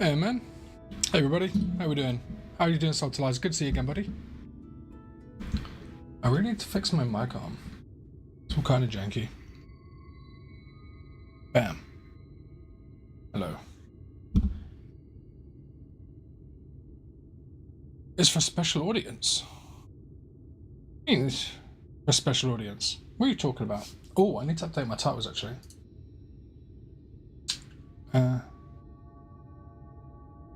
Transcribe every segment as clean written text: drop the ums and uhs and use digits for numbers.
Hey man. Hey everybody. How we doing? How are you doing, Saltalize? Good to see you again, buddy. I really need to fix my mic arm. It's all kind of janky. Bam. Hello. It's for special audience. Means for special audience. What are you talking about? Oh, I need to update my titles actually.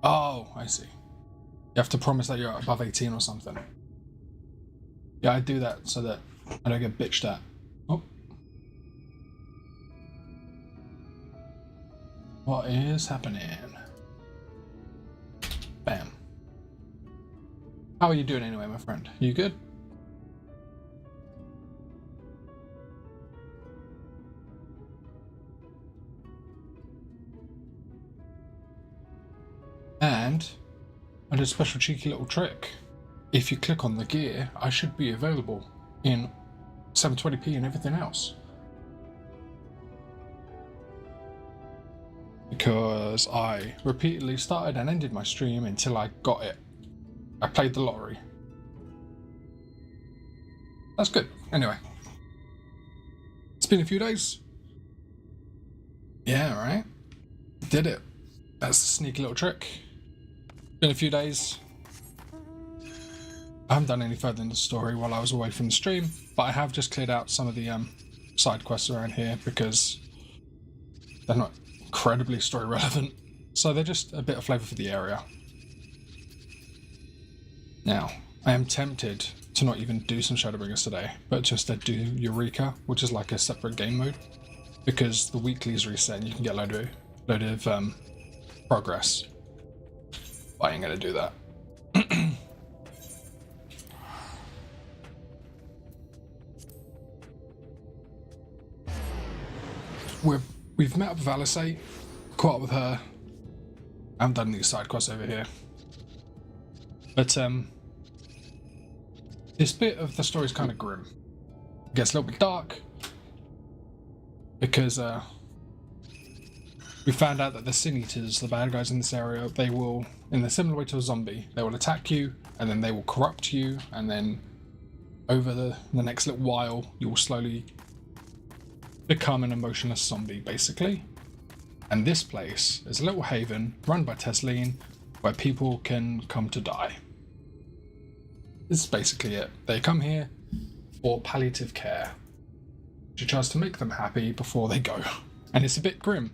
Oh, I see. You have to promise that you're above 18 or something. Yeah, I do that so that I don't get bitched at. Oh. What is happening? Bam. How are you doing anyway, my friend? You good? And I did a special cheeky little trick. If you click on the gear, I should be available in 720p and everything else. Because I repeatedly started and ended my stream until I got it. I played the lottery. That's good. Anyway. It's been a few days. Yeah, right? Did it. That's a sneaky little trick. Been a few days. I haven't done any further in the story while I was away from the stream, but I have just cleared out some of the side quests around here because they're not incredibly story relevant. So they're just a bit of flavour for the area. Now, I am tempted to not even do some Shadowbringers today, but just to do Eureka, which is like a separate game mode, because the weeklies reset and you can get a load of progress. I ain't gonna do that. We've met up with Alice, caught up with her. I haven't done these side quests over here. But this bit of the story is kind of grim. It gets a little bit dark because we found out that the Sin Eaters, the bad guys in this area, they will, in a similar way to a zombie, they will attack you and then they will corrupt you, and then over the next little while you will slowly become an emotionless zombie, basically. And this place is a little haven run by Tesleen where people can come to die. This is basically it. They come here for palliative care. She tries to make them happy before they go. And it's a bit grim.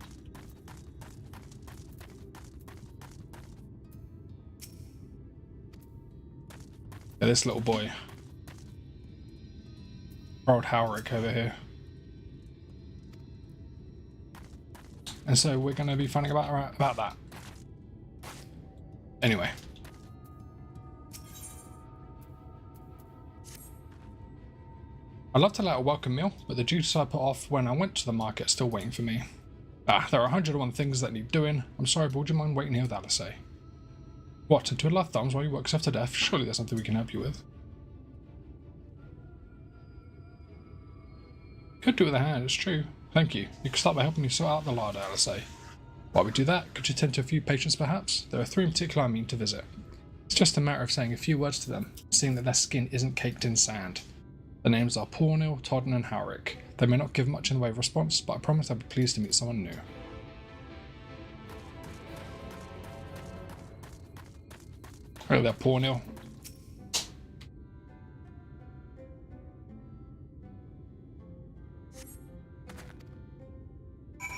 Yeah, this little boy. Old Howrick over here. And so we're going to be finding about that. Anyway. I'd love to let a welcome meal, but the duties I put off when I went to the market are still waiting for me. There are 101 things that need doing. I'm sorry, but would you mind waiting here with Alice? What, to twiddle our thumbs while you work yourself to death? Surely there's something we can help you with. Could do with a hand, it's true. Thank you. You can start by helping me sort out the larder, Alice. While we do that, could you tend to a few patients perhaps? There are 3 in particular I mean to visit. It's just a matter of saying a few words to them, seeing that their skin isn't caked in sand. The names are Pornil, Todden and Howrick. They may not give much in the way of response, but I promise I'll be pleased to meet someone new. Oh, they're Pornil.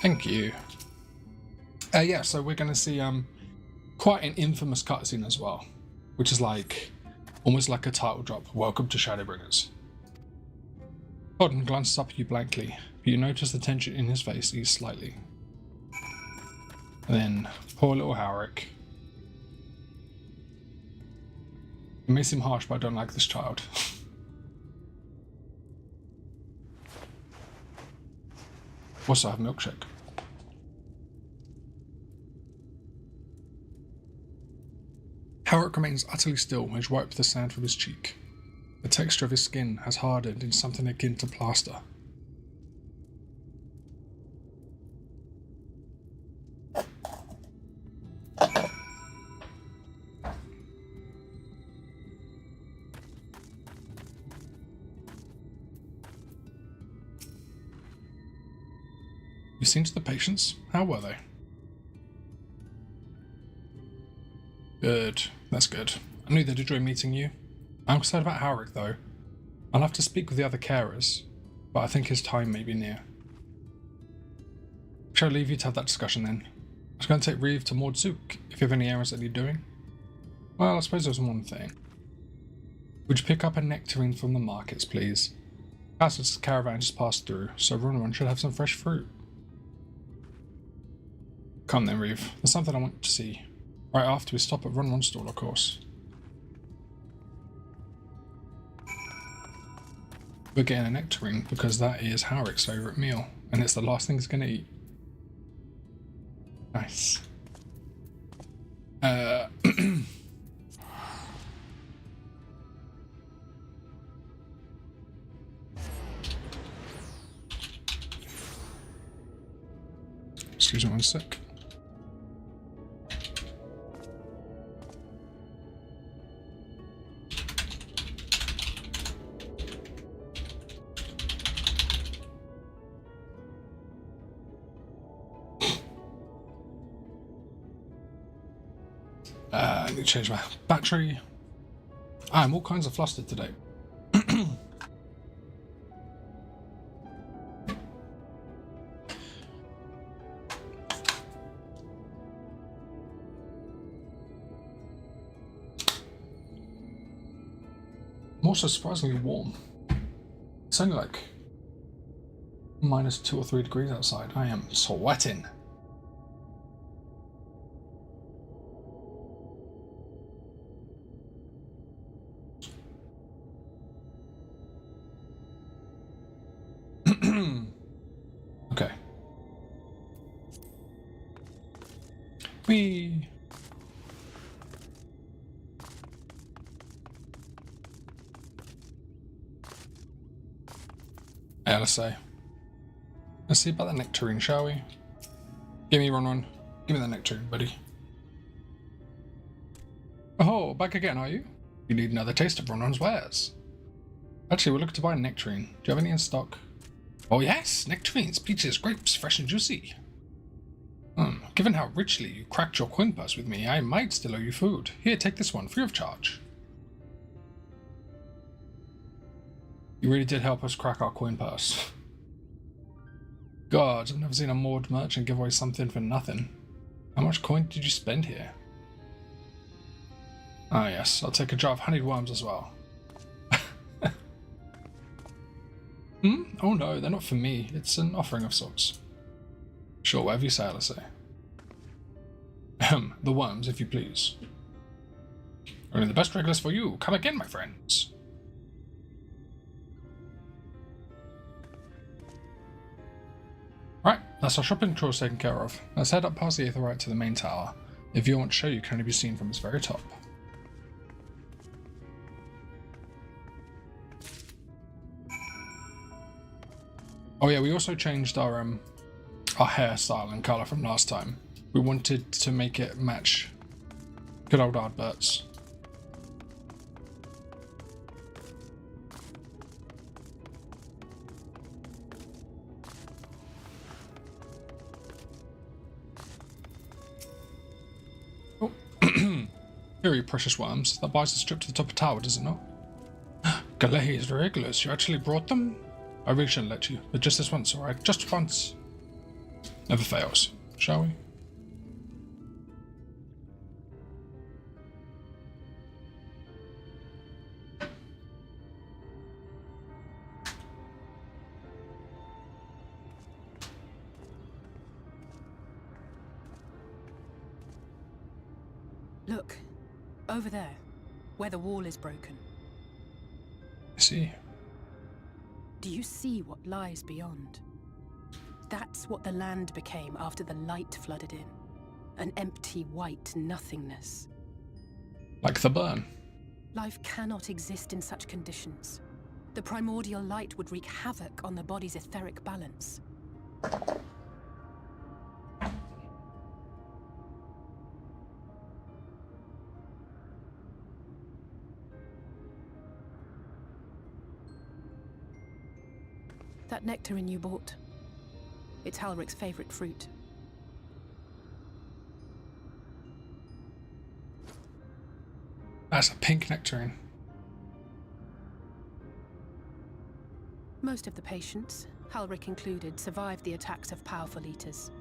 Thank you. Yeah, so we're going to see quite an infamous cutscene as well, which is like almost like a title drop. Welcome to Shadowbringers. Todden glances up at you blankly, but you notice the tension in his face ease slightly. And then poor little Howrick. It may seem harsh, but I don't like this child. Also, I have a milkshake. Howrick remains utterly still as you wipe the sand from his cheek. The texture of his skin has hardened into something akin to plaster. You've seen to the patients? How were they? Good. That's good. I knew they'd enjoy meeting you. I'm concerned about Howrick, though. I'll have to speak with the other carers, but I think his time may be near. Shall I leave you to have that discussion then? I was going to take Reeve to Mordzuk if you have any errands that need doing. Well, I suppose there's one thing. Would you pick up a nectarine from the markets, please? Cassis' caravan just passed through, so everyone should have some fresh fruit. Come then, Reeve. There's something I want to see. Right after we stop at Run stall, of course. We're getting a nectarine because that is Howrick's favourite meal, and it's the last thing he's going to eat. Nice. Excuse me 1 sec. I need to change my battery. I'm all kinds of flustered today. I'm also surprisingly warm. It's only like -2 or 3 degrees outside. I am sweating. Okay. Whee! Yeah, let's see about the nectarine, shall we? Give me Run. Give me the nectarine, buddy. Oh, back again, are you? You need another taste of Run's wares. Actually, we're looking to buy a nectarine. Do you have any in stock? Oh yes, nectarines, peaches, grapes, fresh and juicy. Given how richly you cracked your coin purse with me, I might still owe you food. Here, take this one, free of charge. You really did help us crack our coin purse. God, I've never seen a Maud merchant give away something for nothing. How much coin did you spend here? Ah yes, I'll take a jar of honeyed worms as well. Oh no, they're not for me. It's an offering of sorts. Sure, whatever you say, I'll say. The worms, if you please. Only the best regulars for you. Come again, my friends. Right, that's our shopping chores taken care of. Let's head up past the Aetherite to the main tower. The view I want to show you can only be seen from its very top. Oh yeah, we also changed our hairstyle and colour from last time. We wanted to make it match good old Ardbert's. Oh. Here are your precious worms. That buys us a trip to the top of the tower, does it not? Galley's regulars, you actually brought them? I really shouldn't let you, but just this once, alright? Just once. Never fails, shall we? Look, over there, where the wall is broken. I see. Do you see what lies beyond? That's what the land became after the light flooded in. An empty white nothingness. Like the burn. Life cannot exist in such conditions. The primordial light would wreak havoc on the body's etheric balance. That nectarine you bought. It's Halric's favorite fruit. That's a pink nectarine. Most of the patients, Halric included, survived the attacks of powerful eaters.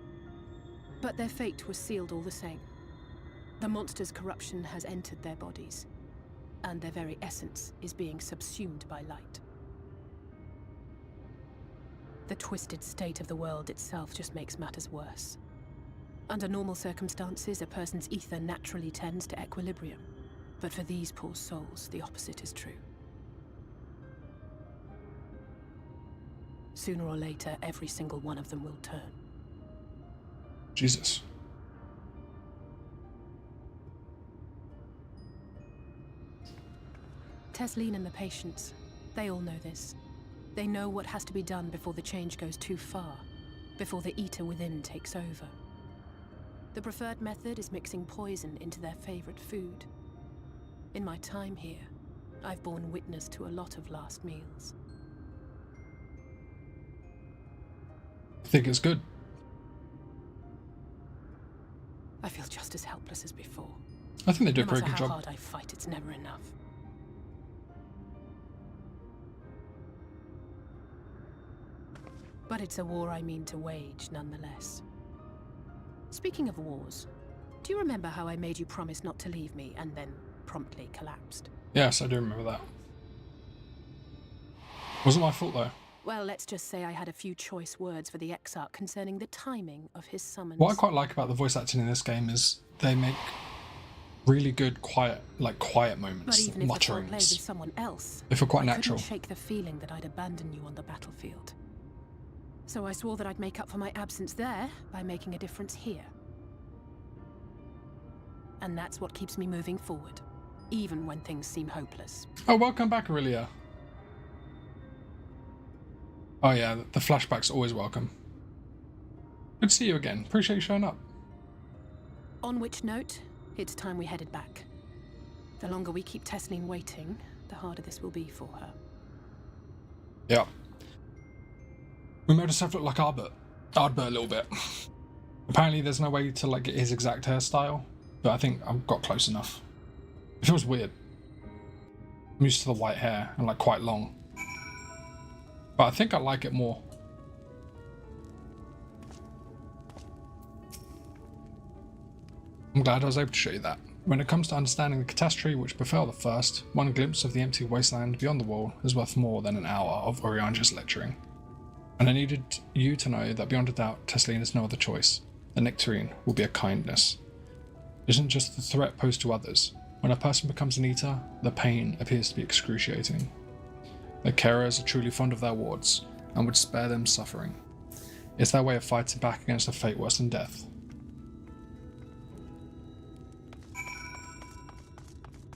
But their fate was sealed all the same. The monster's corruption has entered their bodies, and their very essence is being subsumed by light. The twisted state of the world itself just makes matters worse. Under normal circumstances, a person's ether naturally tends to equilibrium. But for these poor souls, the opposite is true. Sooner or later, every single one of them will turn. Jesus. Tesleen and the patients, they all know this. They know what has to be done before the change goes too far, before the eater within takes over. The preferred method is mixing poison into their favorite food. In my time here, I've borne witness to a lot of last meals. I think it's good. I feel just as helpless as before. I think they do a No pretty matter good how job. hard I fight, it's never enough. But it's a war I mean to wage, nonetheless. Speaking of wars, do you remember how I made you promise not to leave me and then promptly collapsed? Yes, I do remember that. Wasn't my fault though. Well, let's just say I had a few choice words for the Exarch concerning the timing of his summons. What I quite like about the voice acting in this game is they make really good quiet But moments, even if the thought lay with mutterings. someone else, They feel quite I natural. couldn't shake the feeling that I'd abandon you on the battlefield. So I swore that I'd make up for my absence there by making a difference here. And that's what keeps me moving forward, even when things seem hopeless. Oh, welcome back, Aurelia. Oh yeah, the flashback's always welcome. Good to see you again. Appreciate you showing up. On which note, it's time we headed back. The longer we keep Tesleen waiting, the harder this will be for her. Yeah. We made ourselves look like Ardbert a little bit. Apparently there's no way to like get his exact hairstyle, but I think I've got close enough. It feels weird. I'm used to the white hair and like quite long. But I think I like it more. I'm glad I was able to show you that. When it comes to understanding the catastrophe which befell the first, one glimpse of the empty wasteland beyond the wall is worth more than an hour of Orianja's lecturing. And I needed you to know that beyond a doubt, Tesleen has no other choice. The nectarine will be a kindness. It isn't just the threat posed to others. When a person becomes an eater, the pain appears to be excruciating. The carers are truly fond of their wards, and would spare them suffering. It's their way of fighting back against a fate worse than death.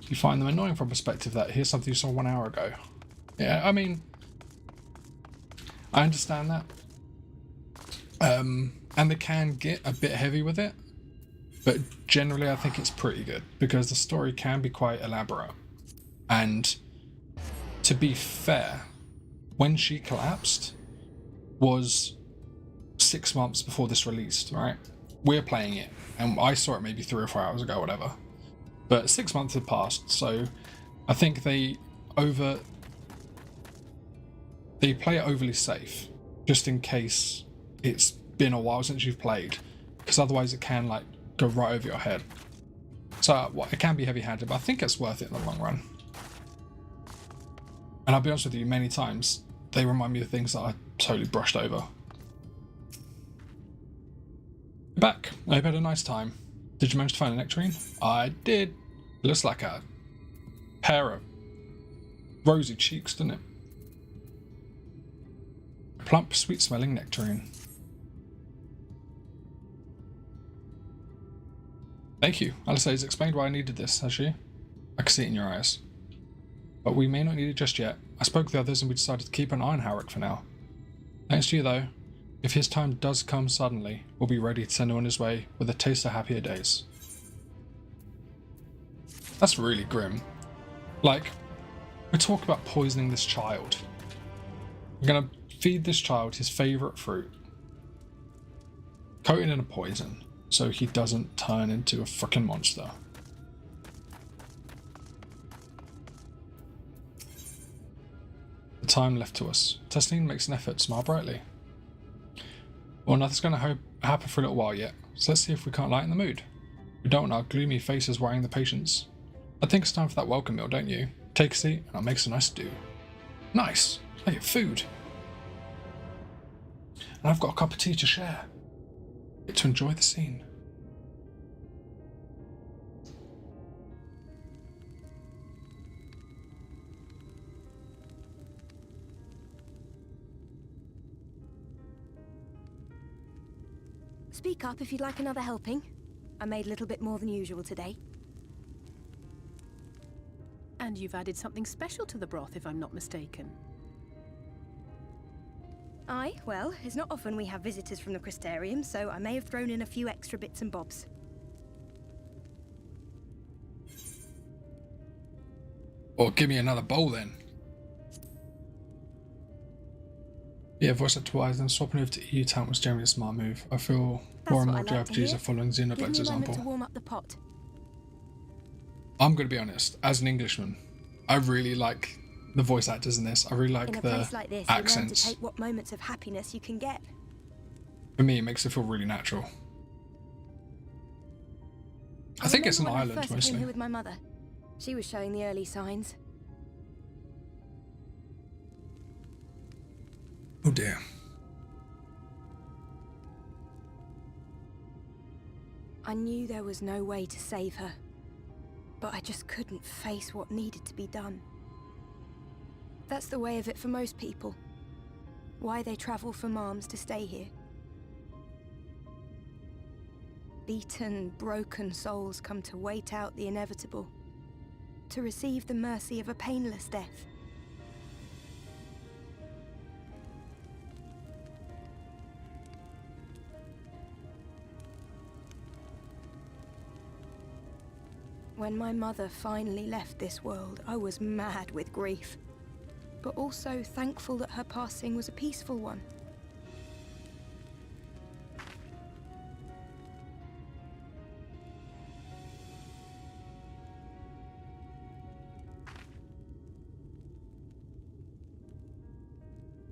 You find them annoying from a perspective that here's something you saw 1 hour ago. Yeah, I mean, I understand that. And they can get a bit heavy with it, but generally I think it's pretty good because the story can be quite elaborate. And to be fair, when she collapsed was 6 months before this released, right? We're playing it, and I saw it maybe 3 or 4 hours ago, whatever. But 6 months had passed, so I think they play it overly safe, just in case it's been a while since you've played, because otherwise it can like go right over your head. So it can be heavy-handed, but I think it's worth it in the long run. And I'll be honest with you, many times they remind me of things that I totally brushed over. Back. I hope you had a nice time. Did you manage to find a nectarine? I did. It looks like a pair of rosy cheeks, doesn't it? Plump, sweet-smelling nectarine. Thank you. Alistair has explained why I needed this, has she? I can see it in your eyes. But we may not need it just yet. I spoke with the others and we decided to keep an eye on Halric for now. Thanks to you though. If his time does come suddenly, we'll be ready to send him on his way with a taste of happier days. That's really grim. Like, we talk about poisoning this child. We're gonna feed this child his favourite fruit. Coating in a poison so he doesn't turn into a freaking monster. The time left to us. Tesleen makes an effort to smile brightly. Well, nothing's going to happen for a little while yet, so let's see if we can't lighten the mood. We don't want our gloomy faces worrying the patients. I think it's time for that welcome meal, don't you? Take a seat and I'll make some nice stew. Nice! I get food! And I've got a cup of tea to share. Get to enjoy the scene. Speak up if you'd like another helping. I made a little bit more than usual today. And you've added something special to the broth, if I'm not mistaken. Aye, well, it's not often we have visitors from the Crystarium, so I may have thrown in a few extra bits and bobs. Or give me another bowl then. Yeah, voice that twice, then swapping over to EU talent was generally a smart move. I feel more and more JRPGs are following Xenoblade's example. To warm up the pot. I'm going to be honest, as an Englishman, I really like the voice actors in this. I really like the place like this, accents. You learn to take what moments of happiness you can get. For me, it makes it feel really natural. I think it's an island mostly. I mostly. came here with my mother. She was showing the early signs. Oh dear. I knew there was no way to save her, but I just couldn't face what needed to be done. That's the way of it for most people. Why they travel from arms to stay here. Beaten, broken souls come to wait out the inevitable, to receive the mercy of a painless death. When my mother finally left this world, I was mad with grief, but also thankful that her passing was a peaceful one.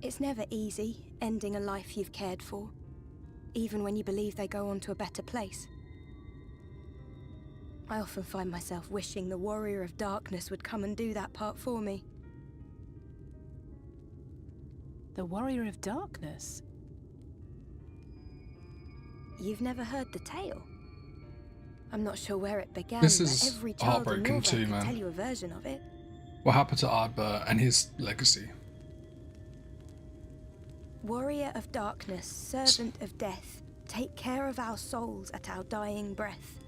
It's never easy, ending a life you've cared for, even when you believe they go on to a better place. I often find myself wishing the Warrior of Darkness would come and do that part for me. The Warrior of Darkness? You've never heard the tale? I'm not sure where it began, This but is every child in heartbreaking Norvern too, can man. tell you a version of it. What happened to Ardbert and his legacy? Warrior of Darkness, servant of death, take care of our souls at our dying breath.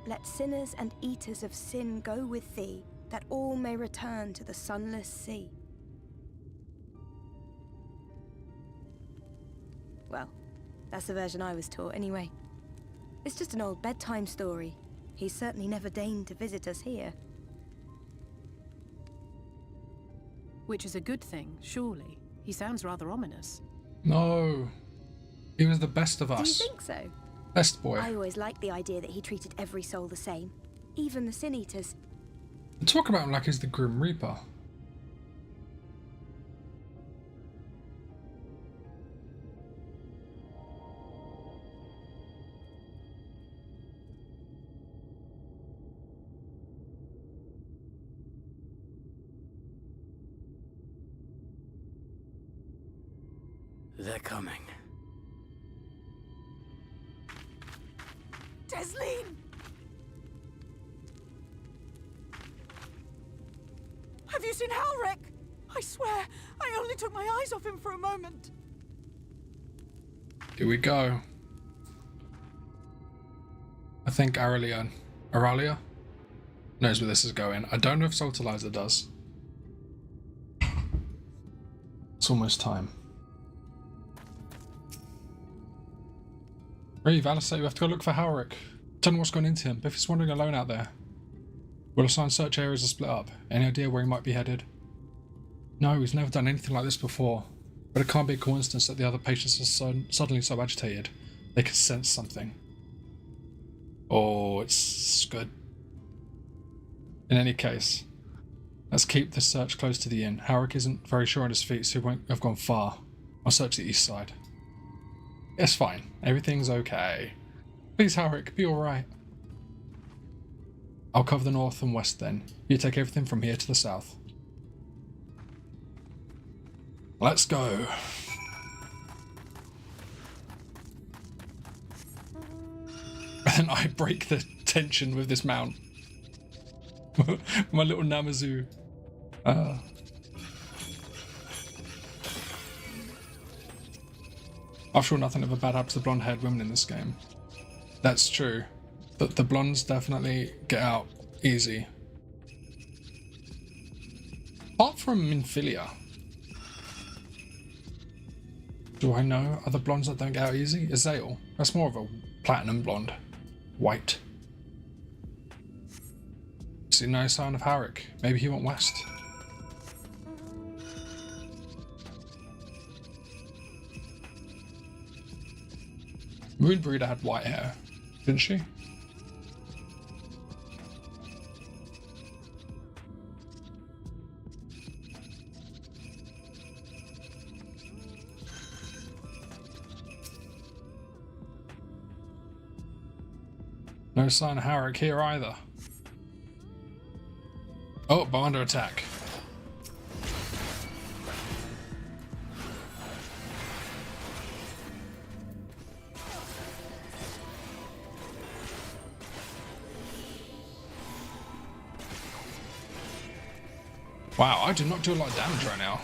Let sinners and eaters of sin go with thee, that all may return to the sunless sea. Well, that's the version I was taught anyway. It's just an old bedtime story. He's certainly never deigned to visit us here. Which is a good thing, surely. He sounds rather ominous. No. He was the best of us. Do you think so? Best boy. I always liked the idea that he treated every soul the same, even the Sin Eaters. Talk about him like he's the Grim Reaper. They're coming. Tesleen! Have you seen Halric? I swear, I only took my eyes off him for a moment. Here we go. I think Aralia knows where this is going. I don't know if Saltalizer does. It's almost time. Reeve, Alistair, you have to go look for Halric. Don't know what's gone into him, but if he's wandering alone out there. We'll assign search areas to split up. Any idea where he might be headed? No, he's never done anything like this before. But it can't be a coincidence that the other patients are suddenly so agitated. They can sense something. Oh, it's good. In any case, let's keep this search close to the inn. Howard isn't very sure on his feet, so he won't have gone far. I'll search the east side. It's fine. Everything's okay. Please, Howard, be alright. I'll cover the north and west then. You take everything from here to the south. Let's go. And I break the tension with this mount. My little Namazu. After all, nothing ever bad happens to blonde-haired women in this game. That's true. But the blondes definitely get out easy. Apart from Minfilia. Do I know other blondes that don't get out easy? Azale. That's more of a platinum blonde. White. See no sign of Harrick. Maybe he went west. Moonbreeder had white hair, didn't she? No sign of Harrick here either. Oh, but under attack. Wow, I do not do a lot of damage right now.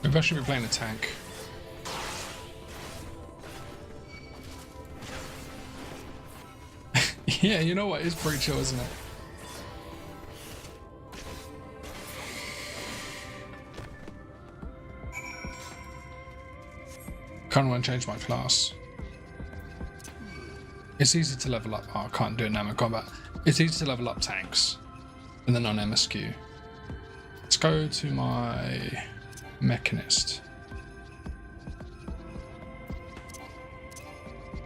Maybe I should be playing a tank. Yeah, you know what? It's pretty chill, isn't it? Kind of want to change my class. It's easy to level up. Oh, I can't do it now in combat. It's easy to level up tanks and then on MSQ. Let's go to my Mechanist.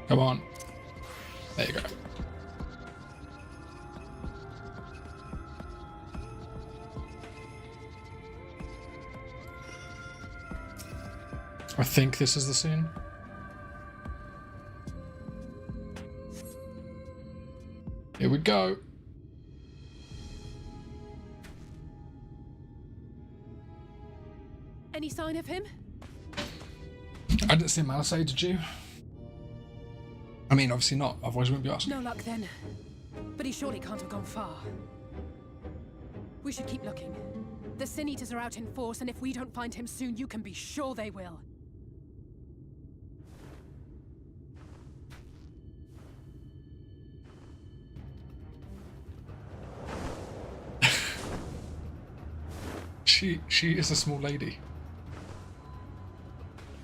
Come on. There you go. I think this is the scene. Here we go. Any sign of him? I didn't see Malisade, did you? I mean, obviously not, otherwise we wouldn't be asking. No luck then. But he surely can't have gone far. We should keep looking. The Sin Eaters are out in force, and if we don't find him soon, you can be sure they will. She is a small lady.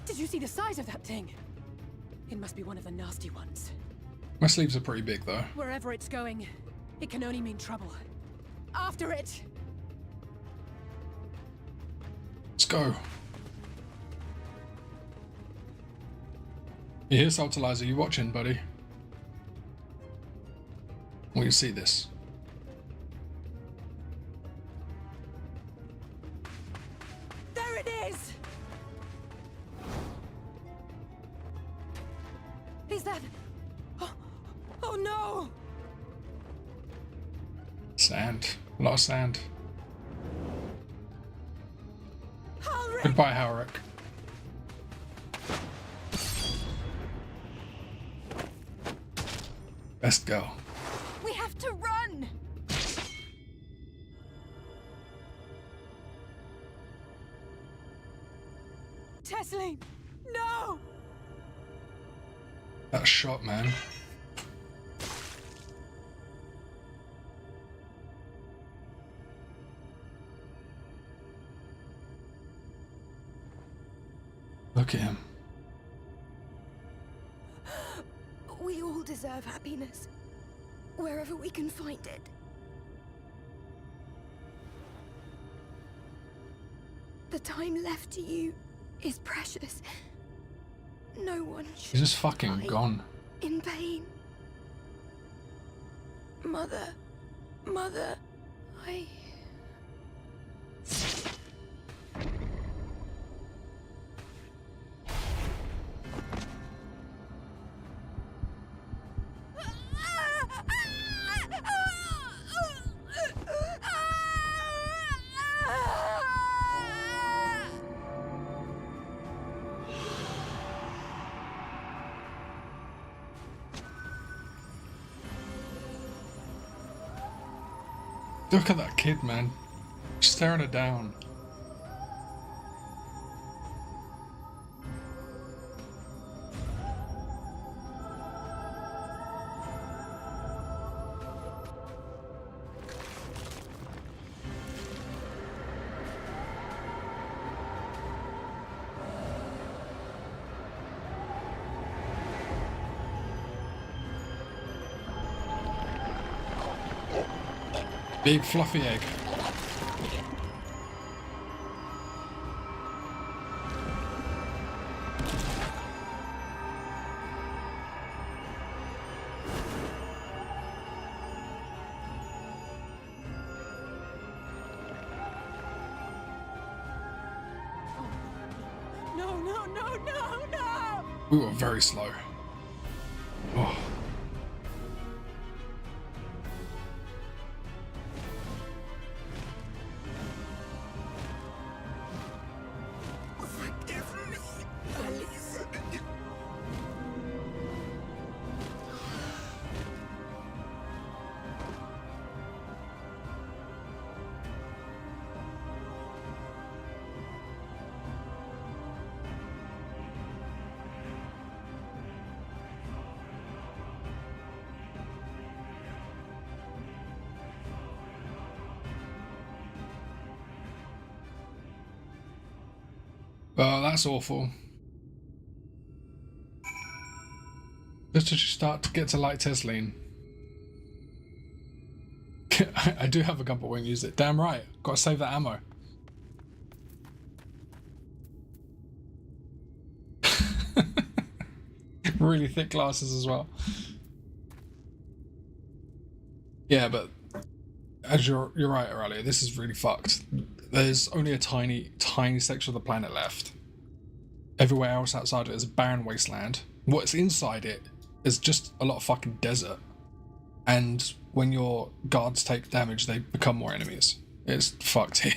Did you see the size of that thing? It must be one of the nasty ones. My sleeves are pretty big though. Wherever it's going, it can only mean trouble. After it! Let's go. You hear Saltalizer, you watching, buddy? Will you see this? There it is! Is that... Oh no! Sand. A lot of sand. Halric! Goodbye, Howrick. Let's go. We have to run! Tesleen! No! That shot, man. Look at him. We all deserve happiness, wherever we can find it. The time left to you is precious. No one should He's just fucking die gone. in pain. Mother, I... Look at that kid, man. Staring her down. Big fluffy egg. No! We were very slow. Oh. Well, that's awful. Just as you start to get to like Tesleen. I do have a gun but won't use it. Damn right. Gotta save that ammo. Really thick glasses as well. Yeah, but as you're right, Aurelia, this is really fucked. There's only a tiny section of the planet left. Everywhere else outside it is a barren wasteland. What's inside it is just a lot of fucking desert. And when your guards take damage, they become more enemies. It's fucked here.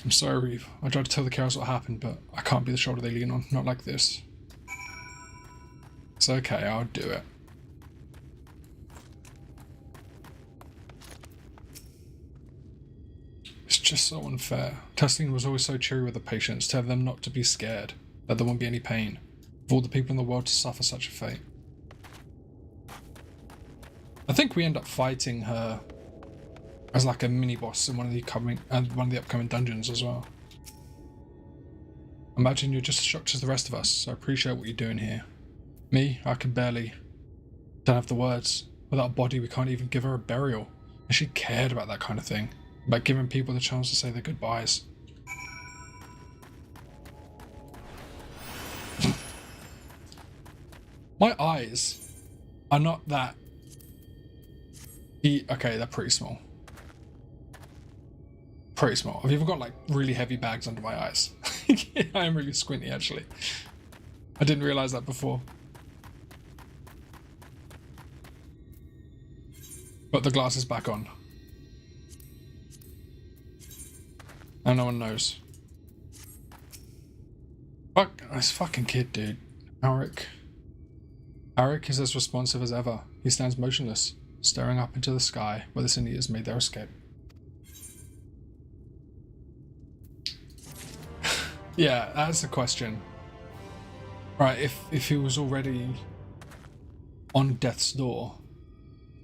I'm sorry, Reeve. I tried to tell the Chaos what happened, but I can't be the shoulder they lean on. Not like this. It's okay, I'll do it. It's just so unfair. Tesleen was always so cheery with the patients, telling them not to be scared, that there won't be any pain, for all the people in the world to suffer such a fate. I think we end up fighting her as like a mini-boss in one of the upcoming dungeons as well. Imagine you're just as shocked as the rest of us, so I appreciate what you're doing here. Me, I can barely... don't have the words. Without a body, we can't even give her a burial. And she cared about that kind of thing. About giving people the chance to say their goodbyes. My eyes are not that... Okay, they're pretty small. Pretty small. I've even got like really heavy bags under my eyes. I am really squinty actually. I didn't realise that before. Put the glasses back on. And no one knows. Fuck, this fucking kid, dude. Alric. Alric is as responsive as ever. He stands motionless, staring up into the sky where the Sin Eaters made their escape. Yeah, that's the question. Right, if he was already on death's door,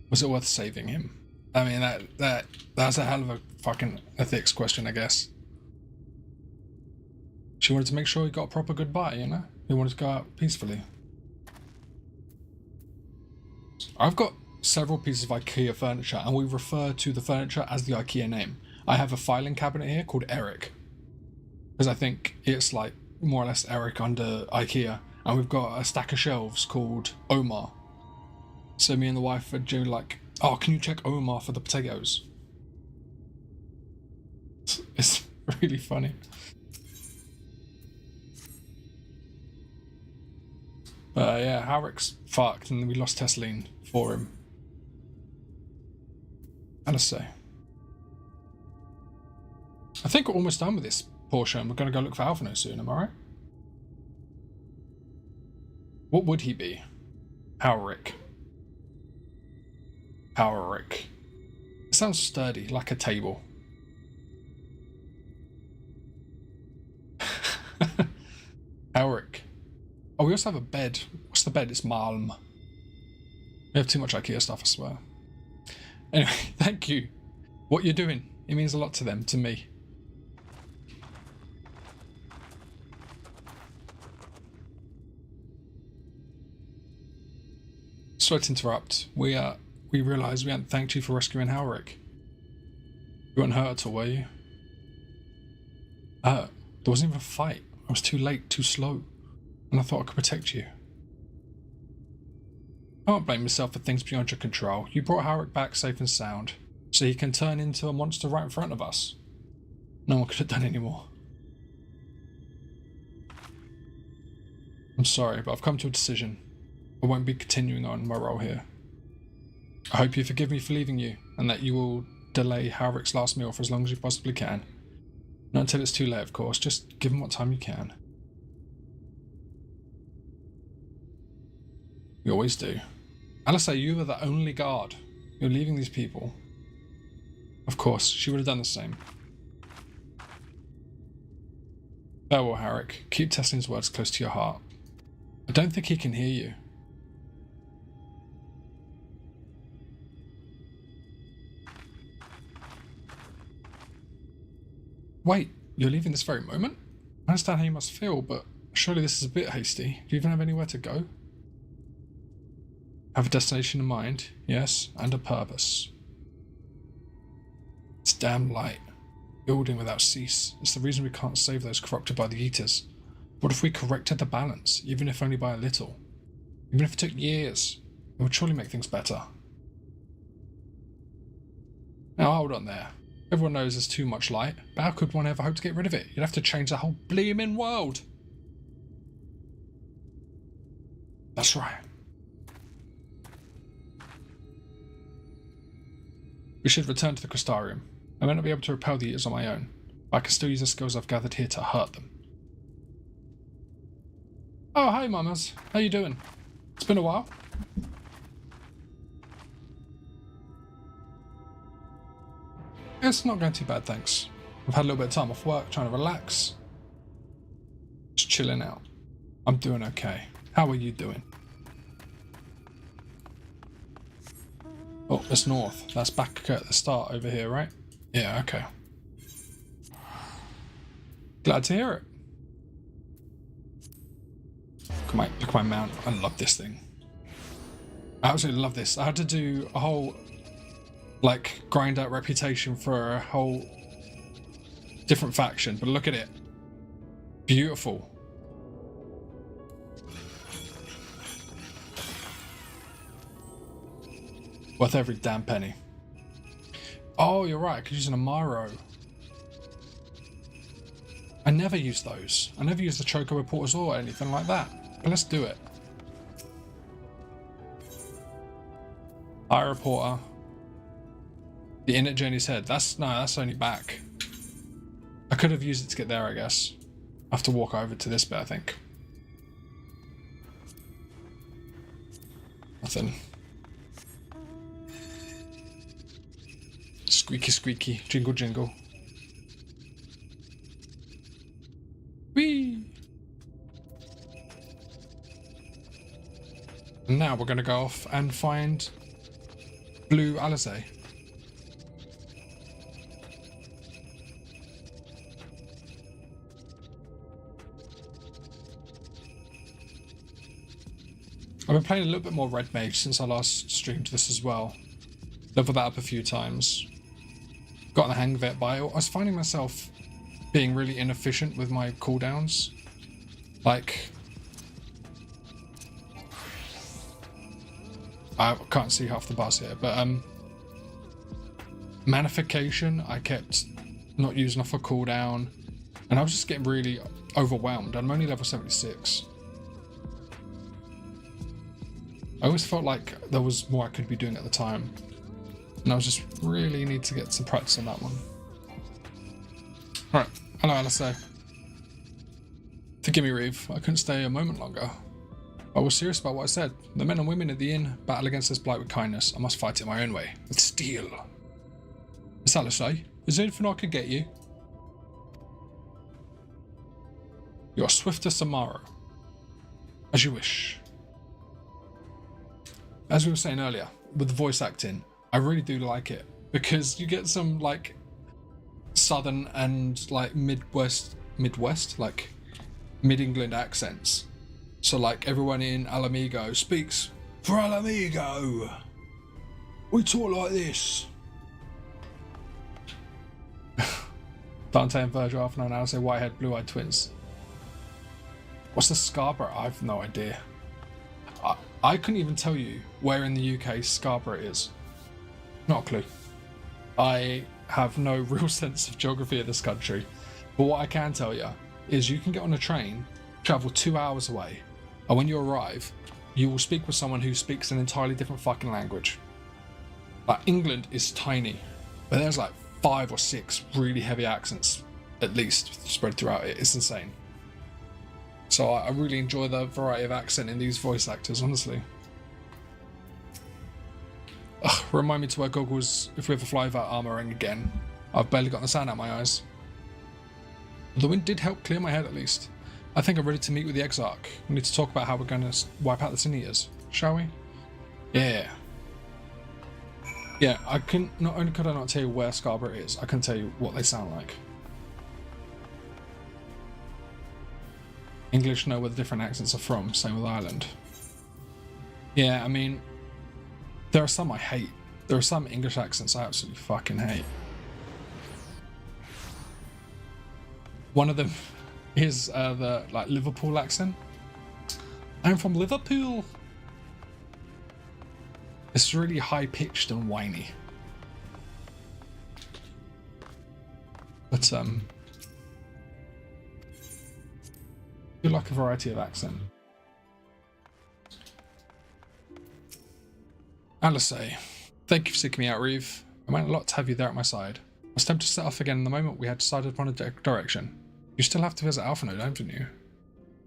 was it worth saving him? I mean, that's a hell of a fucking ethics question, I guess. She wanted to make sure he got a proper goodbye, you know? He wanted to go out peacefully. I've got several pieces of IKEA furniture, and we refer to the furniture as the IKEA name. I have a filing cabinet here called Eric, because I think it's like more or less Eric under IKEA, and we've got a stack of shelves called Omar. So me and the wife are doing like, oh, can you check Omar for the potatoes? It's really funny. But yeah, Halrick's fucked, and we lost Tesleen for him. And I say, I think we're almost done with this portion. We're going to go look for Alphino soon, am I right? What would he be? Halrick. Halrick. It sounds sturdy, like a table. Halrick. Oh, we also have a bed. What's the bed? It's Malm. We have too much IKEA stuff, I swear. Anyway, thank you. What you're doing, it means a lot to them, to me. Sorry to interrupt. We realised we hadn't thanked you for rescuing Halrick. You weren't hurt at all, were you? There wasn't even a fight. I was too late, too slow. And I thought I could protect you. I won't blame myself for things beyond your control. You brought Halrick back safe and sound, so he can turn into a monster right in front of us. No one could have done any more. I'm sorry, but I've come to a decision. I won't be continuing on my role here. I hope you forgive me for leaving you, and that you will delay Halrick's last meal for as long as you possibly can. Not until it's too late, of course. Just give him what time you can. You always do. Alistair, you are the only guard. You're leaving these people. Of course, she would have done the same. Farewell, Halrick. Keep Tesleen's words close to your heart. I don't think he can hear you. Wait, you're leaving this very moment? I understand how you must feel, but surely this is a bit hasty. Do you even have anywhere to go? Have a destination in mind, yes, and a purpose. It's damn light, building without cease. It's the reason we can't save those corrupted by the Eaters. What if we corrected the balance, even if only by a little? Even if it took years, it would surely make things better. Now hold on there. Everyone knows there's too much light, but how could one ever hope to get rid of it? You'd have to change the whole bleeming world. That's right. We should return to the Crystarium. I may not be able to repel the Eaters on my own, but I can still use the skills I've gathered here to hurt them. Oh, hi mamas. How you doing? It's been a while. It's not going too bad, thanks. I've had a little bit of time off work, trying to relax. Just chilling out. I'm doing okay. How are you doing? Oh, it's north. That's back at the start over here, right? Yeah, okay. Glad to hear it. Look at my mount. I love this thing. I absolutely love this. I had to do a whole, like, grind out reputation for a whole different faction, but look at it. Beautiful. Worth every damn penny. Oh, you're right. I could use an Amaro. I never use those. I never use the Choco Reporters or anything like that. But let's do it. High Reporter. The inn at Jenny's Head. That's only back. I could have used it to get there, I guess. I have to walk over to this bit, I think. Nothing. Squeaky, squeaky. Jingle, jingle. Whee! And now we're going to go off and find Blue Alizé. I've been playing a little bit more Red Mage since I last streamed this as well. Leveled that up a few times. Got the hang of it, but I was finding myself being really inefficient with my cooldowns. Like, I can't see half the bars here, but Manification, I kept not using off a cooldown, and I was just getting really overwhelmed. I'm only level 76. I always felt like there was more I could be doing at the time, and I was just really need to get some practice on that one. Alright, hello Alistair. Forgive me, Reeve, I couldn't stay a moment longer. I was serious about what I said. The men and women at the inn battle against this blight with kindness. I must fight it my own way, with steel. Miss Alistair, is there anything I could get you? You are swifter tomorrow. As you wish. As we were saying earlier, with the voice acting, I really do like it, because you get some like southern and like Midwest, like mid-England accents. So like everyone in Alamigo speaks for Alamigo. We talk like this. Dante and Virgil often know now say white-haired, blue-eyed twins. What's the Scarborough? I have no idea. I couldn't even tell you where in the UK Scarborough is. Not a clue. I have no real sense of geography of this country. But what I can tell you is you can get on a train, travel 2 hours away, and when you arrive, you will speak with someone who speaks an entirely different fucking language. Like, England is tiny, but there's like 5 or 6 really heavy accents, at least, spread throughout it. It's insane. So I really enjoy the variety of accent in these voice actors, honestly. Ugh, remind me to wear goggles if we ever fly without armouring again. I've barely gotten the sand out my eyes. The wind did help clear my head at least. I think I'm ready to meet with the Exarch. We need to talk about how we're going to wipe out the Sinias, shall we? Yeah. Yeah, I can. Not only could I not tell you where Scarborough is, I can tell you what they sound like. English know where the different accents are from, same with Ireland. Yeah, I mean, there are some I hate. There are some English accents I absolutely fucking hate. One of them is the like Liverpool accent. I'm from Liverpool. It's really high pitched and whiny. But you like a variety of accent. Alistair, thank you for seeking me out, Reeve. It meant a lot to have you there at my side. I was tempted to set off again in the moment we had decided upon a direction. You still have to visit Alphino, don't you?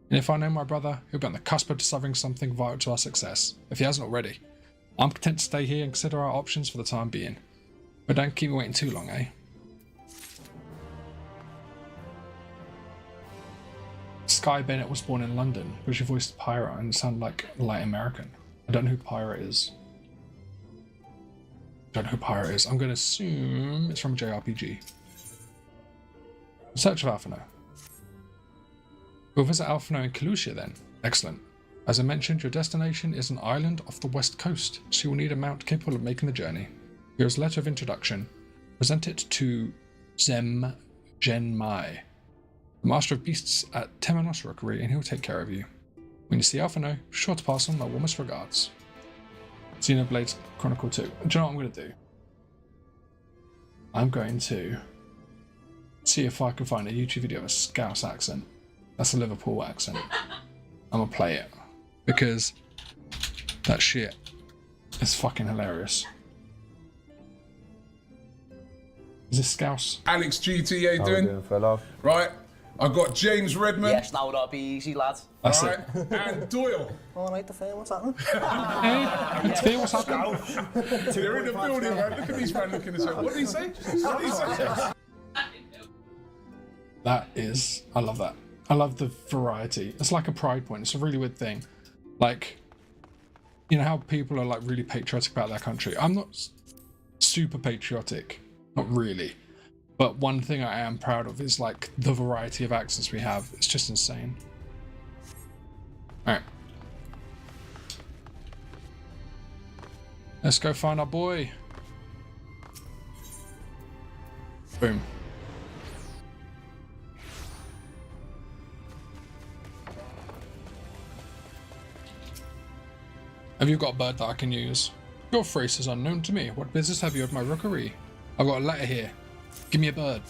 And if I know my brother, he'll be on the cusp of discovering something vital to our success, if he hasn't already. I'm content to stay here and consider our options for the time being. But don't keep me waiting too long, eh? Sky Bennett was born in London, but she voiced Pyra and sounded like light American. I don't know who Pyra is. I'm going to assume it's from JRPG. Search of Alphino. We'll visit Alphino in Kalusia then. Excellent. As I mentioned, your destination is an island off the west coast, so you will need a mount capable of making the journey. Here is a letter of introduction. Present it to Zem Genmai, the Master of Beasts at Temenos Rookery, and he'll take care of you. When you see Alphino, be sure to pass on my warmest regards. Xenoblade Chronicle 2. Do you know what I'm going to do? I'm going to see if I can find a YouTube video of a Scouse accent. That's a Liverpool accent. I'm going to play it. Because that shit is fucking hilarious. Is this Scouse? Alex GT, how you doing? Fella? Right, I got James Redmond. Yes, now that'll be easy, lad. That's right, it. and Doyle. All right, the fair, what's happening? Hey, what's happening? They're in the building, man. Look at these man looking at each other. What did he say? What did he say? That is, I love that. I love the variety. It's like a pride point. It's a really weird thing. Like, you know how people are like really patriotic about their country. I'm not super patriotic, not really. But one thing I am proud of is like the variety of accents we have. It's just insane. All right. Let's go find our boy. Boom. Have you got a bird that I can use? Your phrase is unknown to me. What business have you of my rookery? I've got a letter here. Give me a bird.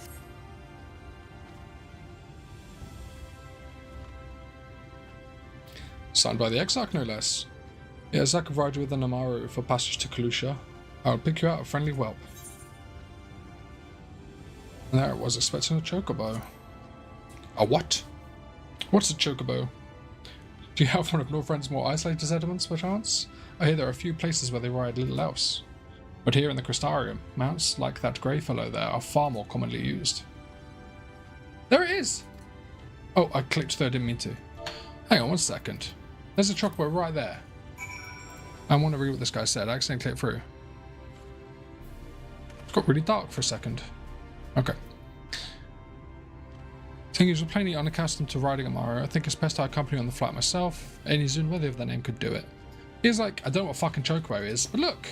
Signed by the Exarch, no less. Yes, I could ride you with an Amaru for passage to Kalusha. I will pick you out a friendly whelp. And there it was, expecting a chocobo. A what? What's a chocobo? Do you have one of Northrend's more isolated settlements, perchance? I hear there are a few places where they ride little else. But here in the Crystarium, mounts like that grey fellow there are far more commonly used. There it is! Oh, I clicked through, I didn't mean to. Hang on 1 second. There's a chocobo right there. I want to read what this guy said. I accidentally clicked through. It got really dark for a second. Okay. Thing is, we're plainly unaccustomed to riding a Amaru. I think it's best I accompany on the flight myself. Any Zun worthy of their name could do it. He's like, I don't know what fucking chocobo is, but look!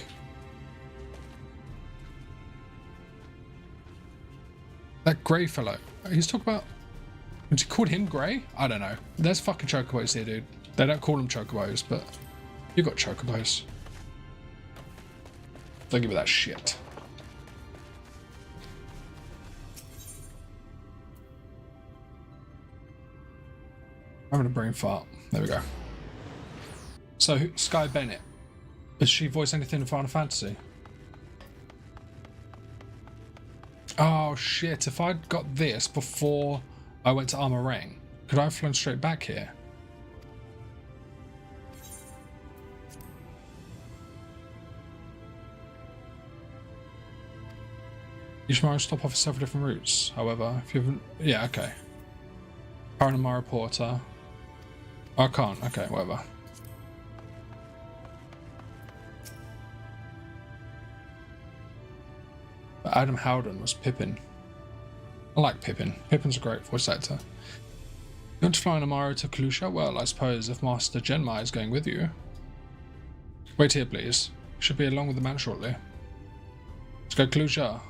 That grey fellow. He's talking about... Would you call him grey? I don't know. There's fucking chocobos here, dude. They don't call them chocobos, but... You got chocobos. Don't give me that shit. I'm having a brain fart. There we go. So, Sky Bennett. Does she voice anything in Final Fantasy? Oh shit, if I'd got this before I went to Armor Ring, could I have flown straight back here? You should manage to stop off at several different routes, however, if you haven't... Yeah, okay. Paranamara Porter. Oh, I can't, okay, whatever. But Adam Howden was Pippin. I like Pippin. Pippin's a great voice actor. You want to fly an Amaru to Kalusha? Well, I suppose if Master Genmai is going with you. Wait here, please. Should be along with the man shortly. Let's go Kalusha.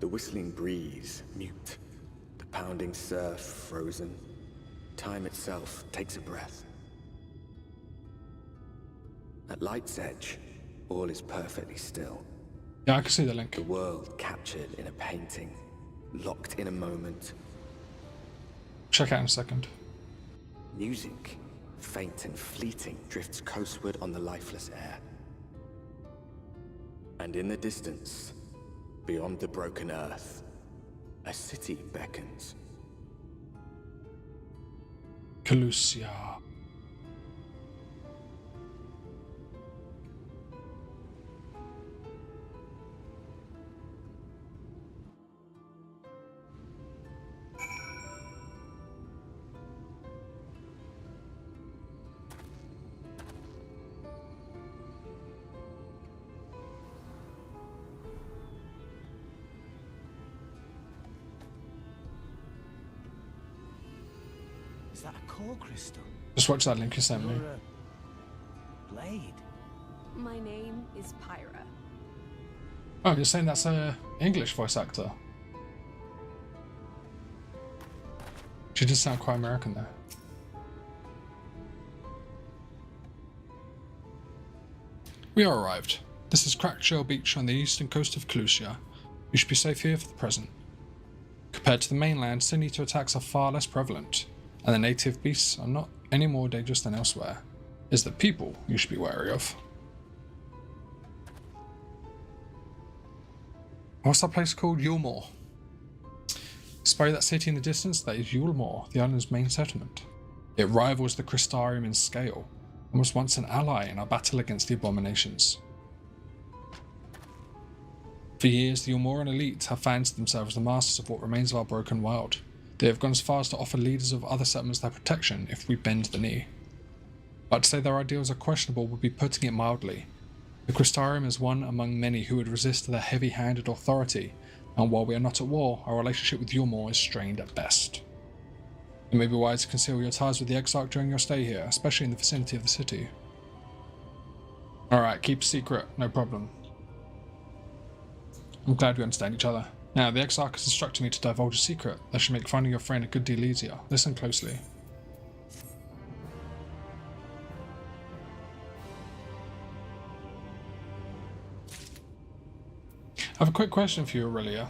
The whistling breeze, mute. The pounding surf, frozen. Time itself takes a breath. At light's edge, all is perfectly still. Yeah, I can see the link. The world captured in a painting, locked in a moment. Check out in a second. Music, faint and fleeting, drifts coastward on the lifeless air. And in the distance, beyond the broken earth, a city beckons. Kalusia. Is that a core crystal? Just watch that link you sent me. Or a blade? My name is Pyra. Oh, you're saying that's a English voice actor? She did sound quite American there. We are arrived. This is Cracked Shell Beach on the eastern coast of Kalusia. You should be safe here for the present. Compared to the mainland, Sin-Eater attacks are far less prevalent, and the native beasts are not any more dangerous than elsewhere. It's the people you should be wary of. What's that place called? Yulmore. Spy that city in the distance, that is Yulmore, the island's main settlement. It rivals the Crystarium in scale, and was once an ally in our battle against the abominations. For years, the Yulmoran elite have fancied themselves the masters of what remains of our broken world. They have gone as far as to offer leaders of other settlements their protection if we bend the knee. But to say their ideals are questionable would be putting it mildly. The Crystarium is one among many who would resist their heavy-handed authority, and while we are not at war, our relationship with Yulmore is strained at best. It may be wise to conceal your ties with the Exarch during your stay here, especially in the vicinity of the city. Alright, keep a secret, no problem. I'm glad we understand each other. Now, the Exarch has instructed me to divulge a secret that should make finding your friend a good deal easier. Listen closely. I have a quick question for you, Aurelia.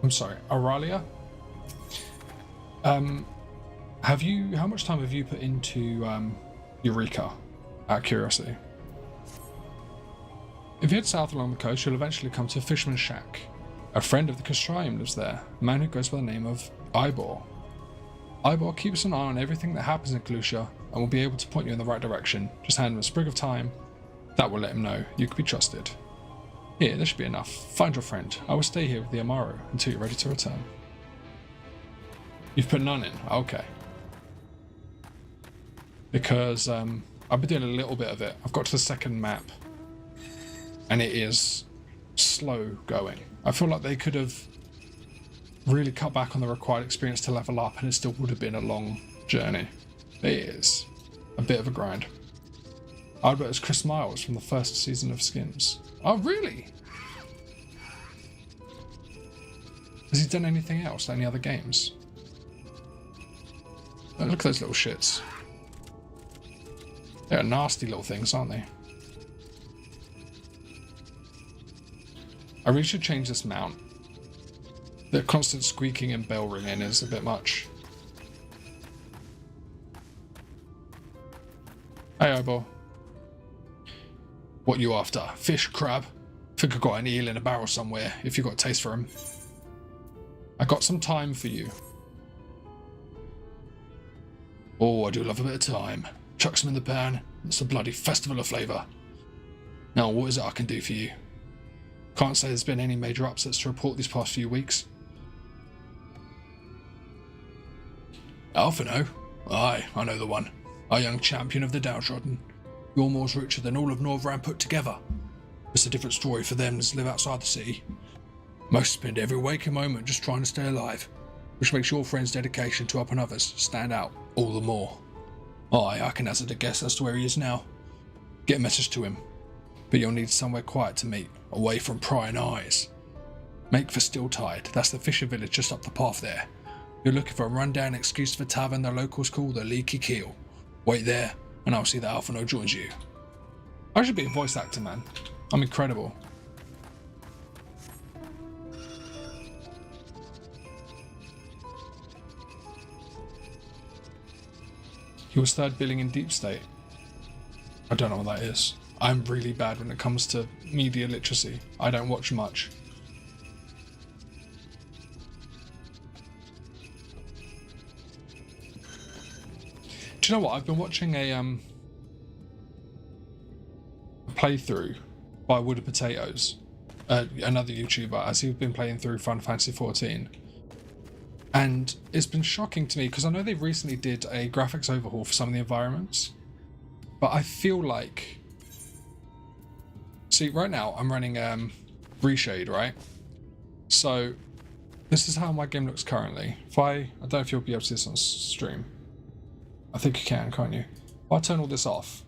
I'm sorry, Aurelia? How much time have you put into, Eureka? Out of curiosity. If you head south along the coast, you'll eventually come to a fisherman's shack. A friend of the Castrium lives there, a man who goes by the name of Ivor. Ivor keeps an eye on everything that happens in Clusia and will be able to point you in the right direction. Just hand him a sprig of thyme. That will let him know you can be trusted. Here, this should be enough. Find your friend. I will stay here with the Amaro until you're ready to return. You've put none in? Okay. Because I've been doing a little bit of it. I've got to the second map. And it is slow going. I feel like they could have really cut back on the required experience to level up and it still would have been a long journey. It is a bit of a grind. Albert is Chris Miles from the first season of Skins. Oh, really? Has he done anything else? Any other games? Oh, look at those little shits. They're nasty little things, aren't they? I really should change this mount. The constant squeaking and bell ringing is a bit much. Hey, Obo. What you after? Fish, crab? Think I got an eel in a barrel somewhere, if you got a taste for him. I got some time for you. Oh, I do love a bit of time. Chuck some in the pan. It's a bloody festival of flavour. Now, what is it I can do for you? Can't say there's been any major upsets to report these past few weeks. Alphino? Aye, I know the one. Our young champion of the downtrodden. You're more richer than all of Northran put together. It's a different story for them that live outside the city. Most spend every waking moment just trying to stay alive, which makes your friend's dedication to helping others stand out all the more. Aye, I can hazard a guess as to where he is now. Get a message to him, but you'll need somewhere quiet to meet, away from prying eyes. Make for Stilltide, that's the fisher village just up the path there. You're looking for a rundown excuse for a tavern the locals call the Leaky Keel. Wait there, and I'll see that Alphino joins you. I should be a voice actor, man. I'm incredible. He was third billing in Deep State. I don't know what that is. I'm really bad when it comes to media literacy. I don't watch much. Do you know what? I've been watching a playthrough by Wood of Potatoes, another YouTuber, as he's been playing through Final Fantasy XIV. And it's been shocking to me because I know they recently did a graphics overhaul for some of the environments, but I feel like, see, right now I'm running Reshade, right? So this is how my game looks currently. If I don't know if you'll be able to see this on stream. I think you can, can't you? If I turn all this off.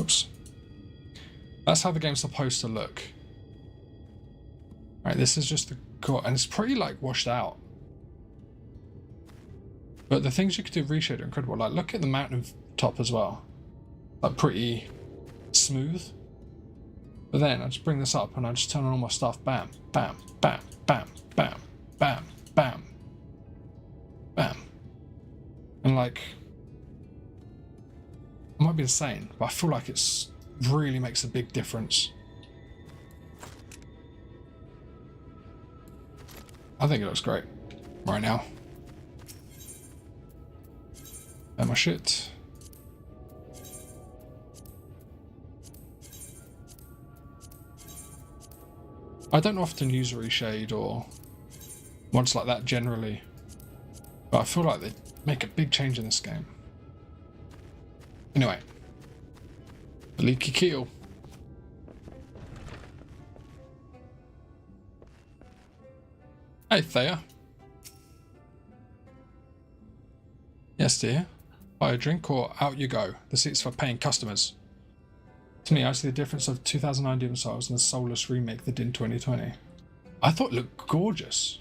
Oops. That's how the game's supposed to look. Alright, this is just the core, and it's pretty like washed out. But the things you could do with Reshade are incredible. Like, look at the mountain top as well. Like, pretty smooth. But then I just bring this up and I just turn on all my stuff. Bam, bam, bam, bam, bam, bam, bam, bam. And like, I might be insane, but I feel like it's really makes a big difference. I think it looks great right now. And my shit. I don't often use Reshade or ones like that generally, but I feel like they make a big change in this game. Anyway, the Leaky Keel. Hey, Thea. Yes, dear. Buy a drink or out you go. The seat's for paying customers. To me, I see the difference of 2009 Demon Souls and the soulless remake they did in 2020. I thought it looked gorgeous.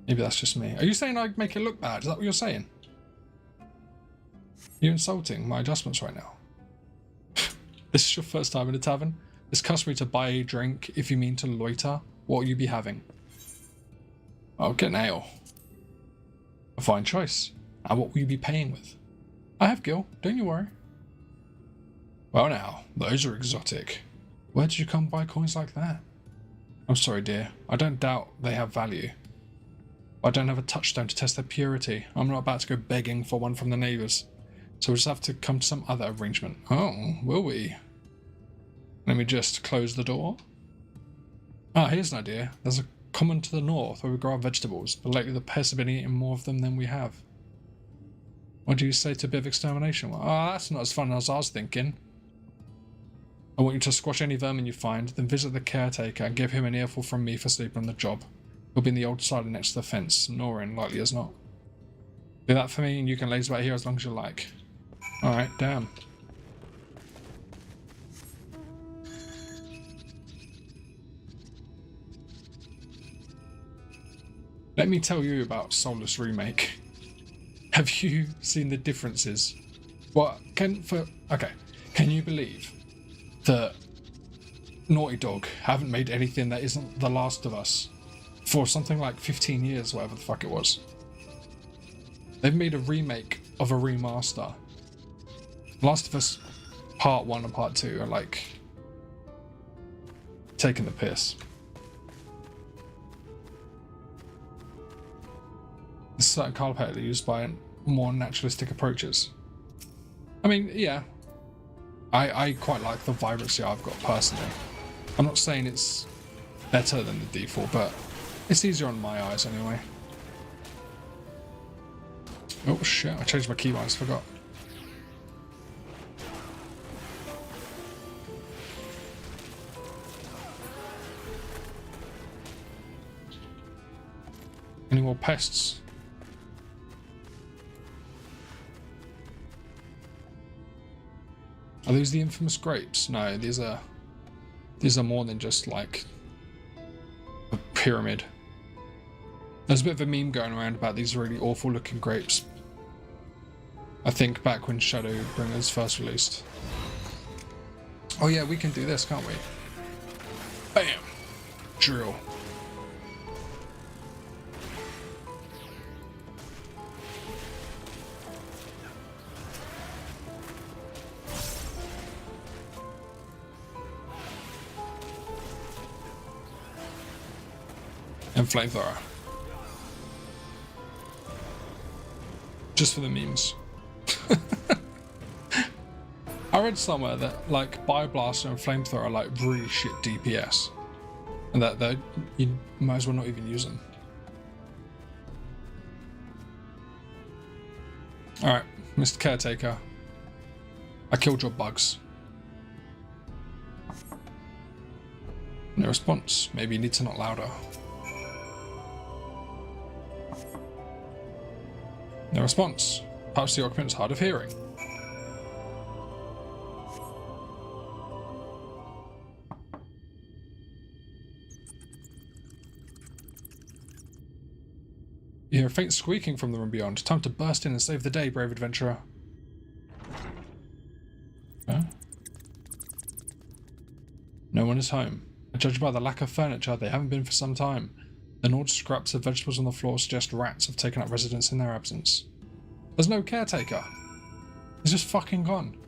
Maybe that's just me. Are you saying I make it look bad? Is that what you're saying? You're insulting my adjustments right now. This is your first time in a tavern? It's customary to buy a drink if you mean to loiter. What will you be having? I'll get an ale. A fine choice. And what will you be paying with? I have gil, don't you worry. Well now, those are exotic. Where did you come by coins like that? I'm sorry dear, I don't doubt they have value. I don't have a touchstone to test their purity. I'm not about to go begging for one from the neighbours. So we'll just have to come to some other arrangement. Oh, will we? Let me just close the door. Ah, here's an idea. There's a common to the north where we grow our vegetables, but lately the pests have been eating more of them than we have. What do you say to a bit of extermination? Well, that's not as fun as I was thinking. I want you to squash any vermin you find, then visit the caretaker and give him an earful from me for sleeping on the job. He'll be in the old silo next to the fence, gnawing likely as not. Do that for me and you can laze about here as long as you like. Alright, damn. Let me tell you about Soulless Remake. Have you seen the differences? Can you believe that Naughty Dog haven't made anything that isn't The Last of Us for something like 15 years, whatever the fuck it was? They've made a remake of a remaster. Last of Us Part 1 and Part 2 are like taking the piss. There's certain color palette used by more naturalistic approaches. I mean, yeah, I quite like the vibrancy I've got personally. I'm not saying it's better than the default, but it's easier on my eyes anyway. Oh shit, I changed my keybinds, forgot. Any more pests? Are these the infamous grapes? No, these are more than just like a pyramid. There's a bit of a meme going around about these really awful looking grapes. I think back when Shadowbringers first released. Oh yeah, we can do this, can't we? Bam! Drill. And flamethrower. Just for the memes. I read somewhere that like Bioblaster and flamethrower are like really shit DPS, and that you might as well not even use them. All right, Mr. Caretaker. I killed your bugs. No response. Maybe you need to knock louder. No response. Perhaps the occupant's hard of hearing. You hear a faint squeaking from the room beyond. Time to burst in and save the day, brave adventurer. Huh? No one is home. Judged by the lack of furniture, they haven't been for some time. The gnawed scraps of vegetables on the floor suggest rats have taken up residence in their absence. There's no caretaker. He's just fucking gone.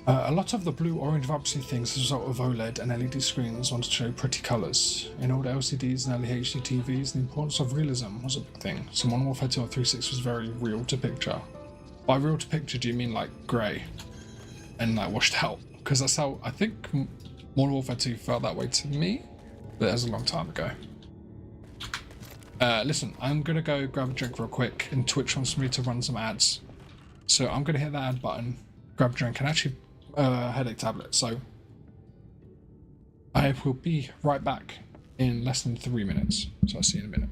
A lot of the blue-orange vibrancy things is a result of OLED and LED screens wanted to show pretty colours. In old LCDs and early HD TVs, the importance of realism was a big thing, so Modern Warfare 2 on 360 was very real to picture. By real to picture, do you mean like grey and like washed out? Because that's how I think Modern Warfare 2 felt that way to me, but that was a long time ago. Listen, I'm gonna go grab a drink real quick, and Twitch wants me to run some ads. So I'm gonna hit that ad button, grab a drink, and actually headache tablet. So I will be right back in less than 3 minutes. So I'll see you in a minute.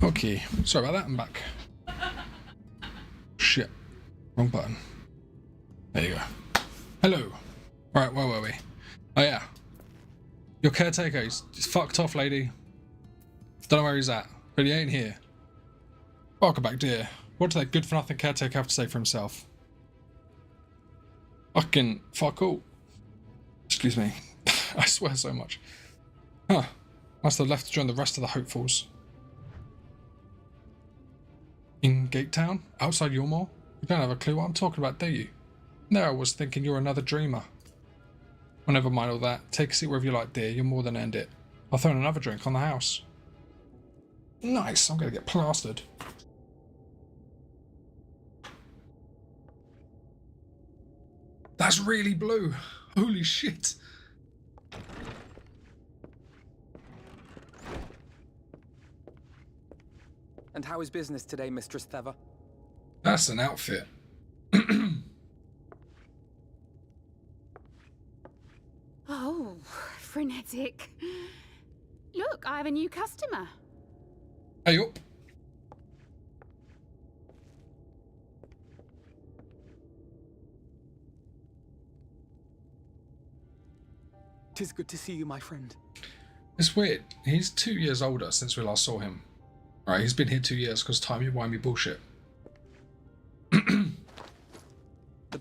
Okay, sorry about that, I'm back. Shit, wrong button. There you go. Hello. Right, where were we? Oh yeah. Your caretaker, he's fucked off, lady. Don't know where he's at, but he ain't here. Welcome back, dear. What does that good-for-nothing caretaker have to say for himself? Fucking fuck all. Excuse me. I swear so much. Huh. Must have left to join the rest of the hopefuls. In Gate Town? Outside Yormore? You don't have a clue what I'm talking about, do you? No, I was thinking you're another dreamer. Well, never mind all that. Take a seat wherever you like, dear. You're more than earned it. I'll throw in another drink on the house. Nice, I'm gonna get plastered. That's really blue. Holy shit. And how is business today, Mistress Theva? That's an outfit. Oh, frenetic. Look, I have a new customer. Hey up. Tis good to see you, my friend. It's weird. He's 2 years older since we last saw him. Alright, he's been here 2 years because timey-wimey bullshit. The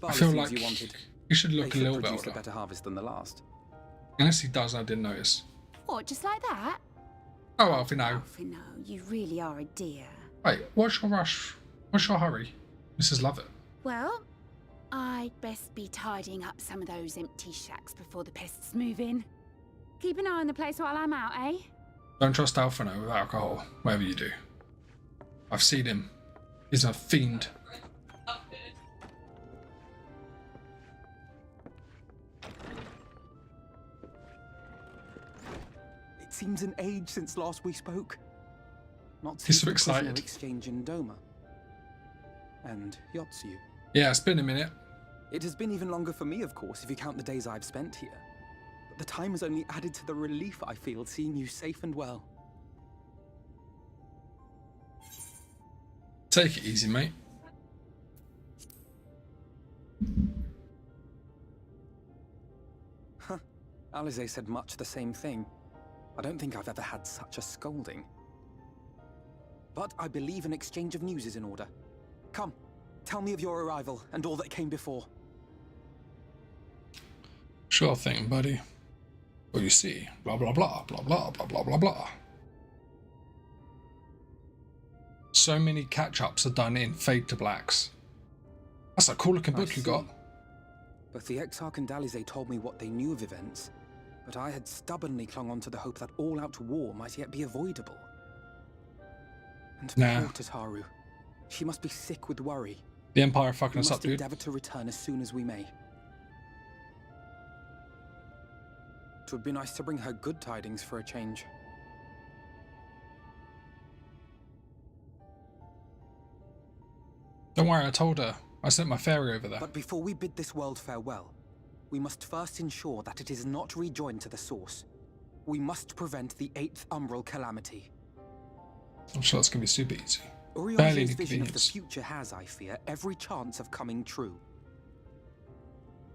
I feel like you wanted. he should look They a little should bit produce older. a better harvest than the last. Unless he does, I didn't notice. What, just like that? Oh, Alfie, no. Alfie, no, you really are a dear. Wait, what's your rush? What's your hurry? Mrs. Lovett. Well, I'd best be tidying up some of those empty shacks before the pests move in. Keep an eye on the place while I'm out, eh? Don't trust Alphino with alcohol, whatever you do. I've seen him. He's a fiend. seems an age since last we spoke. Not He's since so the prisoner excited. exchange in Doma. And Yotsu. Yeah, it's been a minute. It has been even longer for me, of course, if you count the days I've spent here. But the time has only added to the relief I feel seeing you safe and well. Take it easy, mate. Huh. Alize said much the same thing. I don't think I've ever had such a scolding. But I believe an exchange of news is in order. Come, tell me of your arrival and all that came before. Sure thing, buddy. Well, you see, blah blah blah blah blah blah blah blah blah. So many catch-ups are done in Fade to Blacks. That's a cool looking book you got. Both the Exarch and Alize told me what they knew of events, but I had stubbornly clung on to the hope that all-out war might yet be avoidable. And Nah. poor Tataru. She must be sick with worry. The Empire fucking We us up, must dude. endeavor to return as soon as we may. It would be nice to bring her good tidings for a change. Don't worry, I told her. I sent my fairy over there. But before we bid this world farewell, we must first ensure that it is not rejoined to the source. We must prevent the 8th Umbral calamity. I'm sure that's going to be super easy. Barely Uriange's any vision of the convenience. future has, I fear, every chance of coming true.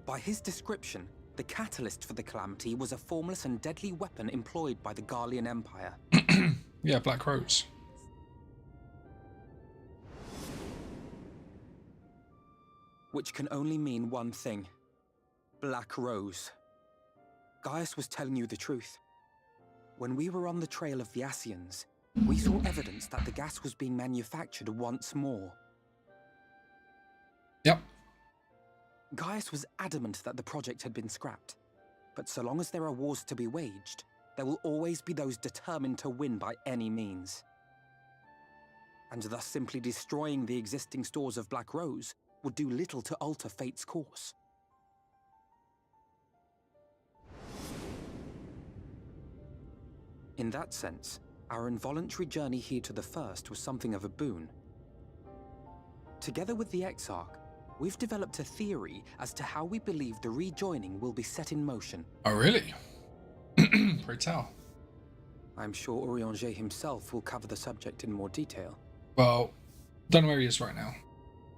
By his description, the catalyst for the calamity was a formless and deadly weapon employed by the Garlean Empire. Yeah, Black Rose. Which can only mean one thing. Black Rose. Gaius was telling you the truth. When we were on the trail of the Asians, we saw evidence that the gas was being manufactured once more. Yep. Gaius was adamant that the project had been scrapped. But so long as there are wars to be waged, there will always be those determined to win by any means. And thus simply destroying the existing stores of Black Rose would do little to alter fate's course. In that sense, our involuntary journey here to the First was something of a boon. Together with the Exarch, we've developed a theory as to how we believe the rejoining will be set in motion. Oh, really? Pray tell. I'm sure Urianger himself will cover the subject in more detail. Well, don't know where he is right now.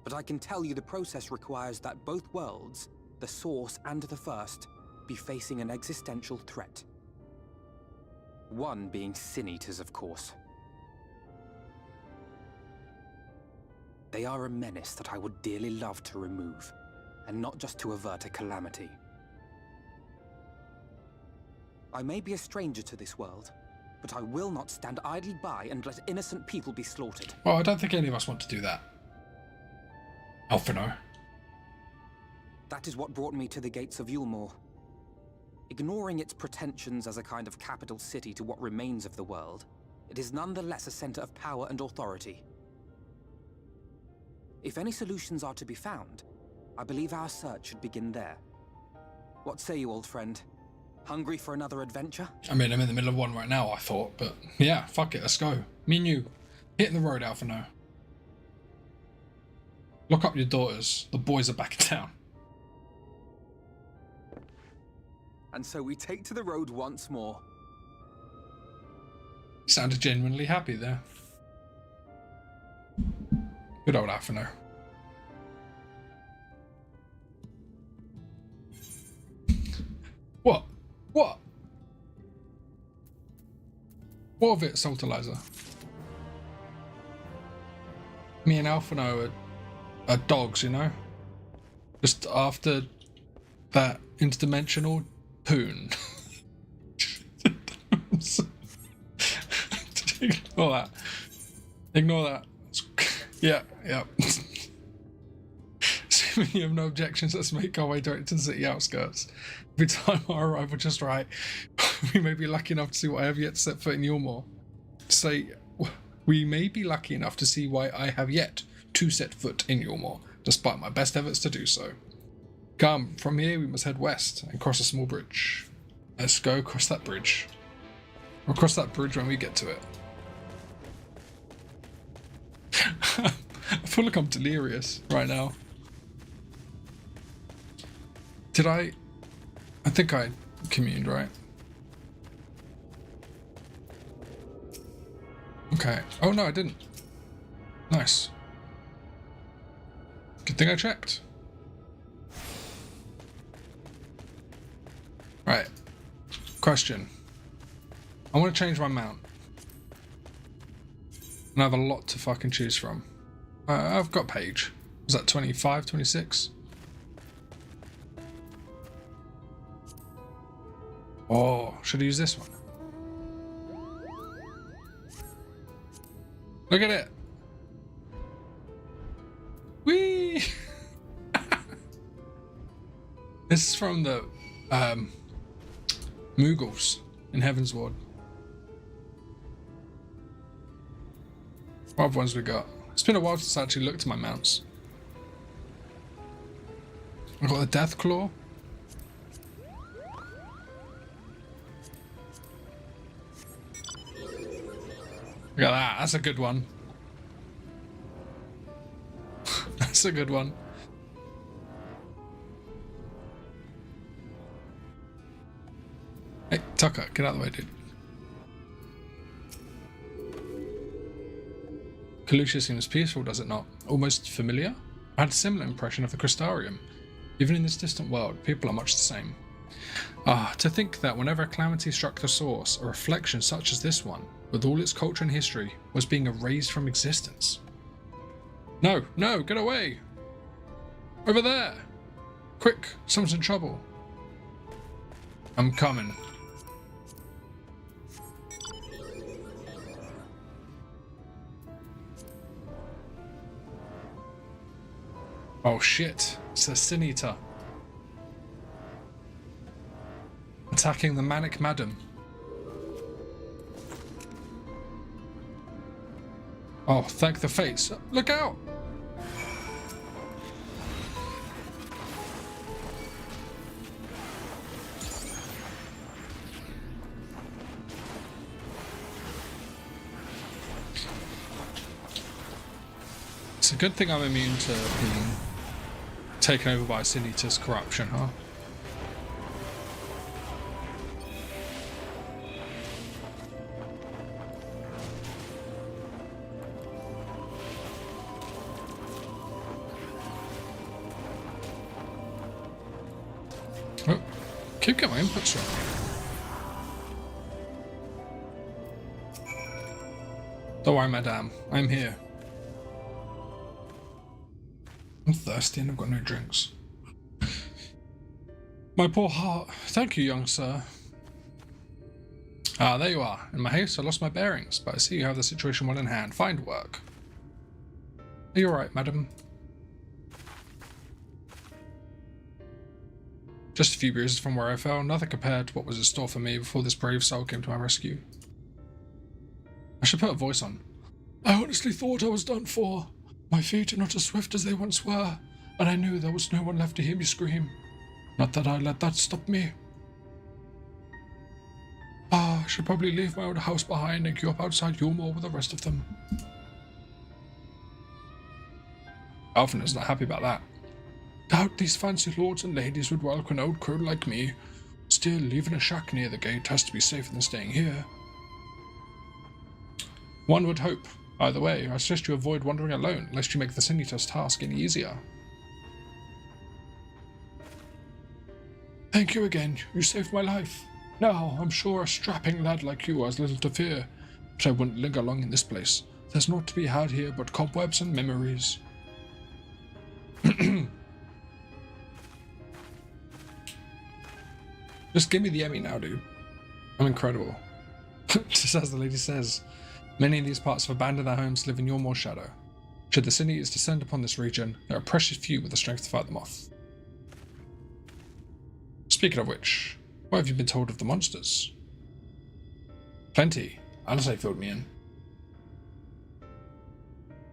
But I can tell you the process requires that both worlds, the Source and the First, be facing an existential threat. One being Sin Eaters, of course. They are a menace that I would dearly love to remove, and not just to avert a calamity. I may be a stranger to this world, but I will not stand idly by and let innocent people be slaughtered. Well, I don't think any of us want to do that. Alphino. That is what brought me to the gates of Yulmore. Ignoring its pretensions as a kind of capital city to what remains of the world, it is nonetheless a center of power and authority. If any solutions are to be found, I believe our search should begin there. What say you, old friend? Hungry for another adventure? I mean, I'm in the middle of one right now, I thought, but yeah, fuck it, let's go. Me and you, hitting the road, Alphino. Lock up your daughters. The boys are back in town. And so we take to the road once more. You sounded genuinely happy there. Good old Alphino. What? What? What of it, Saltalizer? Me and Alphino are dogs, you know? Just after that interdimensional poon. Ignore that. Ignore that. Yeah. Assuming you have no objections, let's make our way direct to the city outskirts. Every time our arrival just right, we may be lucky enough to see what I have yet to set foot in Yulmore. Say, we may be lucky enough to see why I have yet to set foot in Yulmore, despite my best efforts to do so. Come, from here we must head west and cross a small bridge. Let's go across that bridge. We'll cross that bridge when we get to it. I feel like I'm delirious right now. Did I think I communed, right? Okay. Oh no, I didn't. Nice. Good thing I checked. Right. Question. I want to change my mount. And I have a lot to fucking choose from. I've got Paige. Was that 25, 26? Oh, should I use this one? Look at it. Whee! This is from the Moogles in Heaven's Ward. What other ones we got? It's been a while since I actually looked at my mounts. I've got the Death Claw. Look at that, that's a good one. That's a good one. Hey, Tucker, get out of the way, dude. Kalusha seems peaceful, does it not? Almost familiar? I had a similar impression of the Crystarium. Even in this distant world, people are much the same. Ah, to think that whenever a calamity struck the source, a reflection such as this one, with all its culture and history, was being erased from existence. No, no, get away! Over there! Quick, someone's in trouble. I'm coming. Oh shit, it's a Sin Eater. Attacking the Manic Madam. Oh, thank the fates. Look out! It's a good thing I'm immune to being taken over by Sin Eater's corruption, huh? Oh, keep getting my inputs wrong. Don't worry, madame. I'm here. I'm thirsty and I've got no drinks. My poor heart. Thank you, young sir. Ah, there you are. In my haste, I lost my bearings, but I see you have the situation well in hand. Find work. Are you alright, madam? Just a few bruises from where I fell, nothing compared to what was in store for me before this brave soul came to my rescue. I should put a voice on. I honestly thought I was done for. My feet are not as swift as they once were, and I knew there was no one left to hear me scream. Not that I let that stop me. Ah, I should probably leave my old house behind and queue up outside Yulmore with the rest of them. Alvin is not happy about that. Doubt these fancy lords and ladies would welcome an old crow like me. Still, even a shack near the gate has to be safer than staying here. One would hope. Either way, I suggest you avoid wandering alone, lest you make the Sin Eater's task any easier. Thank you again, you saved my life. Now, I'm sure a strapping lad like you has little to fear, but I wouldn't linger long in this place. There's naught to be had here but cobwebs and memories. Just give me the Emmy now, dude. I'm incredible. Just as the lady says, many in these parts have abandoned their homes to live in Yulmore's shadow. Should the Sin Eaters descend upon this region, there are precious few with the strength to fight them off. Speaking of which, what have you been told of the monsters? Plenty. Alisay filled me in.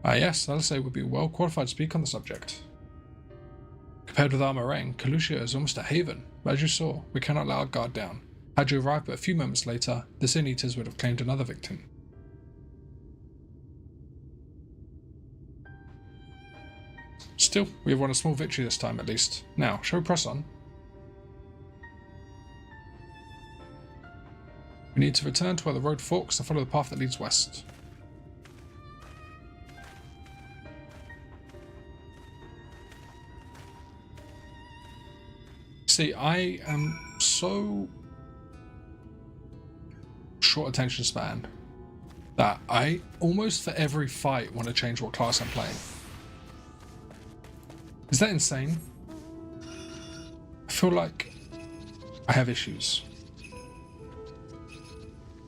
Yes, Alisay would be well qualified to speak on the subject. Compared with our Meringue, Kalusha is almost a haven, but as you saw, we cannot let our guard down. Had you arrived but a few moments later, the Sin Eaters would have claimed another victim. Still, we have won a small victory this time at least. Now, shall we press on? We need to return to where the road forks and follow the path that leads west. See, I am so short attention span that I almost for every fight want to change what class I'm playing. Is that insane? I feel like I have issues.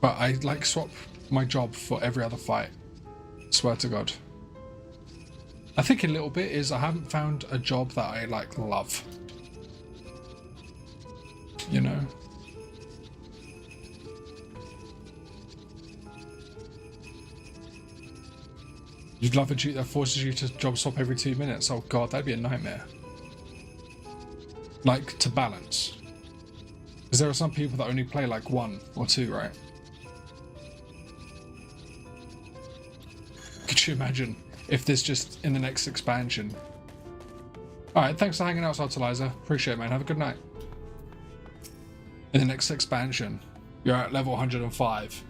But I like swap my job for every other fight. Swear to God. I think a little bit is I haven't found a job that I like love. You know? You'd love a duty that forces you to job swap every 2 minutes. Oh God, that'd be a nightmare. Like, to balance. Because there are some people that only play like 1 or 2, right? Could you imagine if this just in the next expansion? Alright, thanks for hanging out, Saltalizer. Appreciate it, man. Have a good night. In the next expansion, you're at level 105,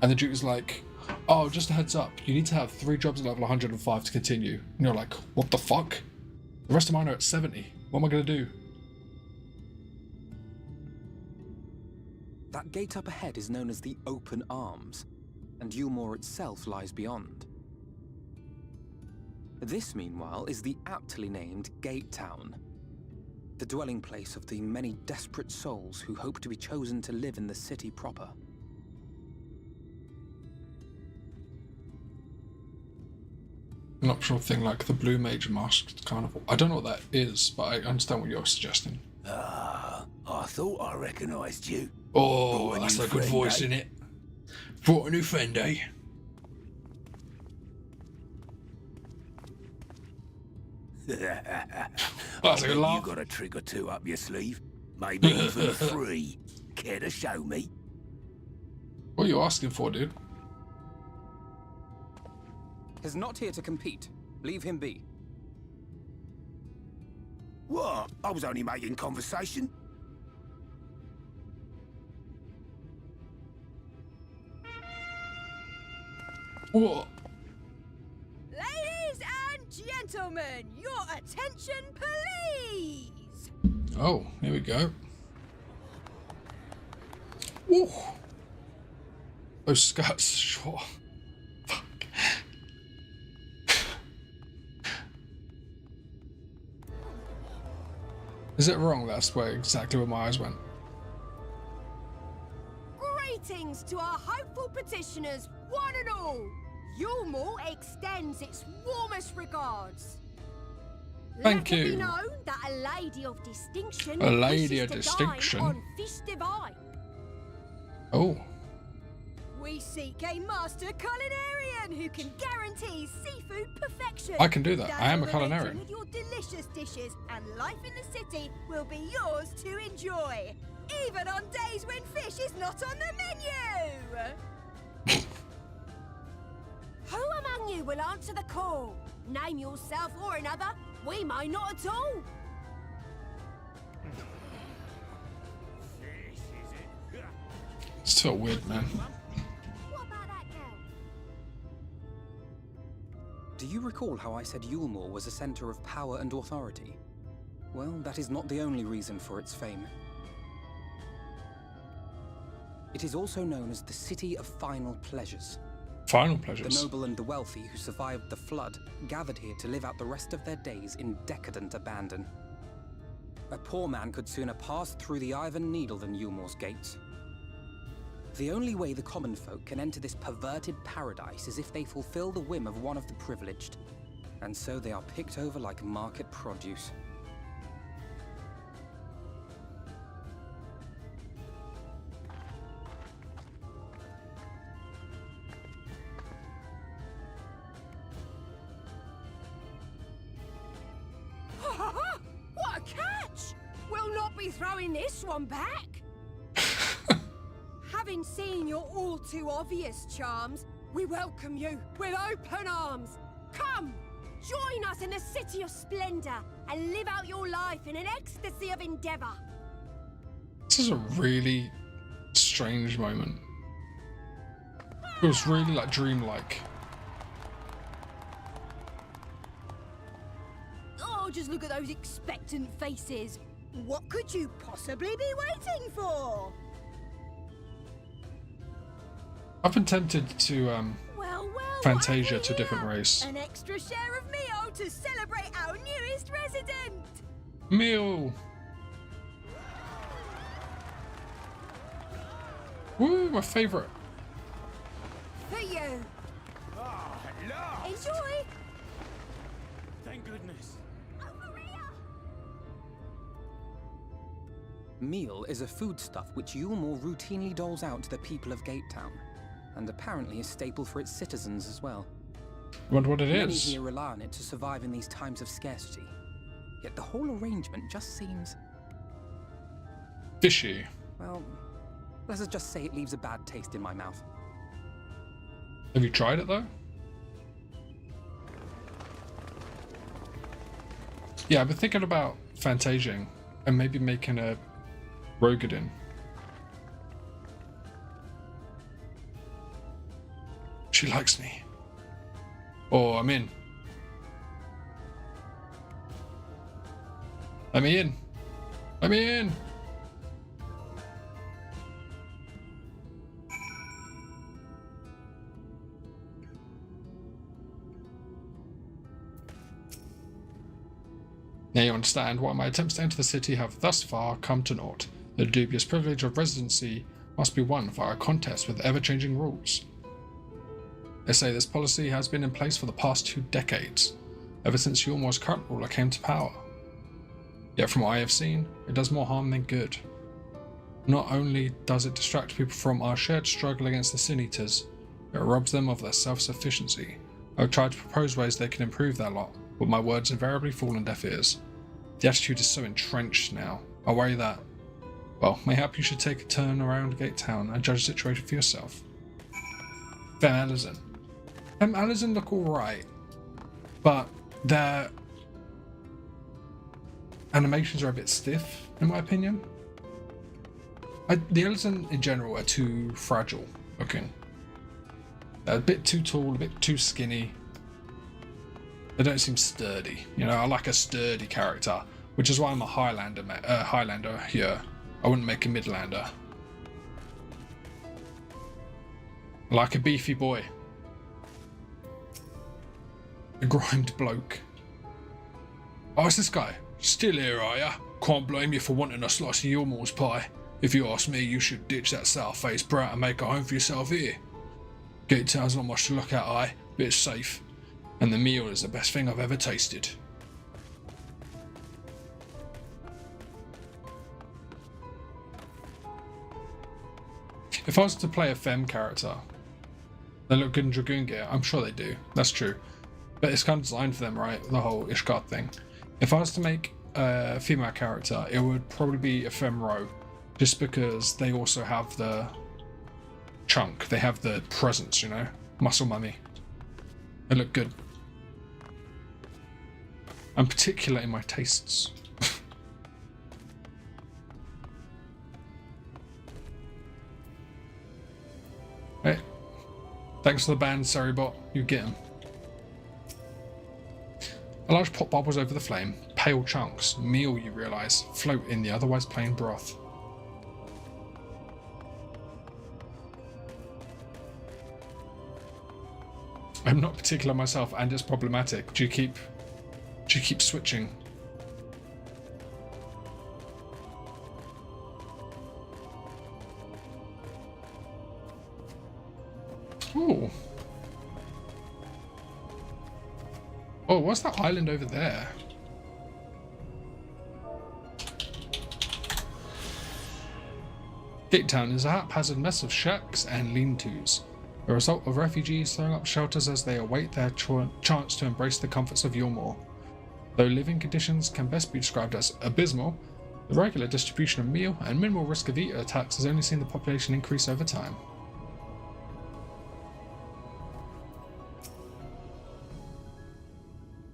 and the dude's like, oh, just a heads up, you need to have 3 jobs at level 105 to continue. And you're like, what the fuck? The rest of mine are at 70. What am I going to do? That gate up ahead is known as the Open Arms, and Yulmore itself lies beyond. This, meanwhile, is the aptly named Gate Town, the dwelling place of the many desperate souls who hope to be chosen to live in the city proper. An optional thing like the Blue Mage Masked Carnival. I don't know what that is, but I understand what you're suggesting. Ah, I thought I recognised you. Oh, that's a good voice, isn't it? Brought a new friend, eh? That's a good laugh. You got a trick or 2 up your sleeve? Maybe even 3. Care to show me? What are you asking for, dude? He's not here to compete. Leave him be. What? I was only making conversation. What? Ladies and gentlemen, your attention, please! Oh, here we go. Ooh. Those skirts, sure. Fuck. Is it wrong? That's where exactly where my eyes went. Greetings to our hopeful petitioners, one and all. Yulmore extends its warmest regards. Thank Let it you. be known that a lady of distinction A lady wishes of to distinction? dine on fish divine. Oh. We seek a master culinarian who can guarantee seafood perfection. I can do that. I am a Dazzle the culinarian. nation with your delicious dishes, and life in the city will be yours to enjoy, even on days when fish is not on the menu. Who among you will answer the call? Name yourself or another. We may not at all. It's so weird, man. What about that girl? Do you recall how I said Yulmore was a center of power and authority? Well, that is not the only reason for its fame. It is also known as the City of Final Pleasures. Final pleasures. The noble and the wealthy who survived the flood gathered here to live out the rest of their days in decadent abandon. A poor man could sooner pass through the Iron Needle than Yulmore's gates. The only way the common folk can enter this perverted paradise is if they fulfill the whim of one of the privileged. And so they are picked over like market produce. What a catch! We'll not be throwing this one back. Having seen your all too obvious charms, we welcome you with open arms. Come, join us in the city of splendor and live out your life in an ecstasy of endeavor. This is a really strange moment. It was really like dreamlike. Oh, just look at those expectant faces. What could you possibly be waiting for? I've been tempted to Fantasia to a different race. An extra share of meal to celebrate our newest resident. Meal. Woo, my favourite. For you. Ah, hello. Enjoy. Thank goodness. Meal is a foodstuff which Yulmore routinely doles out to the people of Gatetown, and apparently a staple for its citizens as well. Wonder what it Many is. here rely on it to survive in these times of scarcity. Yet the whole arrangement just seems... fishy. well, let us just say it leaves a bad taste in my mouth. Have you tried it though? Yeah, I've been thinking about Fantasiaing and maybe making a Rogadin. She likes me. Oh, I'm in. Let me in. Let me in. Now you understand why my attempts to enter the city have thus far come to naught. The dubious privilege of residency must be won via a contest with ever-changing rules. They say this policy has been in place for the past 2 decades, ever since Yulmore's current ruler came to power. Yet from what I have seen, it does more harm than good. Not only does it distract people from our shared struggle against the Sin Eaters, it robs them of their self-sufficiency. I've tried to propose ways they can improve their lot, but my words invariably fall on deaf ears. The attitude is so entrenched now. I worry that, well, mayhap you should take a turn around Gatetown and judge the situation for yourself. Fem Alizin. Fem Alizin look alright, but their animations are a bit stiff, in my opinion. The Alizin in general are too fragile looking. They're a bit too tall, a bit too skinny. They don't seem sturdy. You know, I like a sturdy character, which is why I'm a Highlander here. I wouldn't make a Midlander. I like a beefy boy. A grimed bloke. Oh, it's this guy. Still here, are ya? Can't blame you for wanting a slice of Yulmore's pie. If you ask me, you should ditch that sour-faced brat and make a home for yourself here. Gatetown's not much to look at, but it's safe. And the meal is the best thing I've ever tasted. If I was to play a femme character, they look good in Dragoon gear. I'm sure they do. That's true. But it's kind of designed for them, right? The whole Ishgard thing. If I was to make a female character, it would probably be a femme-ro, just because they also have the chunk. They have the presence, you know? Muscle mummy. They look good. I'm particular in my tastes. Hey, thanks for the band, Seribot. You get him. A large pot bubbles over the flame. Pale chunks, meal you realise, float in the otherwise plain broth. I'm not particular myself, and it's problematic. Do you keep switching? Ooh. Oh, what's that island over there? Gatetown is a haphazard mess of shacks and lean-tos, a result of refugees throwing up shelters as they await their chance to embrace the comforts of Yulmore. Though living conditions can best be described as abysmal, The regular distribution of meal and minimal risk of eater attacks has only seen the population increase over time.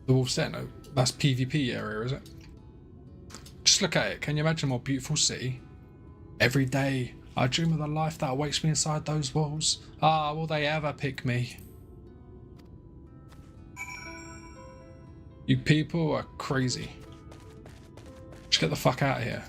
The Wolf's Den, no, that's PvP area, is it? Just look at it. Can you imagine a more beautiful city? Every day, I dream of the life that awaits me inside those walls. Ah, will they ever pick me? You people are crazy. Just get the fuck out of here.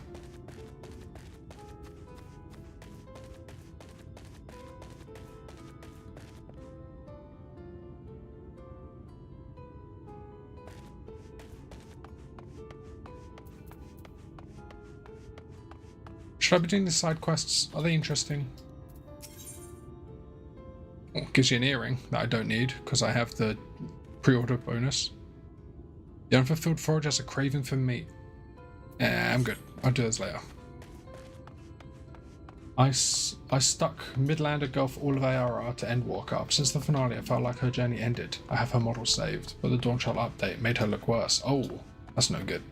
Should I be doing the side quests? Are they interesting? Oh, gives you an earring that I don't need because I have the pre-order bonus. The unfulfilled forage has a craving for meat. I'm good. I'll do this later. I stuck Midlander Gulf all of ARR to Endwalker up. Since the finale, I felt like her journey ended. I have her model saved, but the Dawnchild update made her look worse. Oh, that's no good.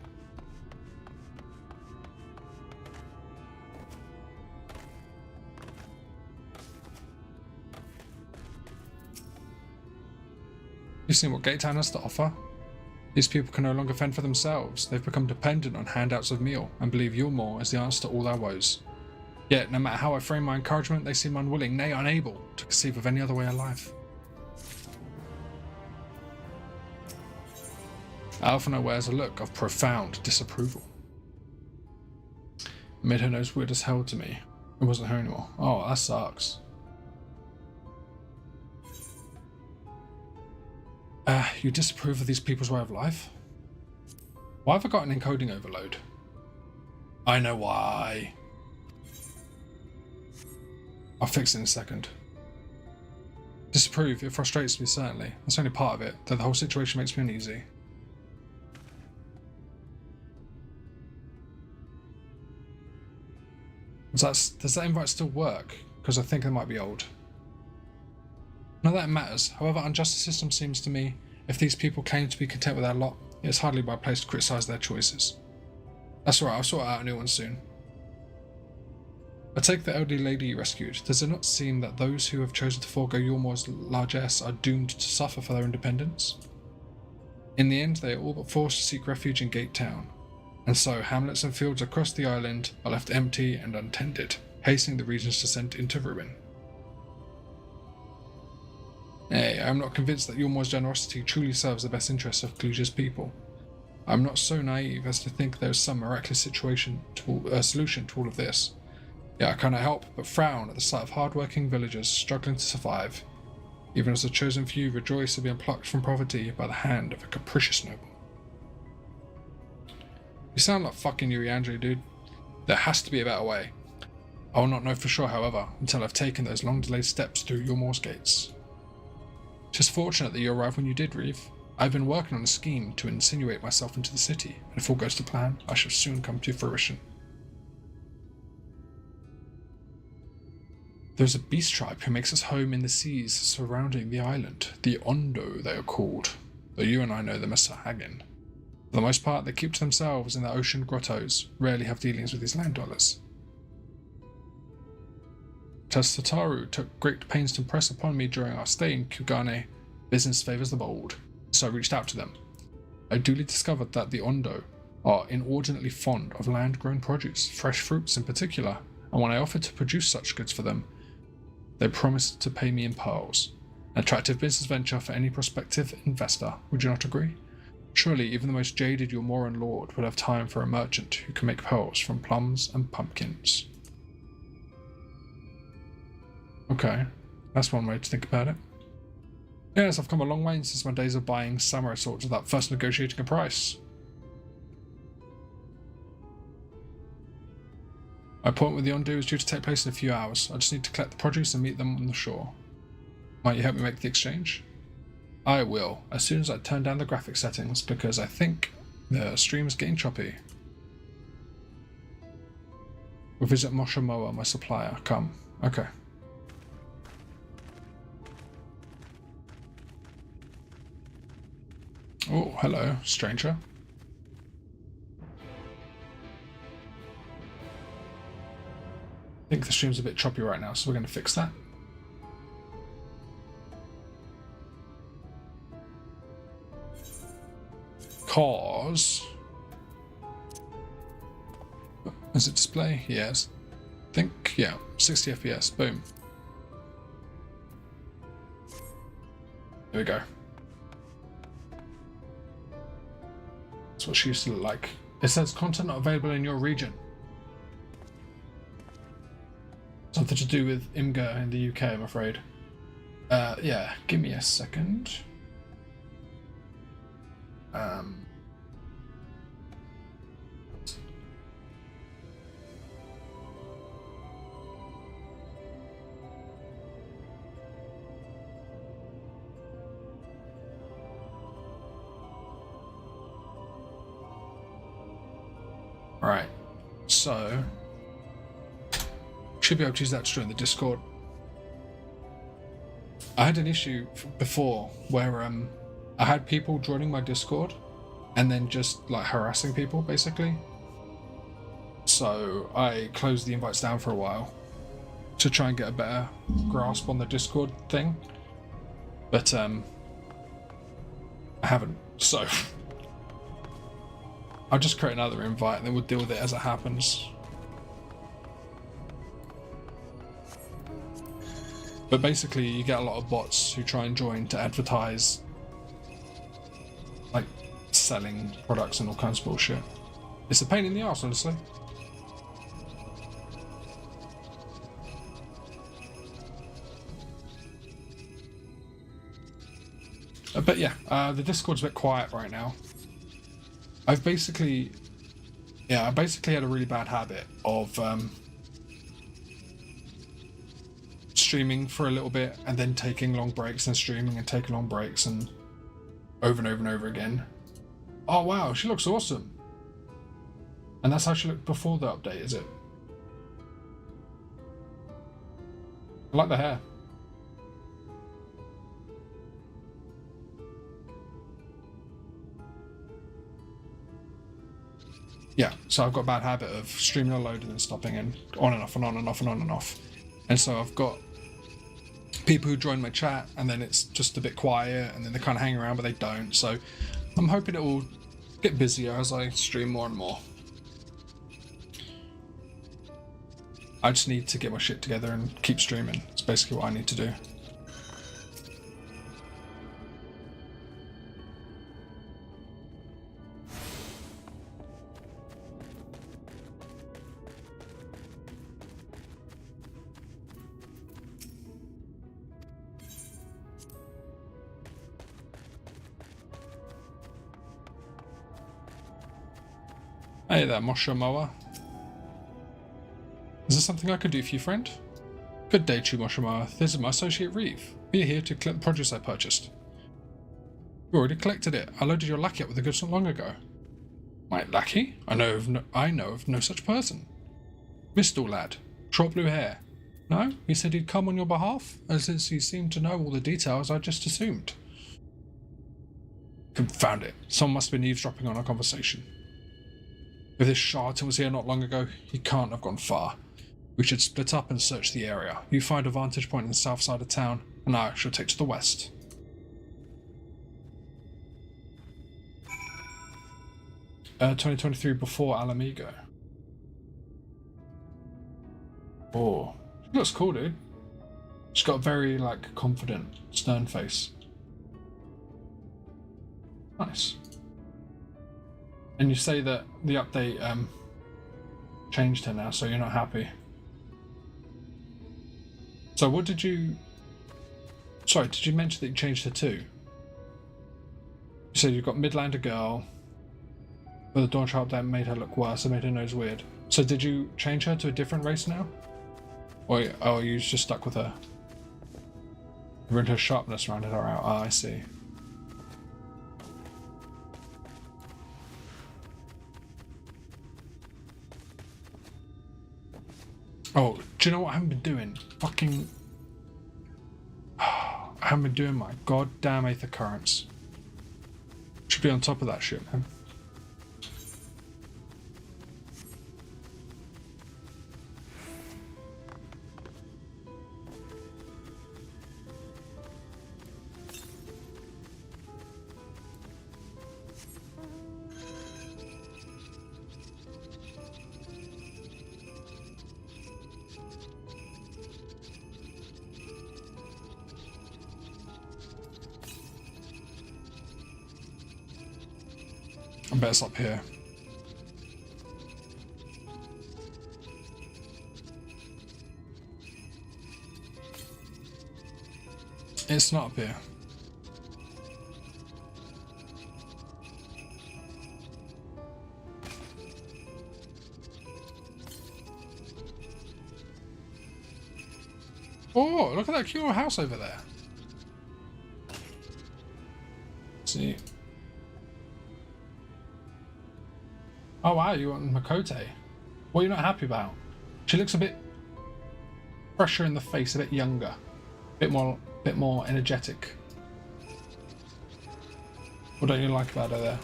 You've seen what Gatetown has to offer? These people can no longer fend for themselves. They've become dependent on handouts of meal and believe Yulmore is the answer to all their woes. Yet, no matter how I frame my encouragement, they seem unwilling, nay unable, to conceive of any other way of life. Alphina wears a look of profound disapproval. It made her nose weird as hell to me. It wasn't her anymore. Oh, that sucks. You disapprove of these people's way of life? Why have I got an encoding overload? I know why. I'll fix it in a second. Disapprove, it frustrates me certainly. That's only part of it, though the whole situation makes me uneasy. Does that invite still work? Because I think it might be old. Not that it matters, however unjust the system seems to me, if these people claim to be content with their lot, it's hardly my place to criticise their choices. That's alright, I'll sort out a new one soon. I take the elderly lady you rescued. Does it not seem that those who have chosen to forego Yulmore's largesse are doomed to suffer for their independence? In the end, they are all but forced to seek refuge in Gate Town, and so hamlets and fields across the island are left empty and untended, hastening the region's descent into ruin. Nay, I am not convinced that Yulmore's generosity truly serves the best interests of Cluja's people. I am not so naive as to think there is some miraculous solution to all of this. Yet I cannot help but frown at the sight of hard-working villagers struggling to survive, even as the chosen few rejoice at being plucked from poverty by the hand of a capricious noble. You sound like fucking Yuri Andrew, dude. There has to be a better way. I will not know for sure, however, until I've taken those long-delayed steps through Yulmore's gates. 'Tis fortunate that you arrived when you did, Reeve. I've been working on a scheme to insinuate myself into the city, and if all goes to plan, I shall soon come to fruition. There's a beast tribe who makes its home in the seas surrounding the island. The Ondo, they are called, though you and I know them as Sahagin. For the most part, they keep to themselves in their ocean grottos, rarely have dealings with these land dwellers. As Tataru took great pains to impress upon me during our stay in Kugane, business favours the bold, so I reached out to them. I duly discovered that the Ondo are inordinately fond of land-grown produce, fresh fruits in particular, and when I offered to produce such goods for them, they promised to pay me in pearls. An attractive business venture for any prospective investor, would you not agree? Surely even the most jaded Yulmoran lord would have time for a merchant who can make pearls from plums and pumpkins. Okay, that's one way to think about it. Yes, I've come a long way since my days of buying samurai swords without first negotiating a price. My appointment with the Ondo is due to take place in a few hours. I just need to collect the produce and meet them on the shore. Might you help me make the exchange? I will, as soon as I turn down the graphic settings, because I think the stream is getting choppy. We'll visit Moshamoa, my supplier. Come. Okay. Oh, hello, stranger. think the stream's a bit choppy right now, so we're going to fix that. Cause... Does it display? Yes. I think, yeah, 60 FPS, boom. There we go. That's what she used to look like. It says content not available in your region. Something to do with IMGA in the UK, I'm afraid. Yeah, give me a second. Right, so should be able to use that to join the Discord. I had an issue before where I had people joining my Discord and then just like harassing people basically. So I closed the invites down for a while to try and get a better grasp on the Discord thing, but I haven't. So I'll just create another invite and then we'll deal with it as it happens. But basically you get a lot of bots who try and join to advertise like selling products and all kinds of bullshit. It's a pain in the arse, honestly. But yeah, the Discord's a bit quiet right now. I basically had a really bad habit of streaming for a little bit and then taking long breaks and streaming and taking long breaks and over and over again. Oh wow, she looks awesome. And that's how she looked before the update, is it? I like the hair. Yeah, so I've got a bad habit of streaming a load and then stopping and on and off and on and off and on and off. And so I've got people who join my chat and then it's just a bit quiet and then they kind of hang around but they don't. So I'm hoping it will get busier as I stream more and more. I just need to get my shit together and keep streaming. It's basically what I need to do. Hey there, Mosha Moa. Is there something I could do for you, friend? Good day to you, Mosha Moa. This is my associate Reeve. We are here to collect the produce I purchased. You already collected it. I loaded your lackey up with the goods not long ago. My lackey? I know of no such person. Mistal lad. Short blue hair. No? He said he'd come on your behalf? And since he seemed to know all the details, I just assumed. Confound it. Someone must have been eavesdropping on our conversation. If this charlatan was here not long ago, he can't have gone far. We should split up and search the area. You find a vantage point in the south side of town, and I shall take to the west. 2023 before Alamigo. Oh, she looks cool, dude. She's got a very, like, confident, stern face. Nice. And you say that the update changed her now, so you're not happy. So what did you... Sorry, did you mention that you changed her too? You said you've got Midlander girl, but the Dawn Child update made her look worse and made her nose weird. So did you change her to a different race now? Or are you just stuck with her? You ruined her sharpness, rounded her out. Ah, I see. Oh, do you know what I haven't been doing? Fucking... I haven't been doing my goddamn Aether Currents. Should be on top of that shit, man. I bet it's up here. It's not up here. Oh, look at that cute house over there. Let's see. Oh wow, you want Makote. What are you not happy about? She looks a bit fresher in the face, a bit younger, bit more energetic. What don't you like about her there?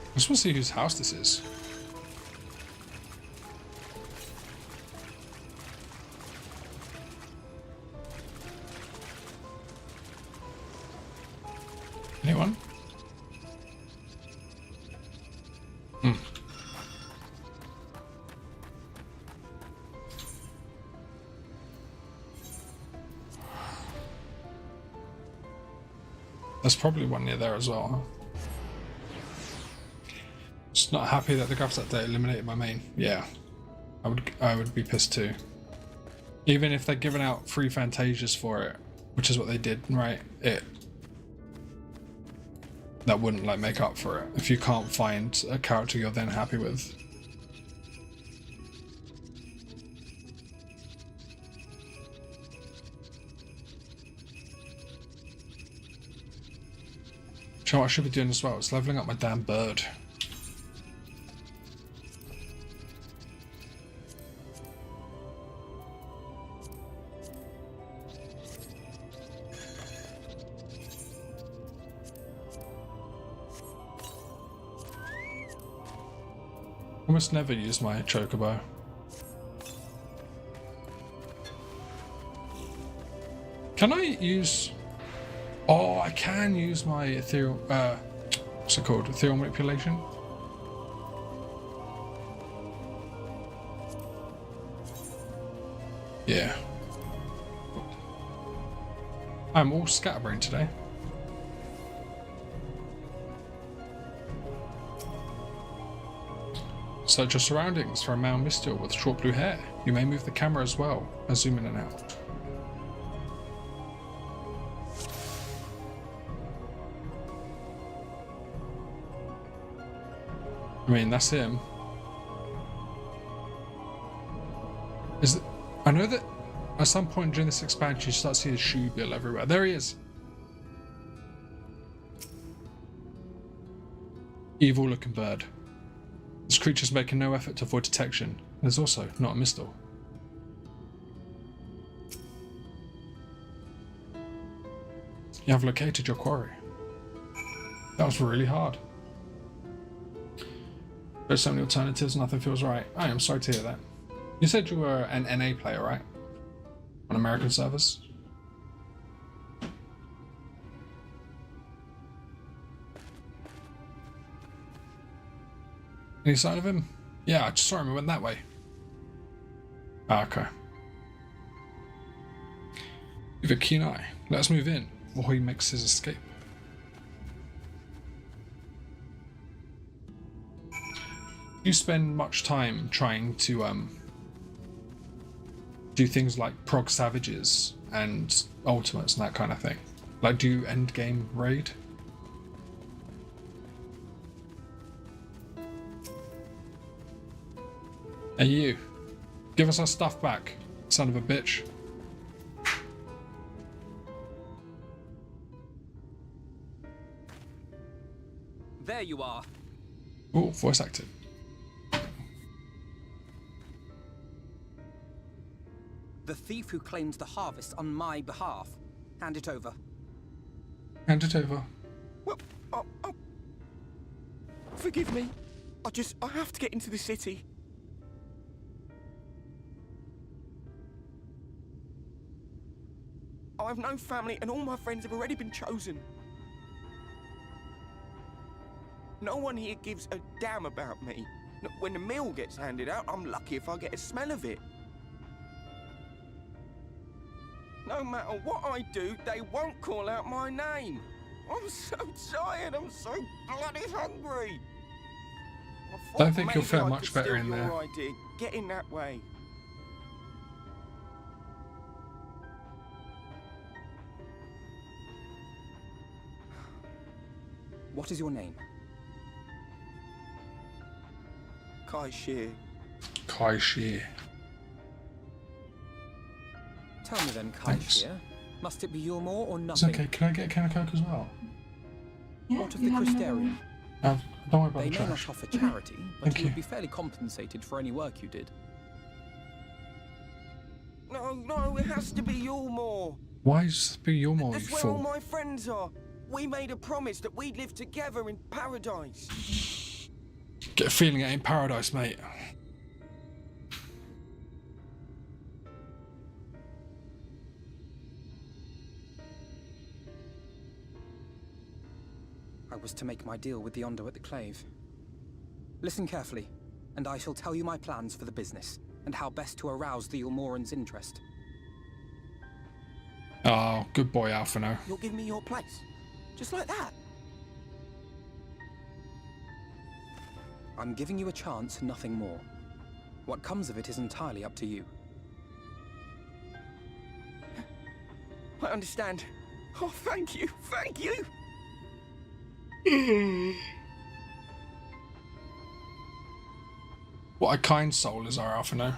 I just want to see whose house this is. Anyone? There's probably one near there as well, huh? Just not happy that the graphics update eliminated my main. Yeah, I would be pissed too. Even if they're giving out free Fantasias for it, which is what they did, right? That wouldn't like make up for it if you can't find a character you're then happy with. Do you know what I should be doing as well? It's leveling up my damn bird. Almost never use my chocobo. Can I use... Oh, I can use my ethereal... what's it called? Ethereal manipulation? Yeah. I'm all scatterbrained today. Search your surroundings for a male Mistil with short blue hair. You may move the camera as well as zoom in and out. I mean, that's him. I know that at some point during this expansion you start seeing his shoe bill everywhere. There he is. Evil looking bird. This creature's making no effort to avoid detection. There's also not a Mistil. You have located your quarry. That was really hard. There's so many alternatives, nothing feels right. I am sorry to hear that. You said you were an NA player, right? On American servers? Any sign of him? Yeah, I just saw him. He went that way. Ah, okay. With a keen eye, let us move in while he makes his escape. You spend much time trying to do things like prog savages and ultimates and that kind of thing. Like, do you end game raid? Hey you, give us our stuff back, son of a bitch. There you are. Oh, voice acted. The thief who claimed the harvest on my behalf. Hand it over. Hand it over. Well, forgive me. I have to get into the city. I have no family and all my friends have already been chosen. No one here gives a damn about me. When the meal gets handed out, I'm lucky if I get a smell of it. No No matter what I do, they won't call out my name. I'm so tired. I'm so bloody hungry. I Don't think you'll maybe feel I much could better steal in your there. idea. Get in that way. What is your name? Kai Shear. Kai Shear. Tell me then, Kai Thanks. Shear. Must it be Yulmore or It's nothing? okay, can I get a can of Coke as well? What of the Crystarium? Don't worry about They the may trash. not offer charity, but Thank you you. would be fairly compensated for any work you did. No, it has to be Yulmore. Why is it be your more, you That's where all fool? my friends are. We made a promise that we'd live together in paradise. Get a feeling it ain't paradise, mate. I was to make my deal with the Ondo at the Clave. Listen carefully, and I shall tell you my plans for the business, and how best to arouse the Yulmoran's interest. Oh, good boy, Alphino. You'll give me your place. Just like that. I'm giving you a chance, nothing more. What comes of it is entirely up to you. I understand. Oh, thank you. Thank you. What a kind soul is our Alphino.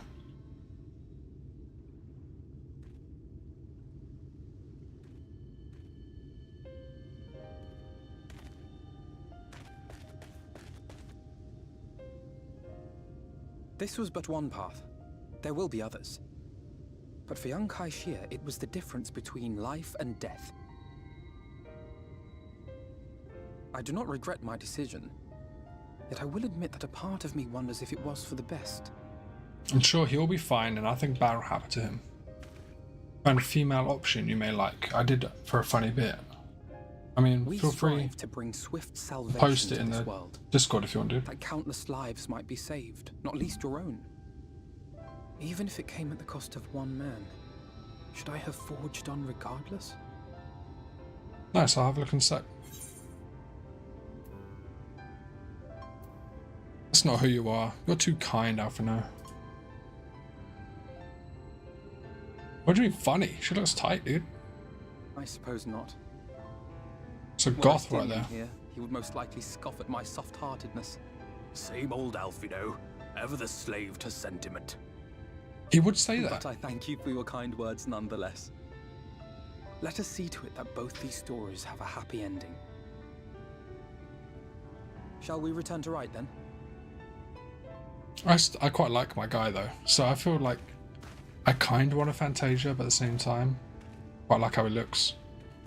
This was but one path. There will be others. But for young Kai Shear, it was the difference between life and death. I do not regret my decision, yet I will admit that a part of me wonders if it was for the best. I'm sure he'll be fine, and I think bad will happen to him. Find a female option you may like. I did for a funny bit. I mean, We feel free strive to bring swift salvation post it to in this the world, Discord if you want to. that countless lives might be saved, not least your own. Even if it came at the cost of one man, should I have forged on regardless? Nice, I'll have a look in a sec. That's not who you are. You're too kind, Alphino. What do you mean funny? She looks tight, dude. I suppose not. It's a Were I goth still right there. Here, he would most likely scoff at my soft-heartedness. Same old Alphino, ever the slave to sentiment. He would say that. But I thank you for your kind words nonetheless. Let us see to it that both these stories have a happy ending. Shall we return to Wright then? I quite like my guy though, so I feel like I kind of want a Fantasia, but at the same time, quite like how he looks.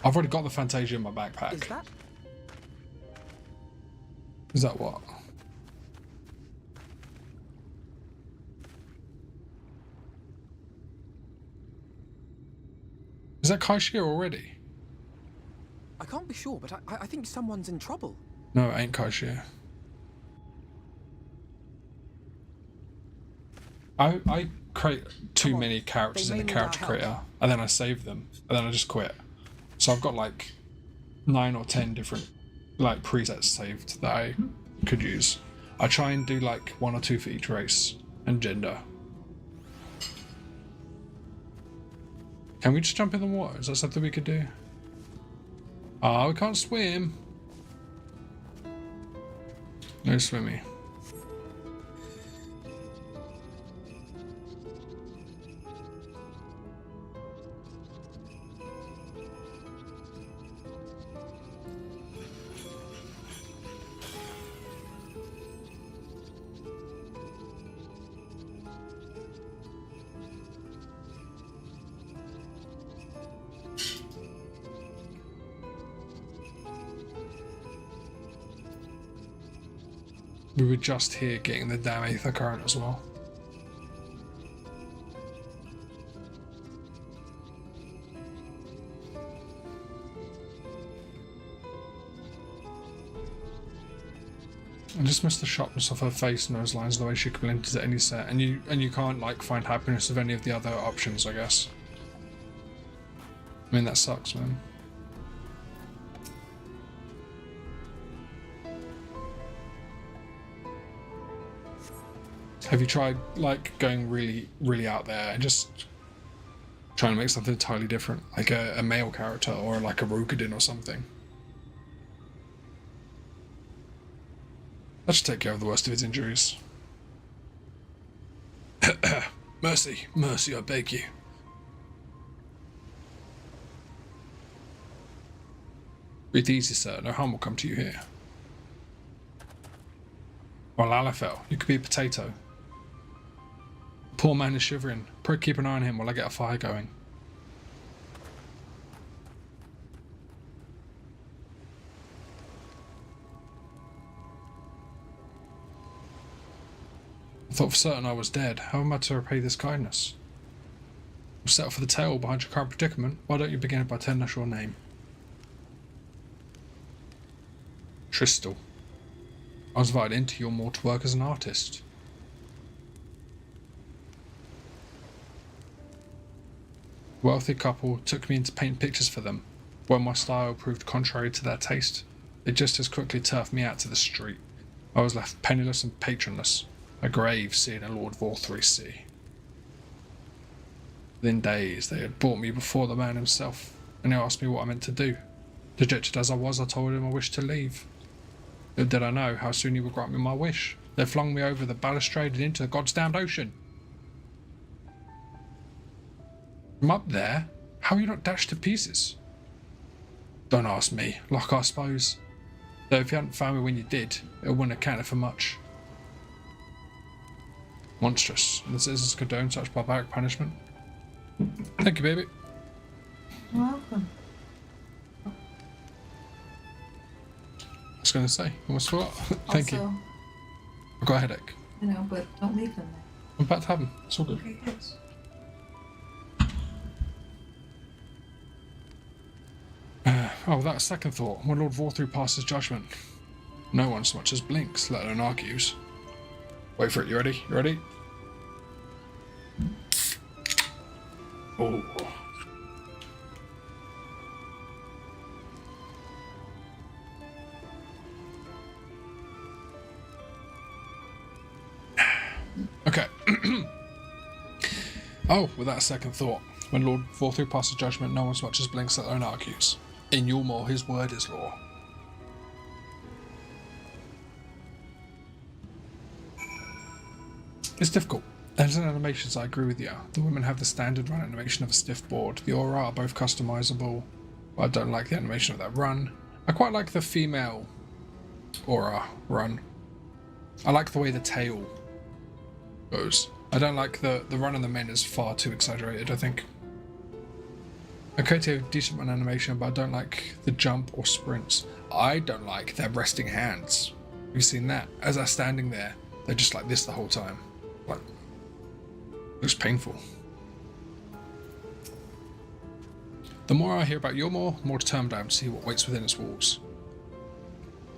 I've already got the Fantasia in my backpack. Is that? Is that what? Is that Kai Shear already? I can't be sure, but I think someone's in trouble. No, it ain't Kai Shear. I create too many characters in the character creator, and then I save them, and then I just quit. So I've got like 9 or 10 different like presets saved that I could use. I try and do like 1 or 2 for each race and gender. Can we just jump in the water? Is that something we could do? Ah, we can't swim. No swimmy. We were just here getting the damn Aether Current as well. I just miss the sharpness of her face and those lines, the way she could blend into any set, and you can't like find happiness with any of the other options, I guess. I mean, that sucks, man. Have you tried, like, going really, really out there and just trying to make something entirely different? Like a male character or like a Rogadin or something? That should take care of the worst of his injuries. Mercy, mercy, I beg you. Breathe easy, sir. No harm will come to you here. Or Lalafell, you could be a potato. The poor man is shivering. Pray keep an eye on him while I get a fire going. I thought for certain I was dead. How am I to repay this kindness? You settle for the tale behind your current predicament. Why don't you begin by telling us your name? Tristal. I was invited into your mall to work as an artist. A wealthy couple took me in to paint pictures for them. When my style proved contrary to their taste, they just as quickly turfed me out to the street. I was left penniless and patronless, a grave seeing a Lord Vorthry see. Within days they had brought me before the man himself, and he asked me what I meant to do. Dejected as I was, I told him I wished to leave. Little did I know how soon he would grant me my wish. They flung me over the balustrade and into the goddamned ocean. From up there, how are you not dashed to pieces? Don't ask me, like I suppose. Though if you hadn't found me when you did, it wouldn't have counted for much. Monstrous, and the citizens condone such barbaric punishment. Thank you, baby. You're welcome. I was going to say, almost forgot. Thank you. I've got a headache. You know, but don't leave them there. I'm about to have them. It's all good. Okay, good. Without a second thought, when Lord Vorthry passes judgment, no one so much as blinks, let alone argues. Wait for it, you ready? You ready? Oh. Okay. Without a second thought, when Lord Vorthry passes judgment, no one so much as blinks, let alone argues. In Yulmore, his word is law. It's difficult. As in animations, I agree with you. The women have the standard run animation of a stiff board. The aura are both customizable, but I don't like the animation of that run. I quite like the female aura run. I like the way the tail goes. I don't like the run of the men is far too exaggerated, I think. Okay to have decent run animation, but I don't like the jump or sprints. I don't like their resting hands. Have you seen that? As they're standing there, they're just like this the whole time. Like, looks painful. The more I hear about Yulmore, the more determined I am to see what waits within its walls.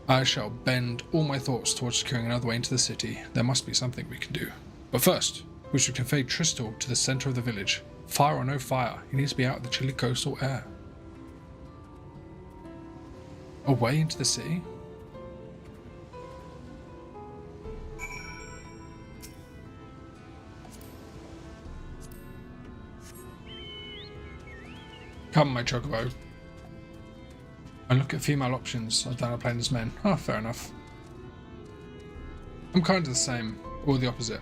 I shall bend all my thoughts towards securing another way into the city. There must be something we can do. But first, we should convey Tristal to the centre of the village. Fire or no fire, he needs to be out of the chilly coastal air. Away into the city? Come, my chocobo. I look at female options. I don't know playing as men. Oh, fair enough. I'm kind of the same, or the opposite.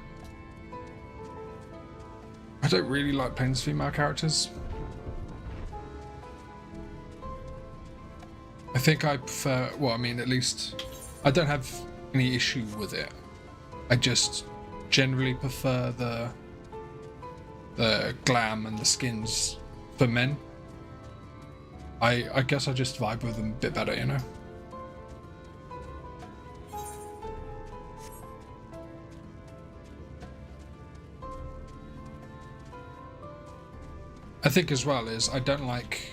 I don't really like playing as female characters. I think I prefer, well, I mean, at least I don't have any issue with it. I just generally prefer the glam and the skins for men. I guess I just vibe with them a bit better, you know? I think as well is I don't like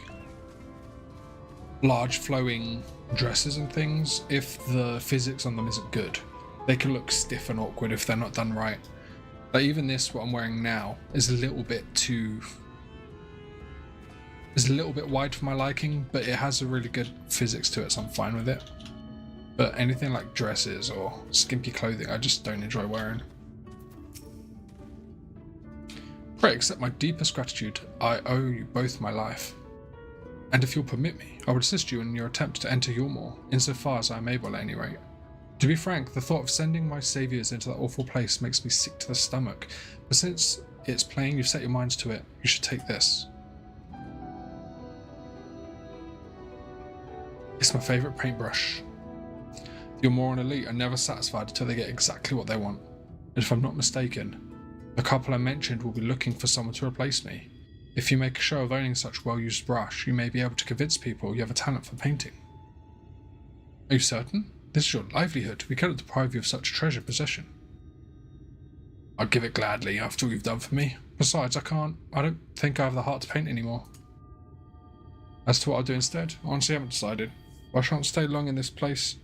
large flowing dresses and things if the physics on them isn't good. They can look stiff and awkward if they're not done right. Like even this, what I'm wearing now, is a little bit too is a little bit wide for my liking, but it has a really good physics to it, so I'm fine with it. But anything like dresses or skimpy clothing, I just don't enjoy wearing. Pray accept my deepest gratitude. I owe you both my life. And if you'll permit me, I would assist you in your attempt to enter Yulmore, insofar as I am able at any rate. To be frank, the thought of sending my saviours into that awful place makes me sick to the stomach, but since it's plain you've set your minds to it, you should take this. It's my favourite paintbrush. The Yulmoran elite are never satisfied until they get exactly what they want, and if I'm not mistaken, the couple I mentioned will be looking for someone to replace me. If you make a show of owning such well-used brush, you may be able to convince people you have a talent for painting. Are you certain? This is your livelihood. We cannot deprive you of such a treasured possession. I'd give it gladly after all you've done for me. Besides, I don't think I have the heart to paint anymore. As to what I'll do instead, I honestly haven't decided. But I shan't stay long in this place.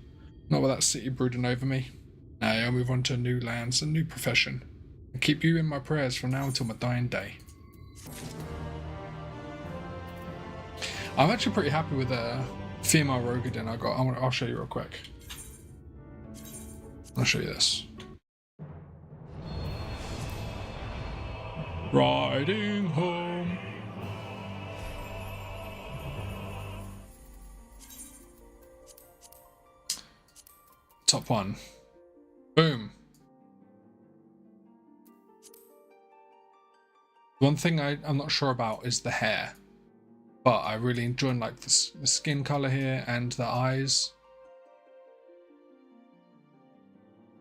Not with that city brooding over me. Nay, I'll move on to new lands and new profession. And keep you in my prayers from now until my dying day. I'm actually pretty happy with the female Rogadin I got. I'll show you real quick. I'll show you this. Riding home. Top one. Boom. One thing I'm not sure about is the hair, but I really enjoy like the skin color here and the eyes.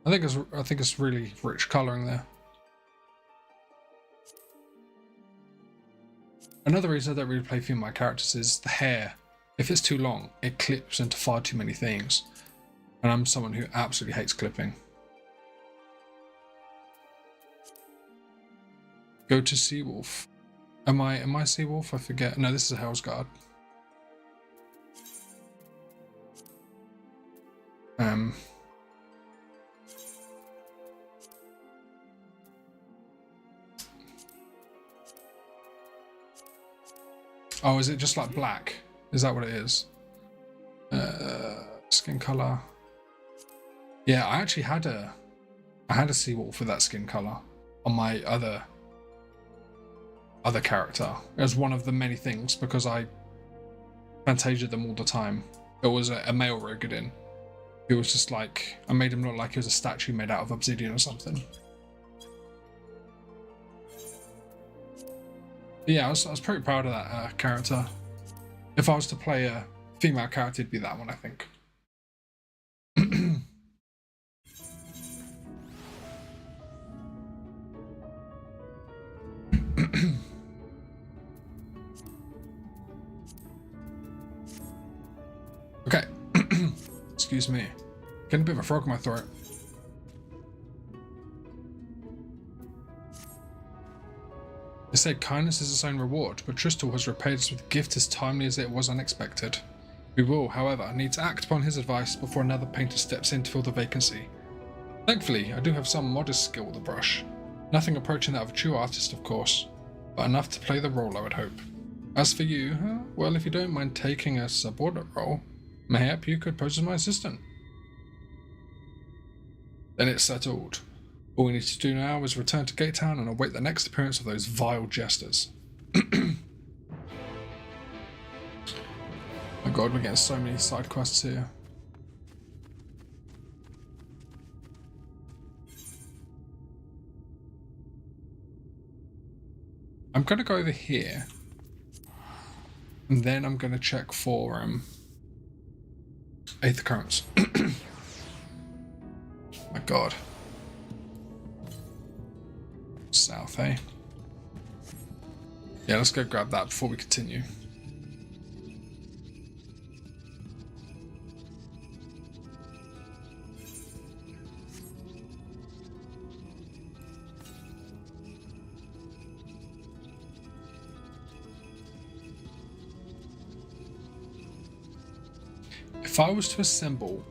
I think it's really rich coloring there. Another reason I don't really play female characters is the hair. If it's too long, it clips into far too many things, and I'm someone who absolutely hates clipping. Go to Seawolf. Am I Seawolf? I forget. No, this is a Hellsguard. Oh, is it just like black? Is that what it is? Skin color. Yeah, I actually had a Seawolf with that skin color on my other character. It was one of the many things because I Fantasia'd them all the time. It was a male Rogadin. It was just like, I made him look like he was a statue made out of obsidian or something. But yeah, I was pretty proud of that character. If I was to play a female character, it'd be that one, I think. Okay. Excuse me. Getting a bit of a frog in my throat. They say kindness is its own reward, but Tristal has repaid us with a gift as timely as it was unexpected. We will, however, need to act upon his advice before another painter steps in to fill the vacancy. Thankfully, I do have some modest skill with the brush. Nothing approaching that of a true artist, of course, but enough to play the role, I would hope. As for you, well, if you don't mind taking a subordinate role, mayhap you could pose as my assistant. Then it's settled. All we need to do now is return to Gate Town and await the next appearance of those vile jesters. My god, we're getting so many side quests here. I'm gonna go over here. And then I'm gonna check for Eighth Occurrence. My god. South, eh? Yeah, let's go grab that before we continue. If I was to assemble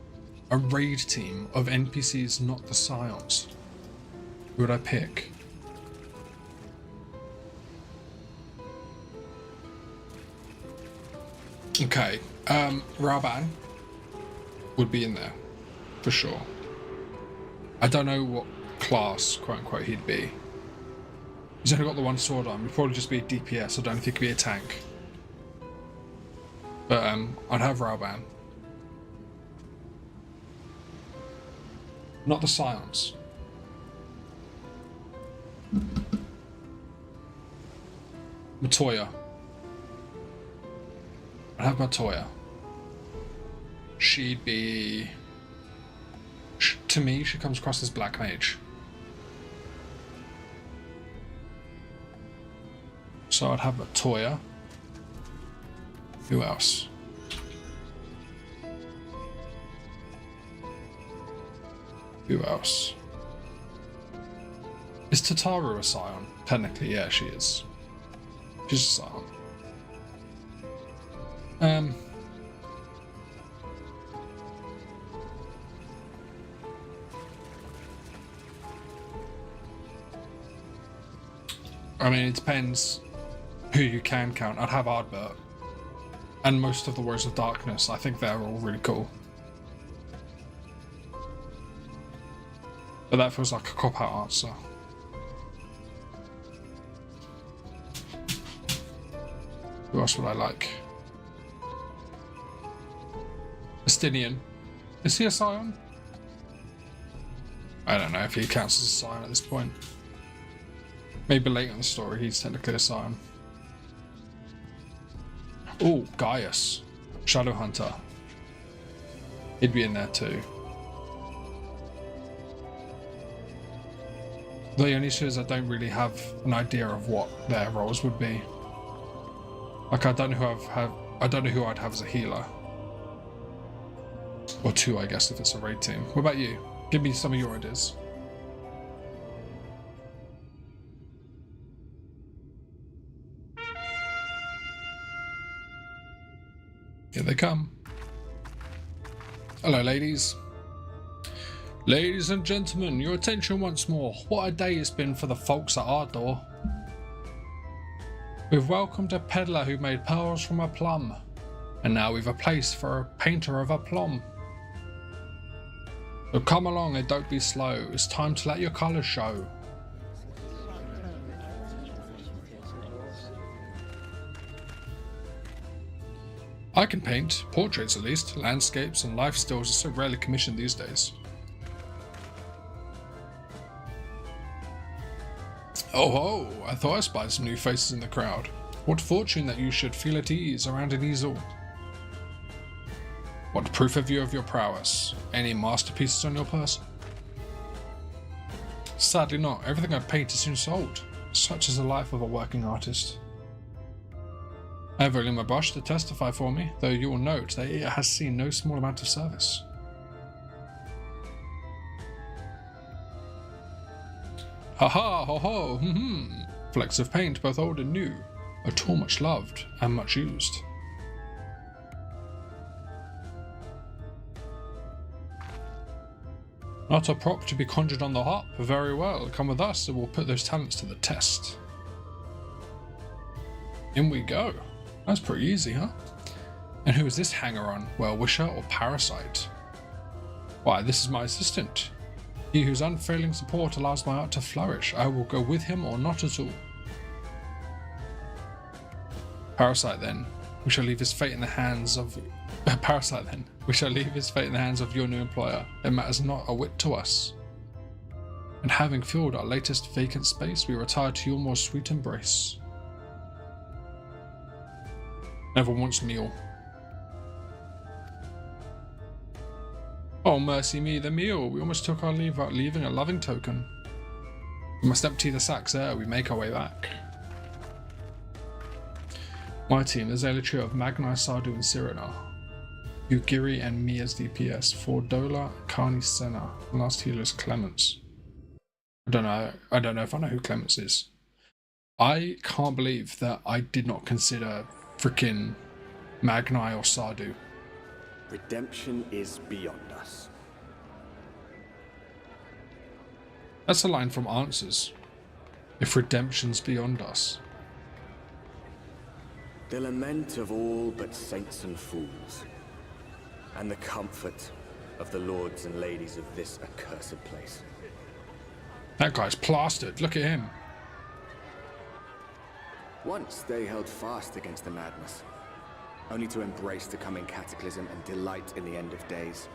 a raid team of NPCs not the Scions, who would I pick? Okay, Raban would be in there, for sure. I don't know what class, quote-unquote, he'd be. He's only got the one sword on. He'd probably just be a DPS. I don't think he'd be a tank. But I'd have Raban. Not the Scions. Matoya. I'd have Matoya. She'd be... To me, she comes across as Black Mage. So I'd have Matoya. Who else? Who else? Is Tataru a Scion? Technically, yeah, she is. She's a Scion. I mean, it depends who you can count. I'd have Ardbert. And most of the Warriors of Darkness. I think they're all really cool. But that feels like a cop-out answer. Who else would I like? Estinian. Is he a Scion? I don't know if he counts as a Scion at this point. Maybe later in the story he's technically a Scion. Oh, Gaius. Shadowhunter. He'd be in there too. The only issue is I don't really have an idea of what their roles would be. Like I don't know who I'd have as a healer. Or two, I guess, if it's a raid team. What about you? Give me some of your ideas. Here they come. Hello, ladies. Ladies and gentlemen, your attention once more. What a day it's been for the folks at our door. We've welcomed a peddler who made pearls from a plum, and now we've a place for a painter of a plum. So come along and don't be slow. It's time to let your colours show. I can paint, portraits at least, landscapes and life stills are so rarely commissioned these days. Oh ho, I thought I spied some new faces in the crowd. What fortune that you should feel at ease around an easel. What proof have you of your prowess? Any masterpieces on your person? Sadly not, everything I paint is soon sold. Such is the life of a working artist. I have only my brush to testify for me, though you will note that it has seen no small amount of service. Ha ha ho ho, Flecks of paint, both old and new, a tool much loved and much used. Not a prop to be conjured on the hop, very well, come with us and we'll put those talents to the test. In we go. That's pretty easy, huh? And who is this hanger-on? Well-wisher or parasite? Why, this is my assistant. He whose unfailing support allows my art to flourish. I will go with him or not at all. Parasite then. We shall leave his fate in the hands of... Parasite then. We shall leave his fate in the hands of your new employer. It matters not a whit to us. And having filled our latest vacant space, we retire to your more sweet embrace. Never once meal. Oh, mercy me, the meal. We almost took our leave without leaving a loving token. We must empty the sacks ere we make our way back. My team is a trio of Magnai, Sardu and Cyrano. Ugiri and me as DPS. For Dola, Carni Senna. Last healer is Clemens. I don't know if I know who Clemens is. I can't believe that I did not consider frickin' Magnai or Sardu. Redemption is beyond us. That's a line from Answers. If redemption's beyond us. The lament of all but saints and fools, and the comfort of the lords and ladies of this accursed place. That guy's plastered. Look at him. Once they held fast against the madness, only to embrace the coming cataclysm and delight in the end of days.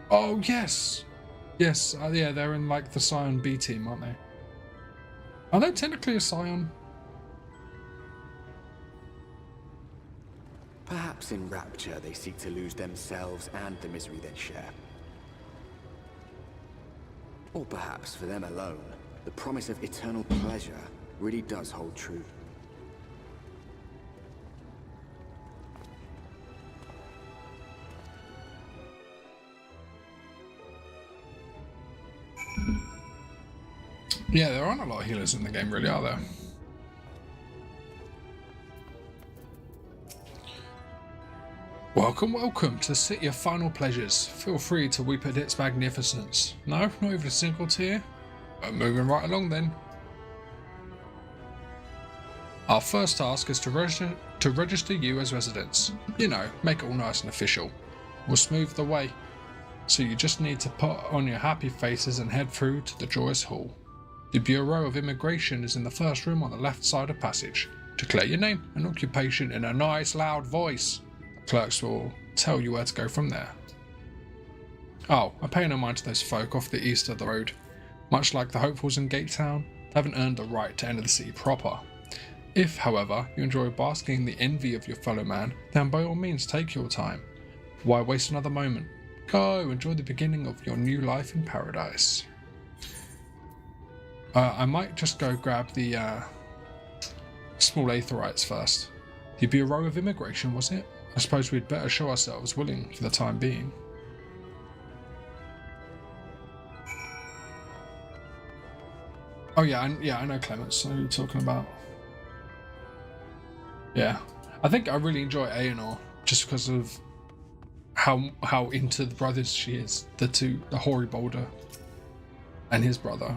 Oh, yes. Yes, yeah, they're in like the Scion B team, aren't they? Are they technically a Scion? Perhaps in rapture they seek to lose themselves and the misery they share. Or perhaps for them alone, the promise of eternal pleasure really does hold true. Yeah, there aren't a lot of healers in the game, really, are there? Welcome, welcome to the City of Final Pleasures. Feel free to weep at its magnificence. No, not even a single tear? Moving right along then. Our first task is to register you as residents. You know, make it all nice and official. We'll smooth the way. So you just need to put on your happy faces and head through to the Joyous Hall. The Bureau of Immigration is in the first room on the left side of passage. Declare your name and occupation in a nice loud voice. The clerks will tell you where to go from there. Oh, I pay no mind to those folk off the east of the road. Much like the hopefuls in Gatetown, they haven't earned the right to enter the city proper. If, however, you enjoy basking in the envy of your fellow man, then by all means take your time. Why waste another moment? Go, enjoy the beginning of your new life in paradise. I might just go grab the small aetherites first. The Bureau of Immigration, was it? I suppose we'd better show ourselves willing for the time being. Oh yeah, I know Clements. Who are you talking about? Yeah, I think I really enjoy Aenor just because of how into the brothers she is. The Hoary Boulder and his brother.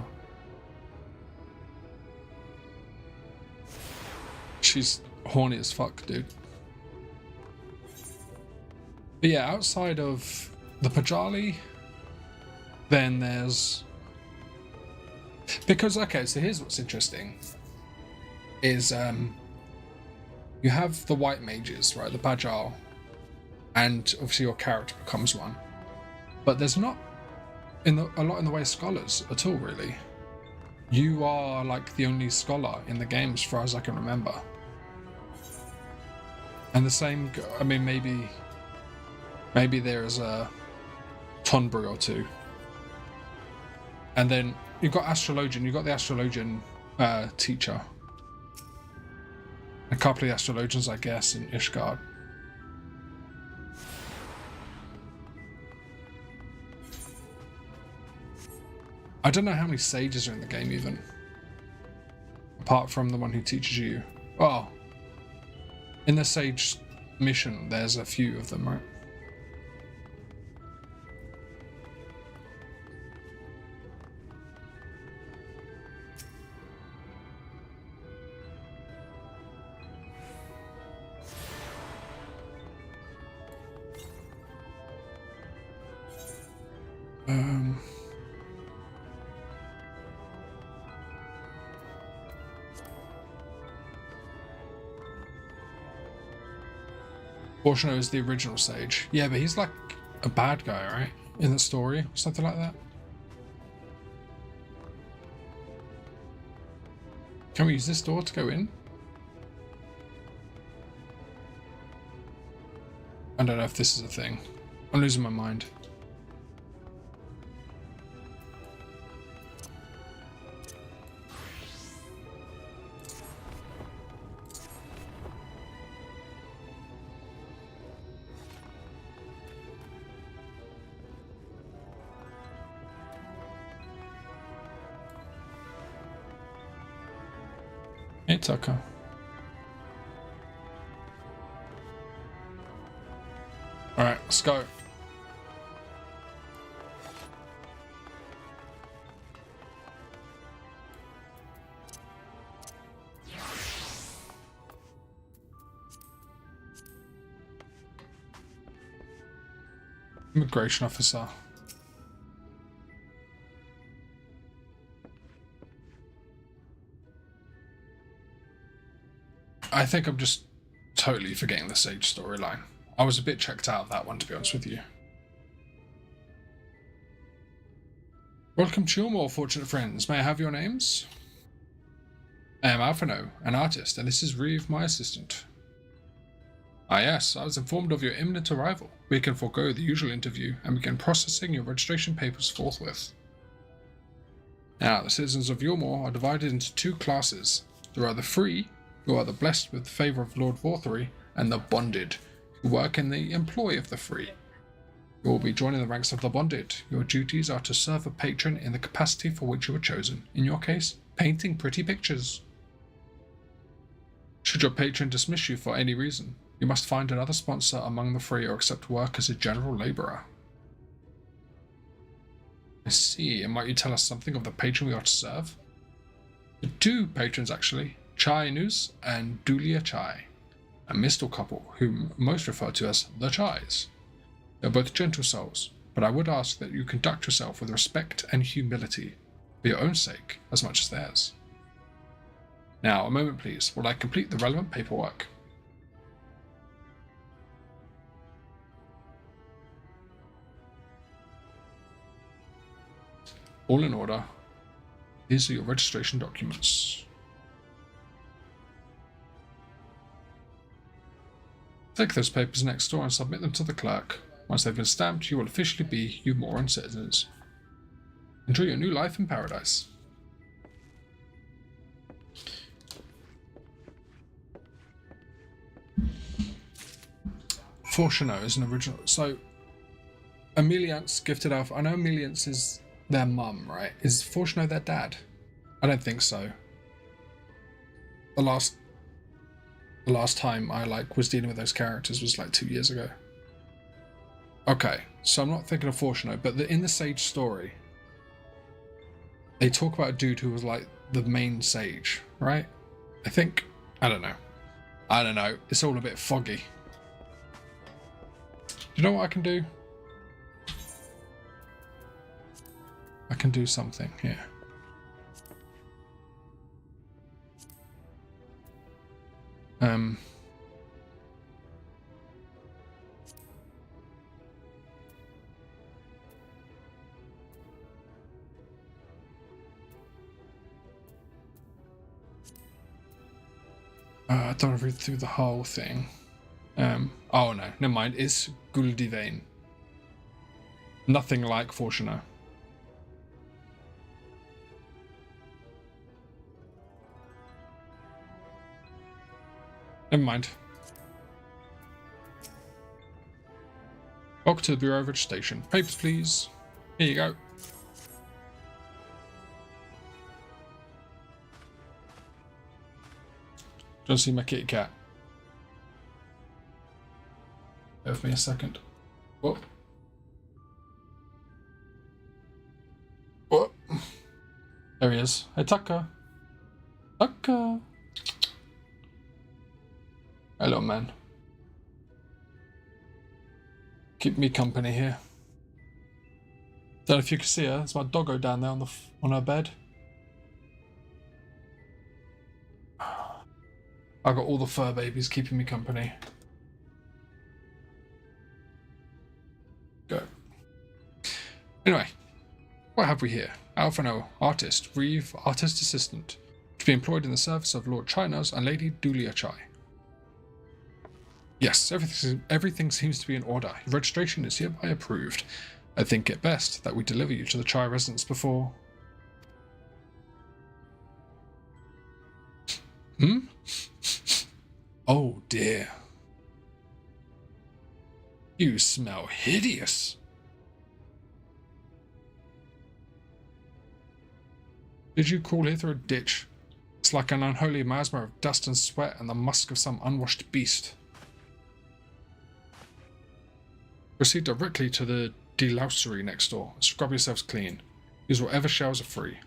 She's horny as fuck, dude. But yeah, outside of the Pajali, then there's... Because, okay, so here's what's interesting. Is, you have the white mages, right, the Pajal, and obviously your character becomes one. But there's not a lot in the way of scholars at all, really. You are, like, the only scholar in the game as far as I can remember. And the same, I mean, maybe there's a Tonbri or two. And then you've got Astrologian, you've got the Astrologian teacher. A couple of Astrologians, I guess, in Ishgard. I don't know how many sages are in the game, even. Apart from the one who teaches you. Oh. In the sage mission, there's a few of them, right? Borshino is the original sage. Yeah, but he's like a bad guy, right? In the story, or something like that. Can we use this door to go in? I don't know if this is a thing. I'm losing my mind. Hey, Tucker. Alright, let's go. Immigration officer. I think I'm just totally forgetting the Sage storyline. I was a bit checked out of that one, to be honest with you. Welcome to your more fortunate friends. May I have your names? I am Alphino, an artist, and this is Reeve, my assistant. Ah yes, I was informed of your imminent arrival. We can forego the usual interview and begin processing your registration papers forthwith. Now, the citizens of Yulmore are divided into two classes. There are the free, who are the blessed with the favour of Lord Vorthery, and the bonded, who work in the employ of the free. You will be joining the ranks of the bonded. Your duties are to serve a patron in the capacity for which you were chosen. In your case, painting pretty pictures. Should your patron dismiss you for any reason, you must find another sponsor among the free or accept work as a general labourer. I see, and might you tell us something of the patron we are to serve? The two patrons, actually, Chai Nus and Dulia Chai, a Mistal couple whom most refer to as the Chais. They are both gentle souls, but I would ask that you conduct yourself with respect and humility, for your own sake as much as theirs. Now, a moment please, while I complete the relevant paperwork. All in order. These are your registration documents. Take those papers next door and submit them to the clerk. Once they've been stamped, you will officially be Yulmoran citizens. Enjoy your new life in paradise. Fortuno is an original. So, Emeliance gifted Alpha. I know Emeliance is their mum, right? Is Fortuno their dad? I don't think so. The last time I was dealing with those characters was 2 years ago. Okay, so I'm not thinking of Fortuno, but in the Sage story, they talk about a dude who was the main Sage, right? I think. I don't know. It's all a bit foggy. Do you know what I can do? I can do something here. I don't want to read through the whole thing. Oh no, never mind. It's Guldivain. Nothing like Fortuno. Never mind. Welcome to the Bureau of Registration. Papers, please. Here you go. Don't see my kitty cat. Give me a second. Whoop. Whoop. There he is. Hey, Tucker. Tucker. Hello, man. Keep me company here. Don't know if you can see her. There's my doggo down there on her bed. I've got all the fur babies keeping me company. Go. Anyway, what have we here? Alphino, artist. Reeve, artist assistant. To be employed in the service of Lord Chinas and Lady Dulia Chai. Yes, everything seems to be in order. Your registration is hereby approved. I think it best that we deliver you to the Chai residence before... Oh dear. You smell hideous. Did you crawl here through a ditch? It's like an unholy miasma of dust and sweat and the musk of some unwashed beast. Proceed directly to the delousery next door. Scrub yourselves clean. Use whatever showers are free.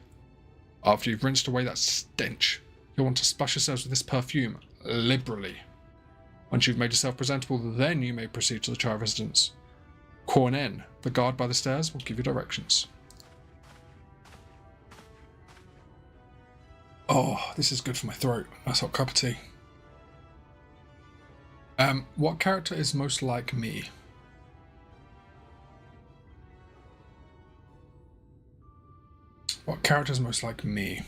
After you've rinsed away that stench, you'll want to splash yourselves with this perfume liberally. Once you've made yourself presentable, then you may proceed to the Chai residence. Cornen, the guard by the stairs, will give you directions. Oh, this is good for my throat. Nice hot cup of tea. What character is most like me? What character is most like me?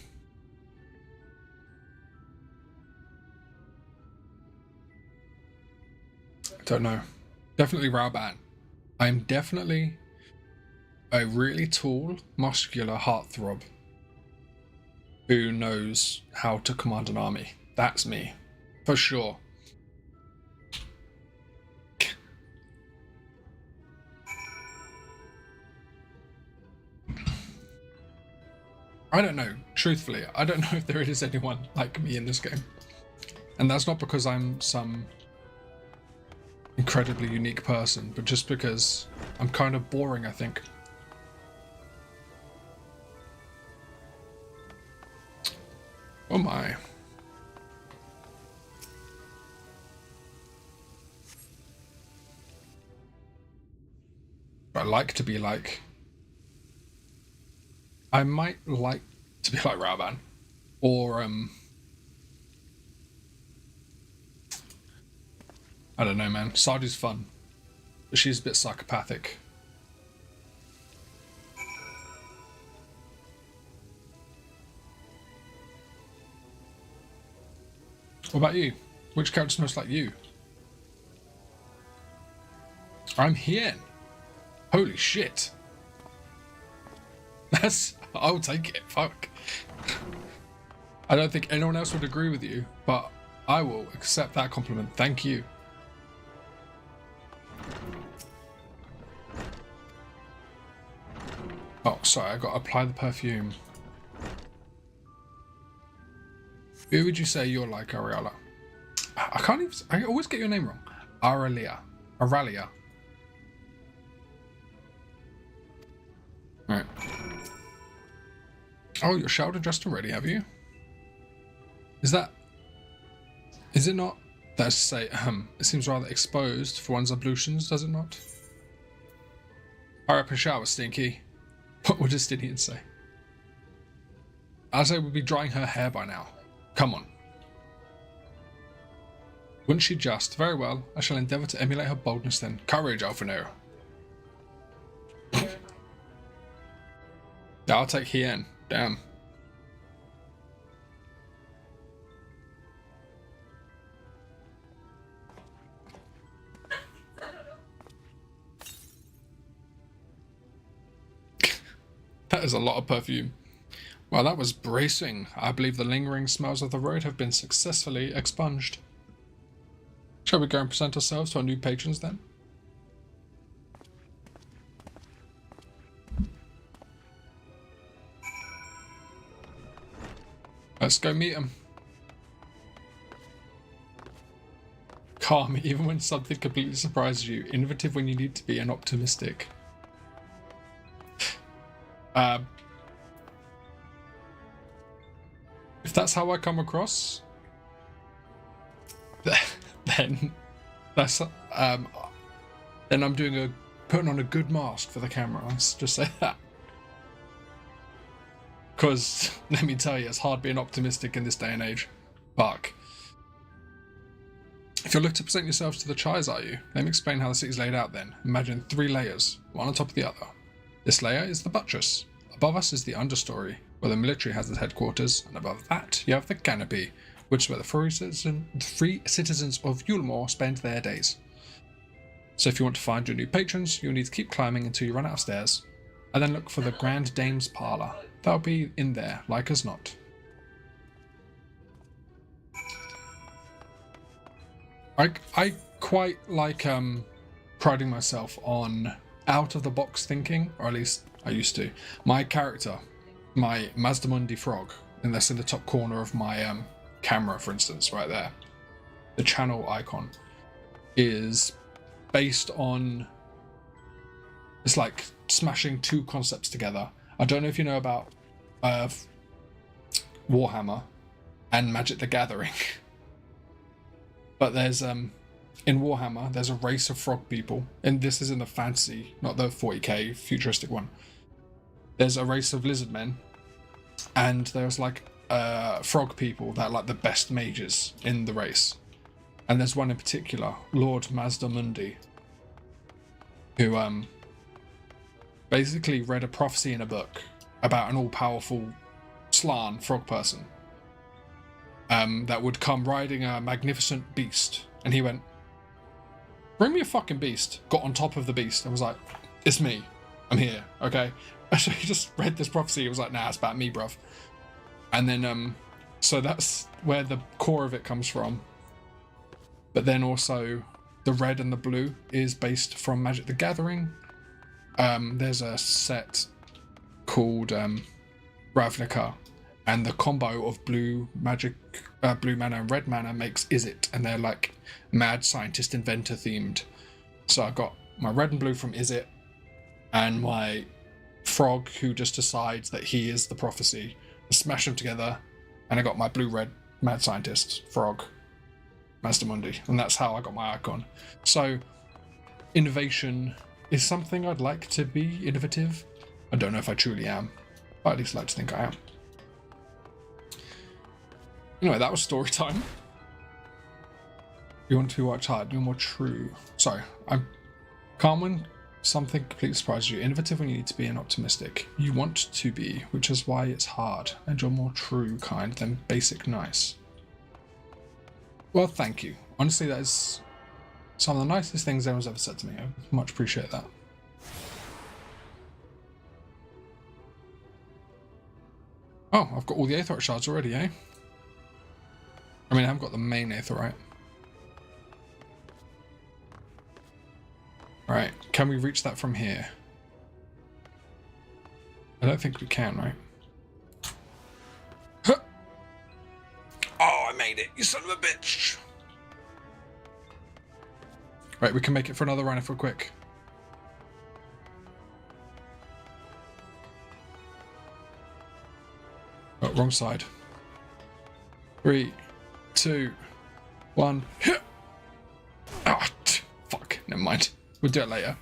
I don't know. Definitely Rauban. I'm definitely a really tall, muscular heartthrob who knows how to command an army. That's me, for sure. I don't know, truthfully, I don't know if there is anyone like me in this game. And that's not because I'm some incredibly unique person, but just because I'm kind of boring, I think. Oh my. I like to be like... I might like to be like Rauban. Or, I don't know, man. Sardi's fun. But she's a bit psychopathic. What about you? Which character's most like you? I'm Hien. Holy shit. I'll take it. Fuck. I don't think anyone else would agree with you, but I will accept that compliment. Thank you. Oh, sorry, I got to apply the perfume. Who would you say you're like, Ariella? I can't even... I always get your name wrong. Aurelia. Aurelia. Right. Oh, you're showered dressed already, have you? Is that... Is it not... Let's say, it seems rather exposed for one's ablutions, does it not? Hurry up and shower, Stinky. What would Justinian say? As I would be drying her hair by now. Come on. Wouldn't she just? Very well, I shall endeavour to emulate her boldness then. Courage, Alphinaud. Yeah, I'll take Hien. Damn. That is a lot of perfume. Well, that was bracing. I believe the lingering smells of the road have been successfully expunged. Shall we go and present ourselves to our new patrons then? Let's go meet them. Calm even when something completely surprises you. Innovative when you need to be, and optimistic. If that's how I come across, then that's then I'm doing putting on a good mask for the camera. Let's just say that. Because let me tell you, it's hard being optimistic in this day and age. Fuck. If you're looking to present yourselves to the Chais, are you? Let me explain how the city's laid out then. Imagine 3 layers, one on top of the other. This layer is the buttress. Above us is the understory, where the military has its headquarters, and above that you have the canopy, which is where the free citizens of Yulmore spend their days. So if you want to find your new patrons, you'll need to keep climbing until you run out of stairs, and then look for the Grand Dame's parlour. That'll be in there, like as not. I quite like priding myself on out-of-the-box thinking, or at least I used to. My character, my Mazdamundi frog, and that's in the top corner of my camera, for instance, right there. The channel icon is based on... It's like smashing 2 concepts together. I don't know if you know about Warhammer and Magic the Gathering, but there's in Warhammer, there's a race of frog people, and this is in the fantasy, not the 40k futuristic one. There's a race of lizard men, and there's like frog people that are like the best mages in the race. And there's one in particular, Lord Mazda Mundi, who basically read a prophecy in a book about an all-powerful Slan frog person that would come riding a magnificent beast. And he went, bring me a fucking beast. Got on top of the beast and was like, it's me. I'm here, okay? So he just read this prophecy. He was like, nah, it's about me, bruv. And then, so that's where the core of it comes from. But then also, the red and the blue is based from Magic the Gathering. There's a set called Ravnica, and the combo of blue magic, blue mana and red mana makes Izzet, and they're like mad scientist inventor themed. So I got my red and blue from Izzet, and my frog who just decides that he is the prophecy. I smash them together, and I got my blue-red mad scientist frog, Mazdamundi, and that's how I got my icon. So innovation is something I'd like to be innovative. I don't know if I truly am, but at least I like to think I am. Anyway, that was story time. You want to watch hard, do more true. Sorry, I'm calm when something completely surprises you, innovative when you need to be, and optimistic. You want to be, which is why it's hard, and you're more true kind than basic nice. Well, thank you. Honestly, that is some of the nicest things anyone's ever said to me. I much appreciate that. Oh, I've got all the Aetheryte shards already, eh? I mean, I haven't got the main Aetheryte. Right, can we reach that from here? I don't think we can, right? Huh. Oh, I made it, you son of a bitch! Right, we can make it for another run if we're quick. Oh, wrong side. 3, 2, 1. Oh, fuck, never mind. We'll do it later.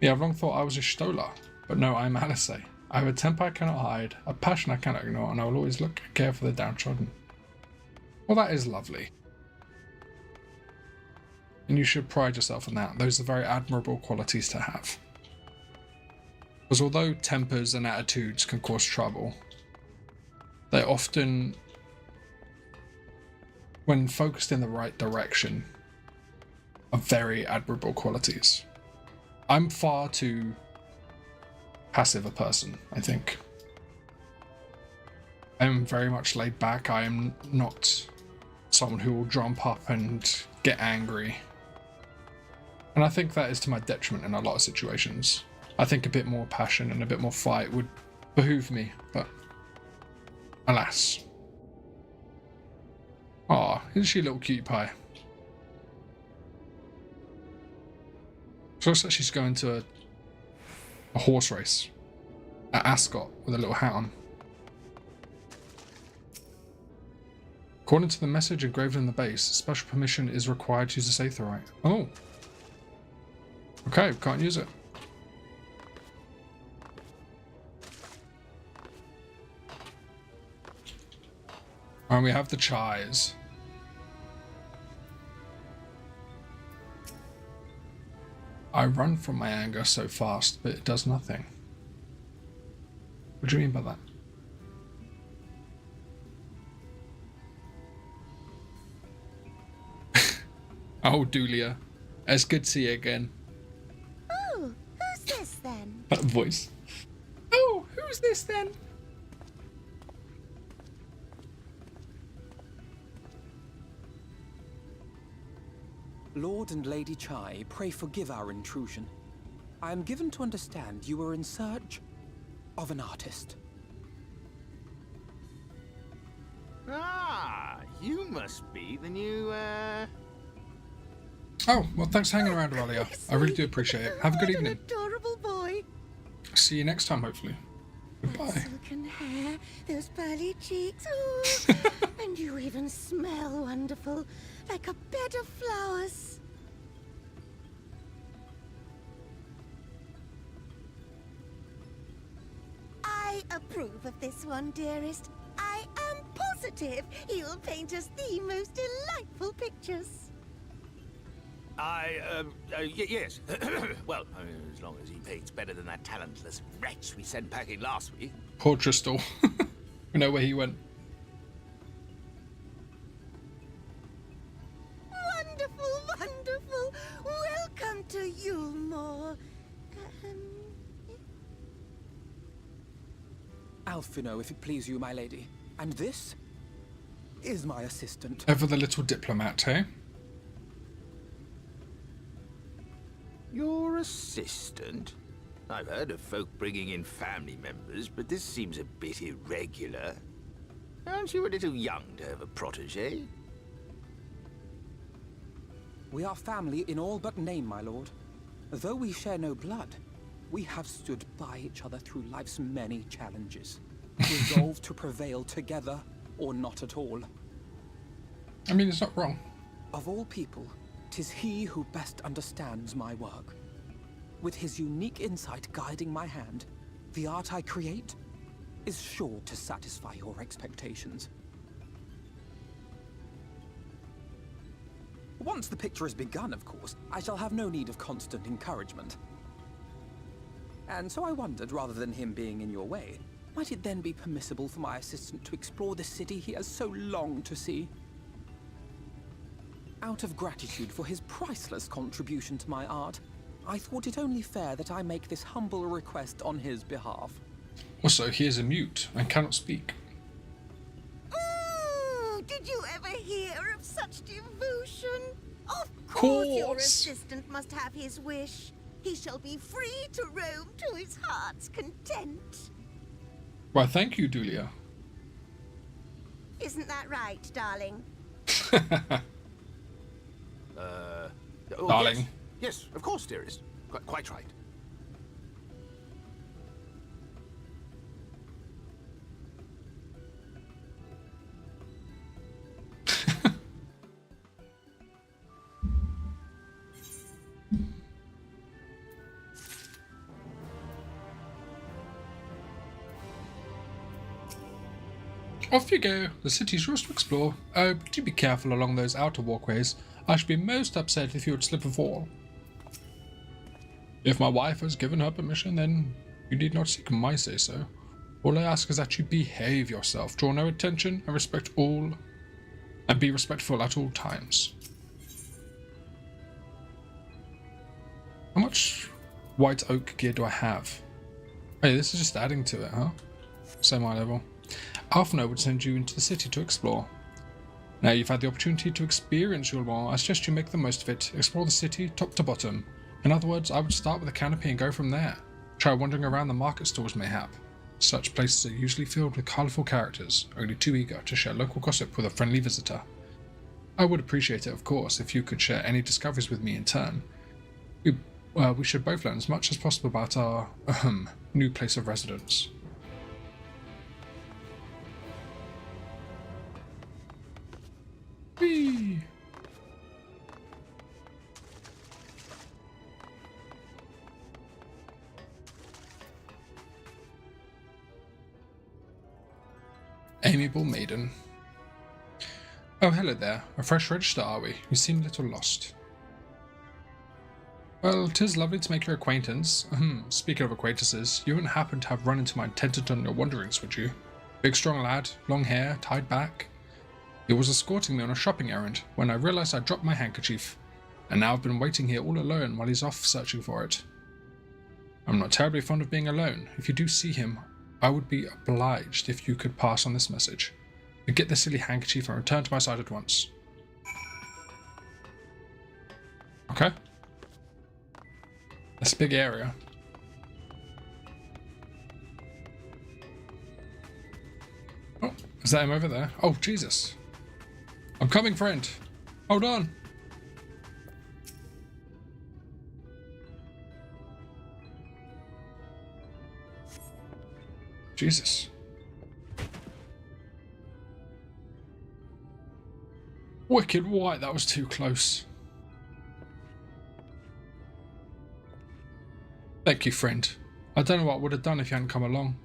Yeah, I've long thought I was a Stola, but no, I'm Alice. I have a temper I cannot hide, a passion I cannot ignore, and I will always look and care for the downtrodden. Well, that is lovely. And you should pride yourself on that. Those are very admirable qualities to have. Because although tempers and attitudes can cause trouble, they often, when focused in the right direction, are very admirable qualities. I'm far too passive a person, I think. I'm very much laid back. I am not someone who will jump up and get angry. And I think that is to my detriment in a lot of situations. I think a bit more passion and a bit more fight would behoove me, but alas. Aw, isn't she a little cutie pie? She looks like she's going to a horse race at Ascot with a little hat on. According to the message engraved in the base, special permission is required to use this Aetheryte. Oh. Okay, can't use it. And we have the Chais. I run from my anger so fast, but it does nothing. What do you mean by that? Oh, Dulia. It's good to see you again. Oh, who's this then? That voice. Oh, who's this then? Lord and Lady Chai, pray forgive our intrusion. I am given to understand you were in search of an artist. Ah, you must be the new, Oh, well, thanks for hanging around, Aurelia. I really do appreciate it. Have a good evening. Adorable boy. See you next time, hopefully. Goodbye. Silken hair, those pearly cheeks, ooh, and you even smell wonderful, like a bed of flowers. I approve of this one, dearest. I am positive he'll paint us the most delightful pictures. Yes. Well, as long as he paints better than that talentless wretch we sent packing last week. Poor Tristal. We know where he went. Wonderful, wonderful. Welcome to Yulmore. Alphino, if it please you, my lady. And this is my assistant. Ever the little diplomat, eh? Your assistant? I've heard of folk bringing in family members, but this seems a bit irregular. Aren't you a little young to have a protege? We are family in all but name, my lord. Though we share no blood, we have stood by each other through life's many challenges, resolved to prevail together or not at all. I mean, it's not wrong. Of all people, 'tis he who best understands my work. With his unique insight guiding my hand, the art I create is sure to satisfy your expectations. Once the picture is begun, of course, I shall have no need of constant encouragement. And so I wondered, rather than him being in your way, might it then be permissible for my assistant to explore the city he has so longed to see? Out of gratitude for his priceless contribution to my art, I thought it only fair that I make this humble request on his behalf. Also, he is a mute and cannot speak. Ooh, did you ever hear of such devotion? Of course your assistant must have his wish. He shall be free to roam to his heart's content. Why, thank you, Dulia. Isn't that right, darling? Darling. Yes, of course, dearest. Quite right. Off you go. The city's yours to explore. Oh, but do be careful along those outer walkways. I should be most upset if you would slip and fall. If my wife has given her permission, then you need not seek my say-so. All I ask is that you behave yourself, draw no attention, and respect all, and be respectful at all times. How much white oak gear do I have? Hey, this is just adding to it, huh? Same high level. Alphino would send you into the city to explore. Now you've had the opportunity to experience Yulmore, I suggest you make the most of it. Explore the city top to bottom. In other words, I would start with a canopy and go from there. Try wandering around the market stalls mayhap. Such places are usually filled with colourful characters, only too eager to share local gossip with a friendly visitor. I would appreciate it, of course, if you could share any discoveries with me in turn. We should both learn as much as possible about our new place of residence. Whee! Amiable maiden. Oh, hello there. A fresh register, are we? You seem a little lost. Well, 'tis lovely to make your acquaintance. Speaking of acquaintances, you wouldn't happen to have run into my attendant on your wanderings, would you? Big strong lad, long hair, tied back. He was escorting me on a shopping errand when I realised I'd dropped my handkerchief, and now I've been waiting here all alone while he's off searching for it. I'm not terribly fond of being alone. If you do see him, I would be obliged if you could pass on this message. Get the silly handkerchief and return to my side at once. Okay. That's a big area. Oh, is that him over there? Oh, Jesus. I'm coming, friend. Hold on. Jesus. Wicked white, that was too close. Thank you, friend. I don't know what I would have done if you hadn't come along.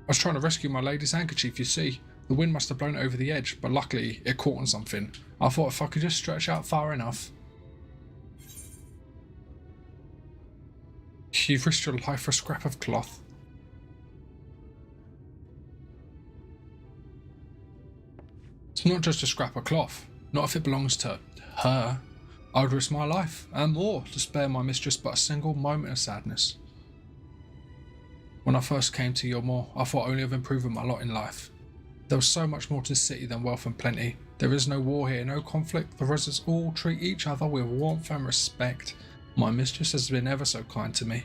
I was trying to rescue my lady's handkerchief, you see. The wind must have blown it over the edge, but luckily it caught on something. I thought if I could just stretch out far enough. You've risked your life for a scrap of cloth. It's not just a scrap of cloth. Not if it belongs to her. I would risk my life, and more, to spare my mistress but a single moment of sadness. When I first came to Yormore, I thought only of improving my lot in life. There was so much more to the city than wealth and plenty. There is no war here, no conflict. The residents all treat each other with warmth and respect. My mistress has been ever so kind to me,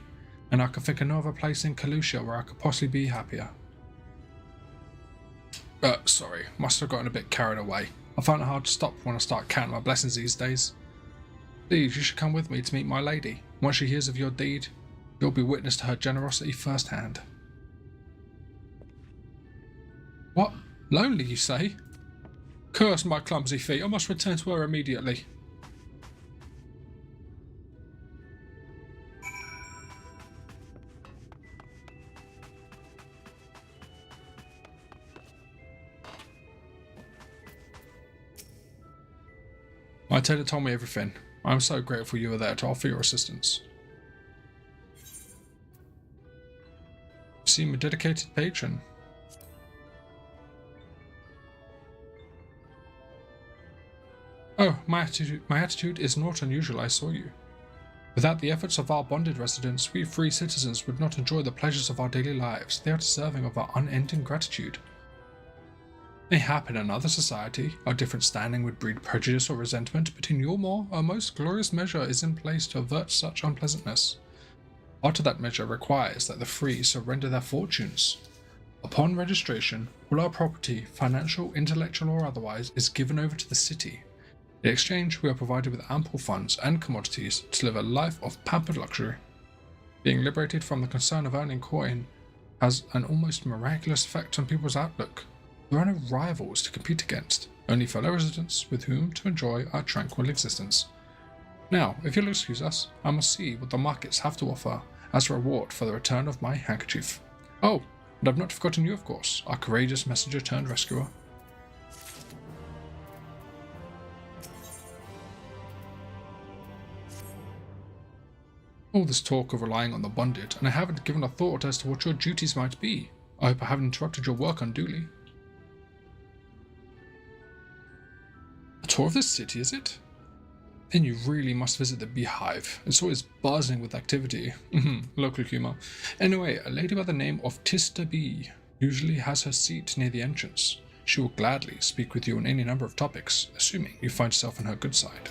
and I can think of no other place in Calucia where I could possibly be happier. Sorry, must have gotten a bit carried away. I find it hard to stop when I start counting my blessings these days. Please, you should come with me to meet my lady. Once she hears of your deed, you'll be witness to her generosity firsthand. What? Lonely, you say? Curse my clumsy feet, I must return to her immediately. My tailor told me everything. I am so grateful you were there to offer your assistance. You seem a dedicated patron. Oh, my attitude is not unusual, I saw you. Without the efforts of our bonded residents, we free citizens would not enjoy the pleasures of our daily lives. They are deserving of our unending gratitude. Mayhap in another society, our different standing would breed prejudice or resentment, but in Yormore, a most glorious measure is in place to avert such unpleasantness. Part of that measure requires that the free surrender their fortunes. Upon registration, all our property, financial, intellectual or otherwise, is given over to the city. In exchange, we are provided with ample funds and commodities to live a life of pampered luxury. Being liberated from the concern of earning coin has an almost miraculous effect on people's outlook. There are no rivals to compete against, only fellow residents with whom to enjoy our tranquil existence. Now, if you'll excuse us, I must see what the markets have to offer as a reward for the return of my handkerchief. Oh, and I've not forgotten you, of course, our courageous messenger turned rescuer. All this talk of relying on the bonded, and I haven't given a thought as to what your duties might be. I hope I haven't interrupted your work unduly. A tour of the city, is it? Then you really must visit the Beehive. It's always buzzing with activity. Local humour. Anyway, a lady by the name of Tista Bee usually has her seat near the entrance. She will gladly speak with you on any number of topics, assuming you find yourself on her good side.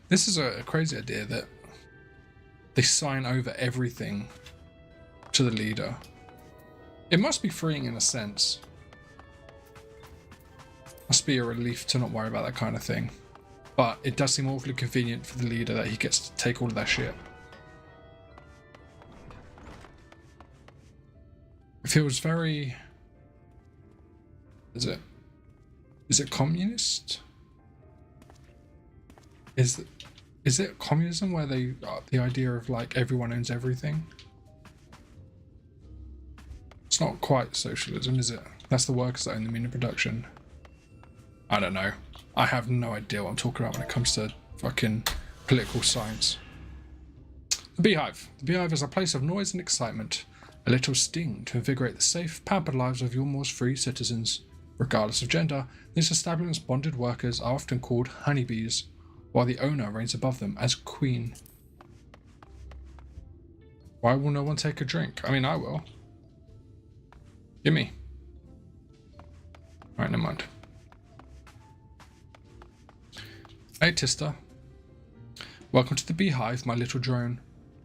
This is a crazy idea that they sign over everything to the leader. It must be freeing in a sense. Must be a relief to not worry about that kind of thing. But it does seem awfully convenient for the leader that he gets to take all of their shit. It feels very... Is it communist? Is it communism where they the idea of like everyone owns everything? It's not quite socialism, is it? That's the workers that own the mean of production. I don't know. I have no idea what I'm talking about when it comes to fucking political science. The Beehive. The Beehive is a place of noise and excitement. A little sting to invigorate the safe, pampered lives of Yormore's free citizens. Regardless of gender, these establishment's bonded workers are often called honeybees, while the owner reigns above them as queen. Why will no one take a drink? I mean, I will. Gimme. Alright, never mind. Hey, Tista. Welcome to the Beehive, my little drone.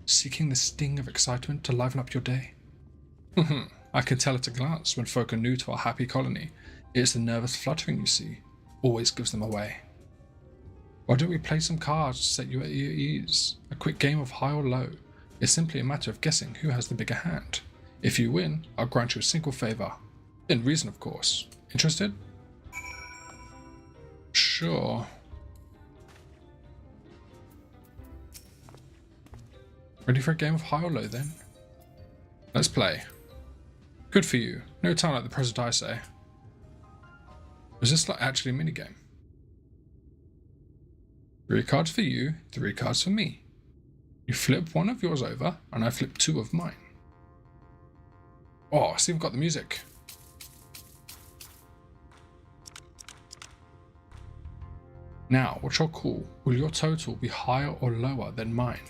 Seeking the sting of excitement to liven up your day? I can tell at a glance when folk are new to our happy colony. It is the nervous fluttering you see. Always gives them away. Why don't we play some cards to set you at your ease? A quick game of high or low. It's simply a matter of guessing who has the bigger hand. If you win, I'll grant you a single favor. In reason, of course. Interested? Sure. Ready for a game of high or low then? Let's play. Good for you. No time like the present, I say. Was this like actually a minigame? 3 cards for you, 3 cards for me. You flip one of yours over, and I flip 2 of mine. Oh, see, we've got the music. Now, what's your call? Will your total be higher or lower than mine?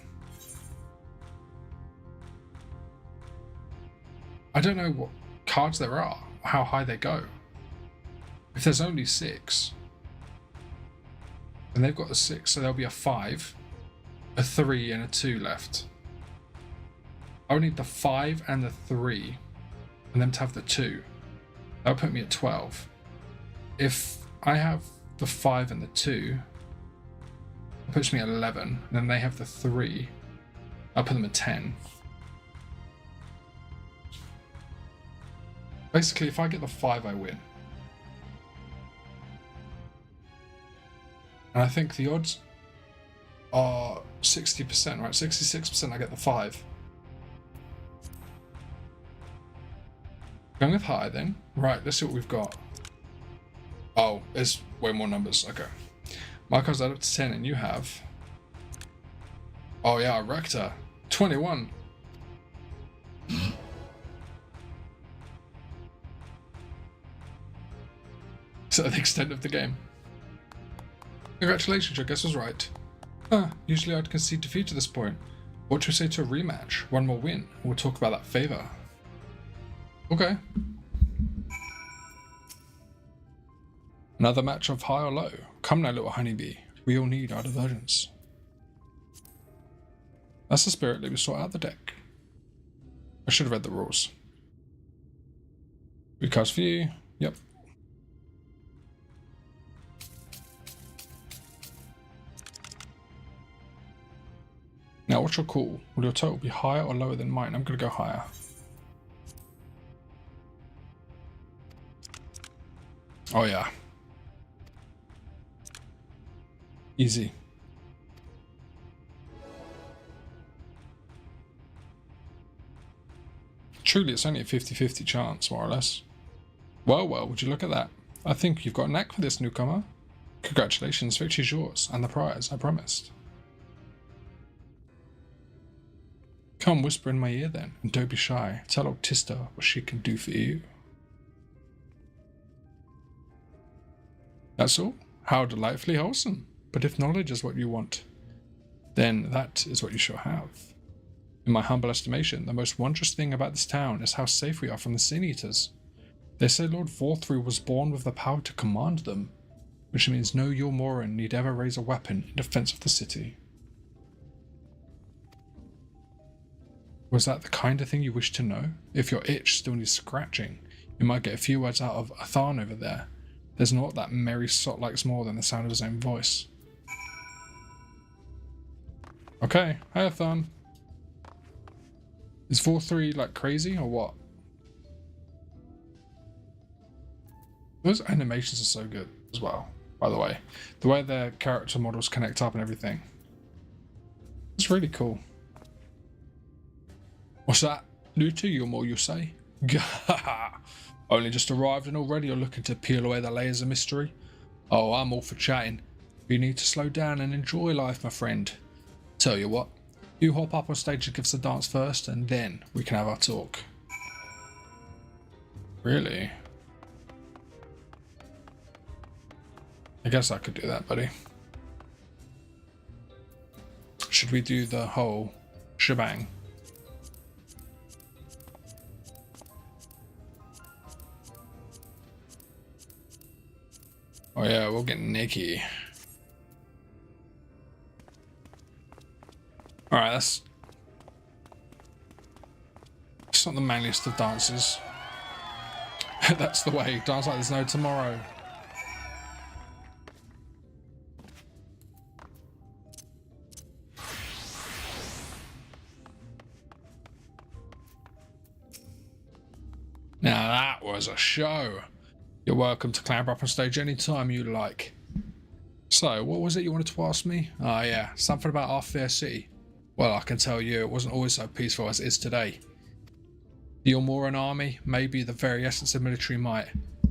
I don't know what cards there are, or how high they go. If there's only 6, and they've got a 6, so there'll be a 5, a 3, and a 2 left. I would need the 5 and the 3, and them to have the 2. That would put me at 12. If I have the 5 and the 2, that puts me at 11, and then they have the 3, I'll put them at 10. Basically, if I get the 5, I win. And I think the odds are 60%, right? 66% I get the 5. Going with high then. Right, let's see what we've got. Oh, there's way more numbers. Okay. My cards add up to 10 and you have... Oh yeah, Rector. 21. To the extent of the game. Congratulations, your guess was right. Usually I'd concede defeat at this point. What do you say to a rematch? One more win, and we'll talk about that favor. Okay. Another match of high or low. Come now, little honeybee. We all need our divergence. That's the spirit. Let me sort out the deck. I should have read the rules. 3 cards for you. Yep. Now, what's your call? Will your total be higher or lower than mine? I'm going to go higher. Oh, yeah. Easy. Truly, it's only a 50-50 chance, more or less. Well, would you look at that? I think you've got a knack for this, newcomer. Congratulations, victory's yours, and the prize, I promised. Come whisper in my ear then, and don't be shy. Tell old Tista what she can do for you. That's all? How delightfully wholesome. But if knowledge is what you want, then that is what you shall have. In my humble estimation, the most wondrous thing about this town is how safe we are from the Sin Eaters. They say Lord Vorthru was born with the power to command them, which means no Yulmoran need ever raise a weapon in defense of the city. Was that the kind of thing you wish to know? If your itch still needs scratching, you might get a few words out of Athan over there. There's not that merry sot likes more than the sound of his own voice. Okay, hi Athan. Is 4-3 like crazy or what? Those animations are so good as well, by the way. The way their character models connect up and everything. It's really cool. What's that? New to you, more you say? Only just arrived and already you're looking to peel away the layers of mystery? Oh, I'm all for chatting. You need to slow down and enjoy life, my friend. Tell you what, you hop up on stage and give us a dance first, and then we can have our talk. Really? I guess I could do that, buddy. Should we do the whole shebang? Oh yeah, we'll get Nikki. Alright, that's not the manliest of dances. That's the way. Dance like there's no tomorrow. that was a show. You're welcome to clamber up on stage anytime you like. So, what was it you wanted to ask me? Ah, yeah, something about our fair city. Well, I can tell you it wasn't always so peaceful as it is today. The Almoran army may be the very essence of military might,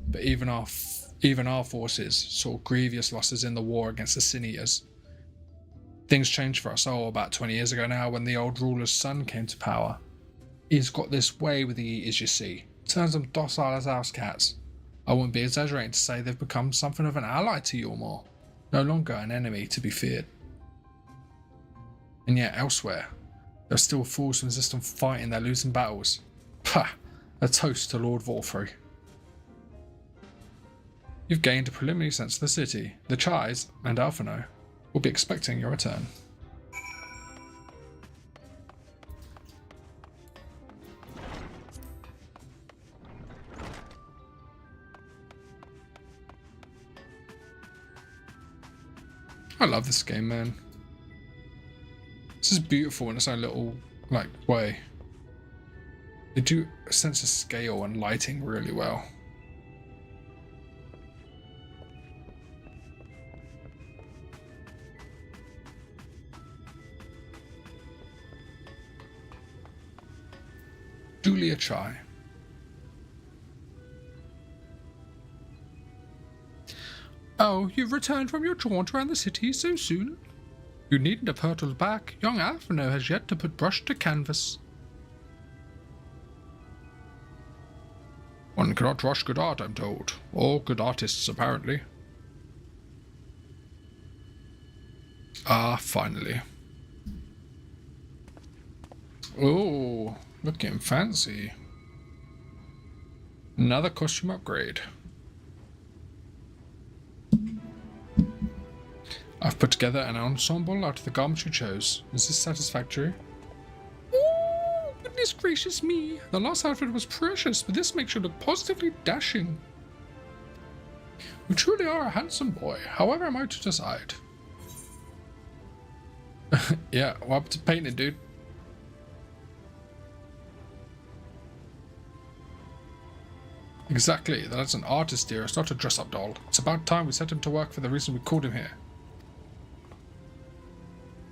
but even our forces saw grievous losses in the war against the Sin Eaters. Things changed for us all about 20 years ago now when the old ruler's son came to power. He's got this way with the Eaters, you see. Turns them docile as house cats. I wouldn't be exaggerating to say they've become something of an ally to Yulmore. No longer an enemy to be feared. And yet elsewhere, there are still fools who insist on fighting their losing battles. Pah! A toast to Lord Vorfrey. You've gained a preliminary sense of the city. The Chais, and Alphino, will be expecting your return. I love this game, man. This is beautiful in its own little, way. They do a sense of scale and lighting really well. Julia Chai. Oh, you've returned from your jaunt around the city so soon? You needn't have hurtled back. Young Alphino has yet to put brush to canvas. One cannot rush good art, I'm told. All good artists, apparently. Ah, finally. Oh, looking fancy. Another costume upgrade. I've put together an ensemble out of the garments you chose. Is this satisfactory? Oh, goodness gracious me. The last outfit was precious, but this makes you look positively dashing. You truly are a handsome boy. However am I to decide? Yeah, what happened to painting, dude? Exactly, that's an artist, dear. It's not a dress-up doll. It's about time we set him to work for the reason we called him here.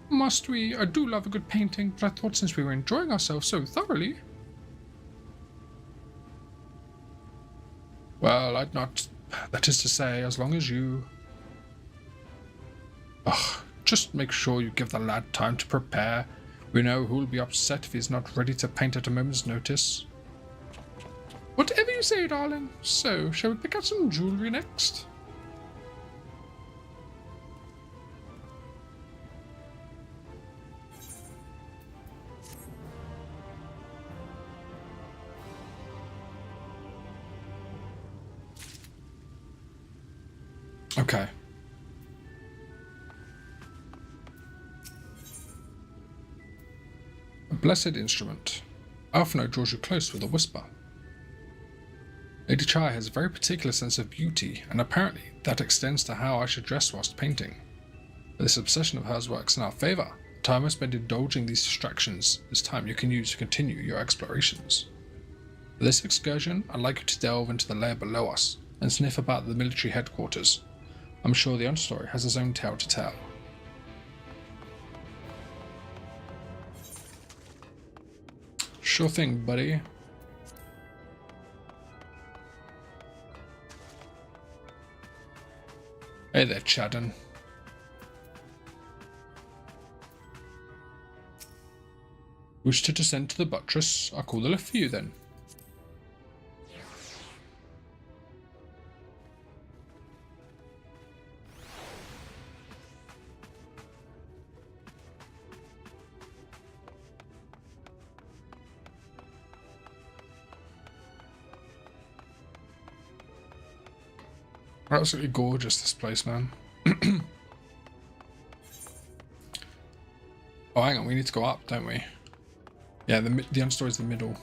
Must we? I do love a good painting, but I thought since we were enjoying ourselves so thoroughly... Well, I'd not... That is to say, as long as you... Ugh, just make sure you give the lad time to prepare. We know who'll be upset if he's not ready to paint at a moment's notice. Whatever you say, darling. So, shall we pick out some jewellery next? Okay. A blessed instrument. Alphino draws you close with a whisper. Lady Chai has a very particular sense of beauty, and apparently that extends to how I should dress whilst painting. But this obsession of hers works in our favour. The time I spend indulging these distractions is time you can use to continue your explorations. For this excursion, I'd like you to delve into the layer below us and sniff about the military headquarters. I'm sure the understory has its own tale to tell. Sure thing, buddy. Hey there, Chadden. Wish to descend to the buttress? I'll call the lift for you then. Absolutely gorgeous, this place, man. Oh, hang on, we need to go up, don't we? Yeah, the understory is the middle.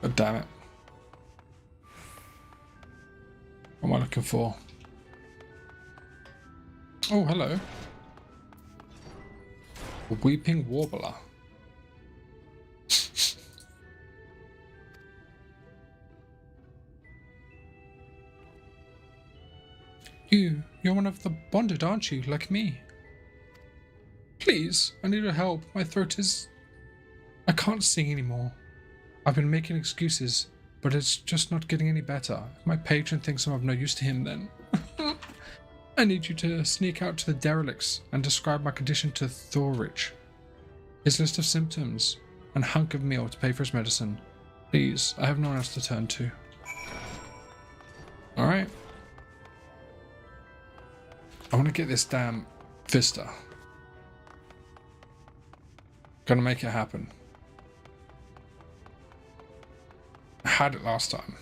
God damn it. What am I looking for? Oh, hello. A weeping warbler. You're one of the bonded, aren't you, like me? Please, I need your help. My throat is... I can't sing anymore. I've been making excuses, but it's just not getting any better. If my patron thinks I'm of no use to him, then... I need you to sneak out to the derelicts and describe my condition to Thorich. His list of symptoms, and hunk of meal to pay for his medicine. Please, I have no one else to turn to. Alright. I want to get this damn Vista. Gonna make it happen. I had it last time.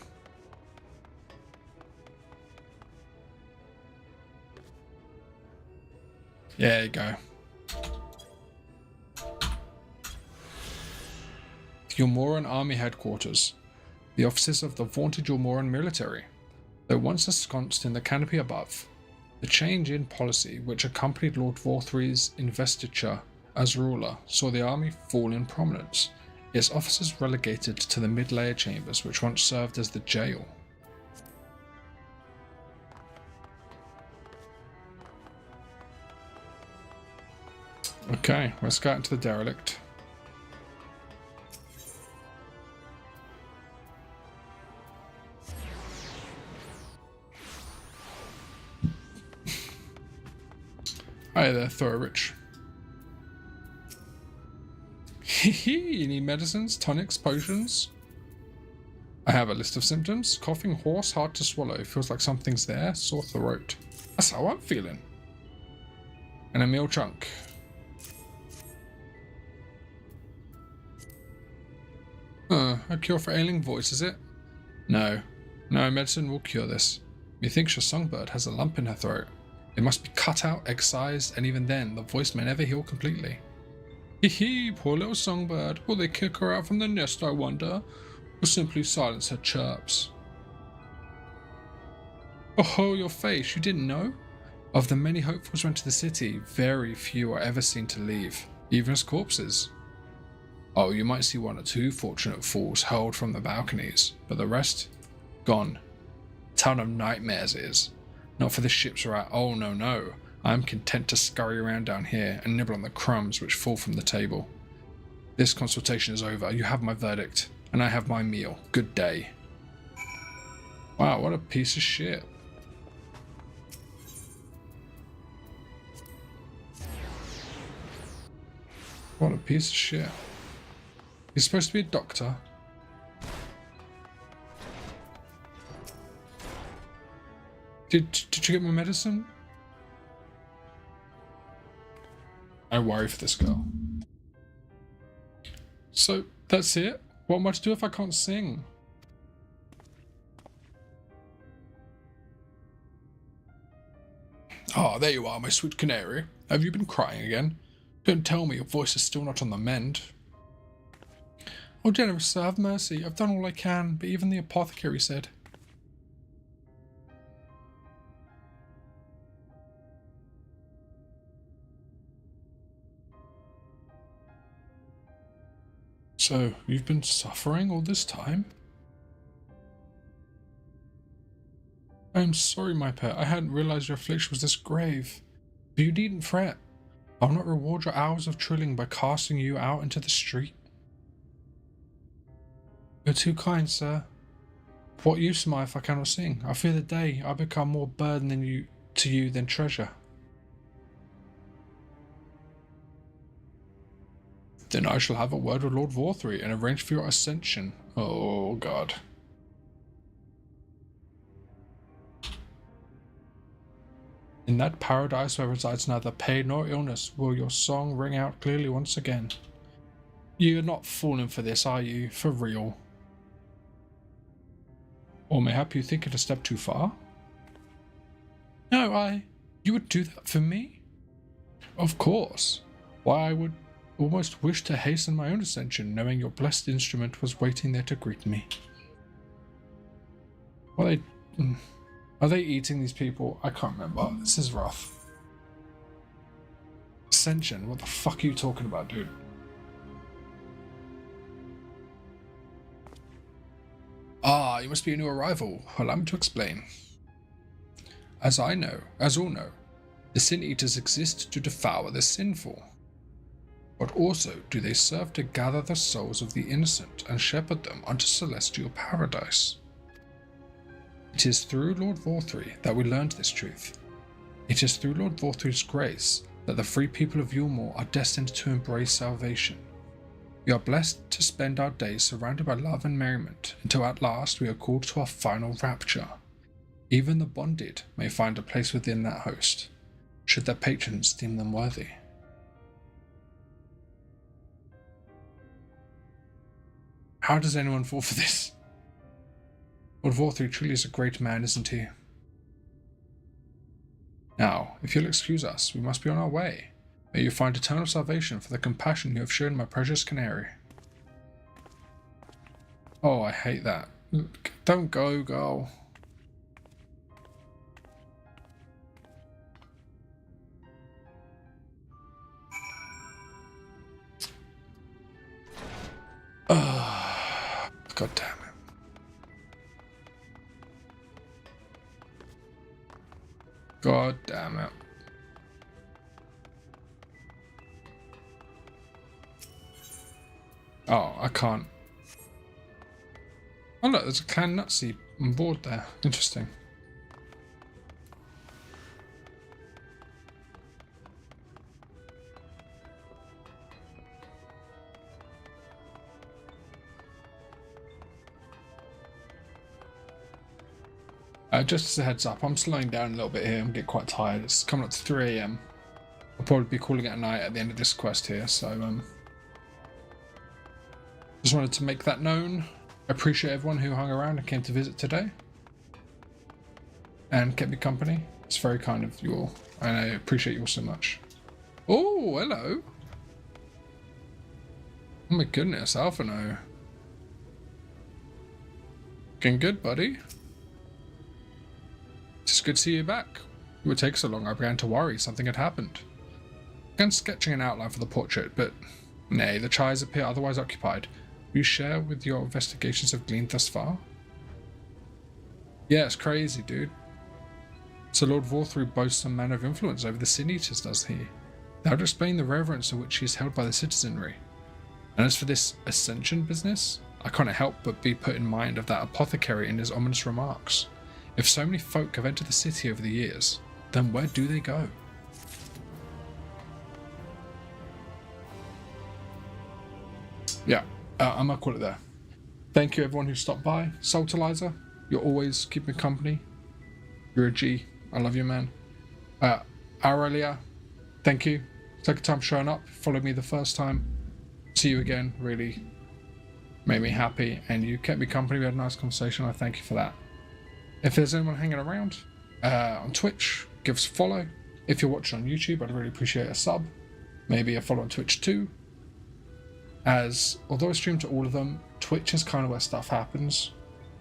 There you go. Yulmoran Army Headquarters. The offices of the vaunted Yulmoran military. Though once ensconced in the canopy above, the change in policy which accompanied Lord Vorthry's investiture as ruler saw the army fall in prominence, its officers relegated to the mid-layer chambers which once served as the jail. Okay, let's go out into the derelict. Hi there, Thorich. You need medicines, tonics, potions? I have a list of symptoms. Coughing, hoarse, hard to swallow. Feels like something's there. Sore throat. That's how I'm feeling. And a meal chunk. A cure for ailing voice, is it? No. No, medicine will cure this. Methinks your songbird has a lump in her throat. It must be cut out, excised, and even then, the voice may never heal completely. Hee, poor little songbird. Will they kick her out from the nest, I wonder? Or simply silence her chirps? Oh, your face, you didn't know? Of the many hopefuls who went to the city, very few are ever seen to leave, even as corpses. Oh, you might see one or two fortunate fools hurled from the balconies, but the rest? Gone. Town of nightmares it is. Not for the ships are out. Oh, no, no. I am content to scurry around down here and nibble on the crumbs which fall from the table. This consultation is over. You have my verdict, and I have my meal. Good day. Wow, what a piece of shit. What a piece of shit. He's supposed to be a doctor. Did you get my medicine? I worry for this girl. So, that's it? What am I to do if I can't sing? Ah, there you are, my sweet canary. Have you been crying again? Don't tell me your voice is still not on the mend. Oh, generous sir, have mercy. I've done all I can, but even the apothecary said... So, you've been suffering all this time? I'm sorry, my pet. I hadn't realized your affliction was this grave. But you needn't fret. I'll not reward your hours of trilling by casting you out into the street. You're too kind, sir. What use am I if I cannot sing? I fear the day I become more burden to you than treasure. Then I shall have a word with Lord Vorthry and arrange for your ascension. Oh, God. In that paradise where resides neither pain nor illness, will your song ring out clearly once again. You're not falling for this, are you? For real? Or mayhap you think it a step too far? No, you would do that for me? Of course. Why, I would almost wished to hasten my own ascension, knowing your blessed instrument was waiting there to greet me. Are they eating these people? I can't remember. This is rough. Ascension? What the fuck are you talking about, dude? Ah, you must be a new arrival. Allow me to explain. As all know, the Sin Eaters exist to devour the sinful. But also do they serve to gather the souls of the innocent and shepherd them unto celestial paradise. It is through Lord Vorthry that we learned this truth. It is through Lord Vorthry's grace that the free people of Yulmore are destined to embrace salvation. We are blessed to spend our days surrounded by love and merriment until at last we are called to our final rapture. Even the bonded may find a place within that host, should their patrons deem them worthy. How does anyone fall for this? Lord Vorthry truly is a great man, isn't he? Now, if you'll excuse us, we must be on our way. May you find eternal salvation for the compassion you have shown my precious canary. Oh, I hate that. Don't go, girl. God damn it. God damn it. Oh, I can't. Oh look, there's a clan Nutsy on board there. Interesting. Just as a heads up, I'm slowing down a little bit here. I'm getting quite tired. It's coming up to 3 AM. I'll probably be calling it a night at the end of this quest here, so just wanted to make that known. I appreciate everyone who hung around and came to visit today and kept me company. It's very kind of you all, and I appreciate you all so much. Oh, hello. Oh my goodness, Alphino. Looking good, buddy. It's good to see you back. It would take so long, I began to worry something had happened. I began sketching an outline for the portrait, but nay, the chais appear otherwise occupied. Will you share with your investigations have gleaned thus far? Yeah, it's crazy, dude. So Lord Vorthry boasts some manner of influence over the Sin Eaters, does he? That would explain the reverence in which he is held by the citizenry. And as for this ascension business, I can't help but be put in mind of that apothecary in his ominous remarks. If so many folk have entered the city over the years, then where do they go? Yeah, I'm gonna call it there. Thank you everyone who stopped by. Saltalizer, you're always keeping company. You're a G. I love you, man. Aurelia, thank you. Second time showing up. Followed me the first time. See you again. Really made me happy, and you kept me company. We had a nice conversation. I thank you for that. If there's anyone hanging around on Twitch, give us a follow. If you're watching on YouTube, I'd really appreciate a sub. Maybe a follow on Twitch too. As although I stream to all of them, Twitch is kind of where stuff happens.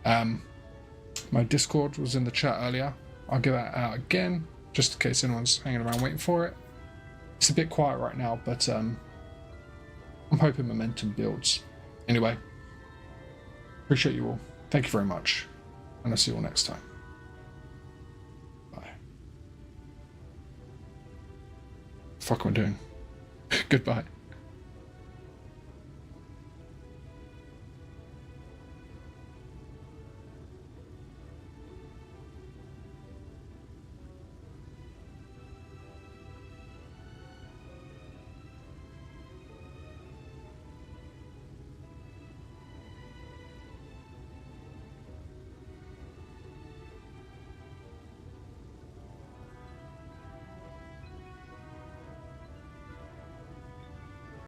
My Discord was in the chat earlier. I'll give that out again, just in case anyone's hanging around waiting for it. It's a bit quiet right now, but I'm hoping momentum builds. Anyway, appreciate you all. Thank you very much. And I'll see you all next time. Bye. Fuck am I doing? Goodbye.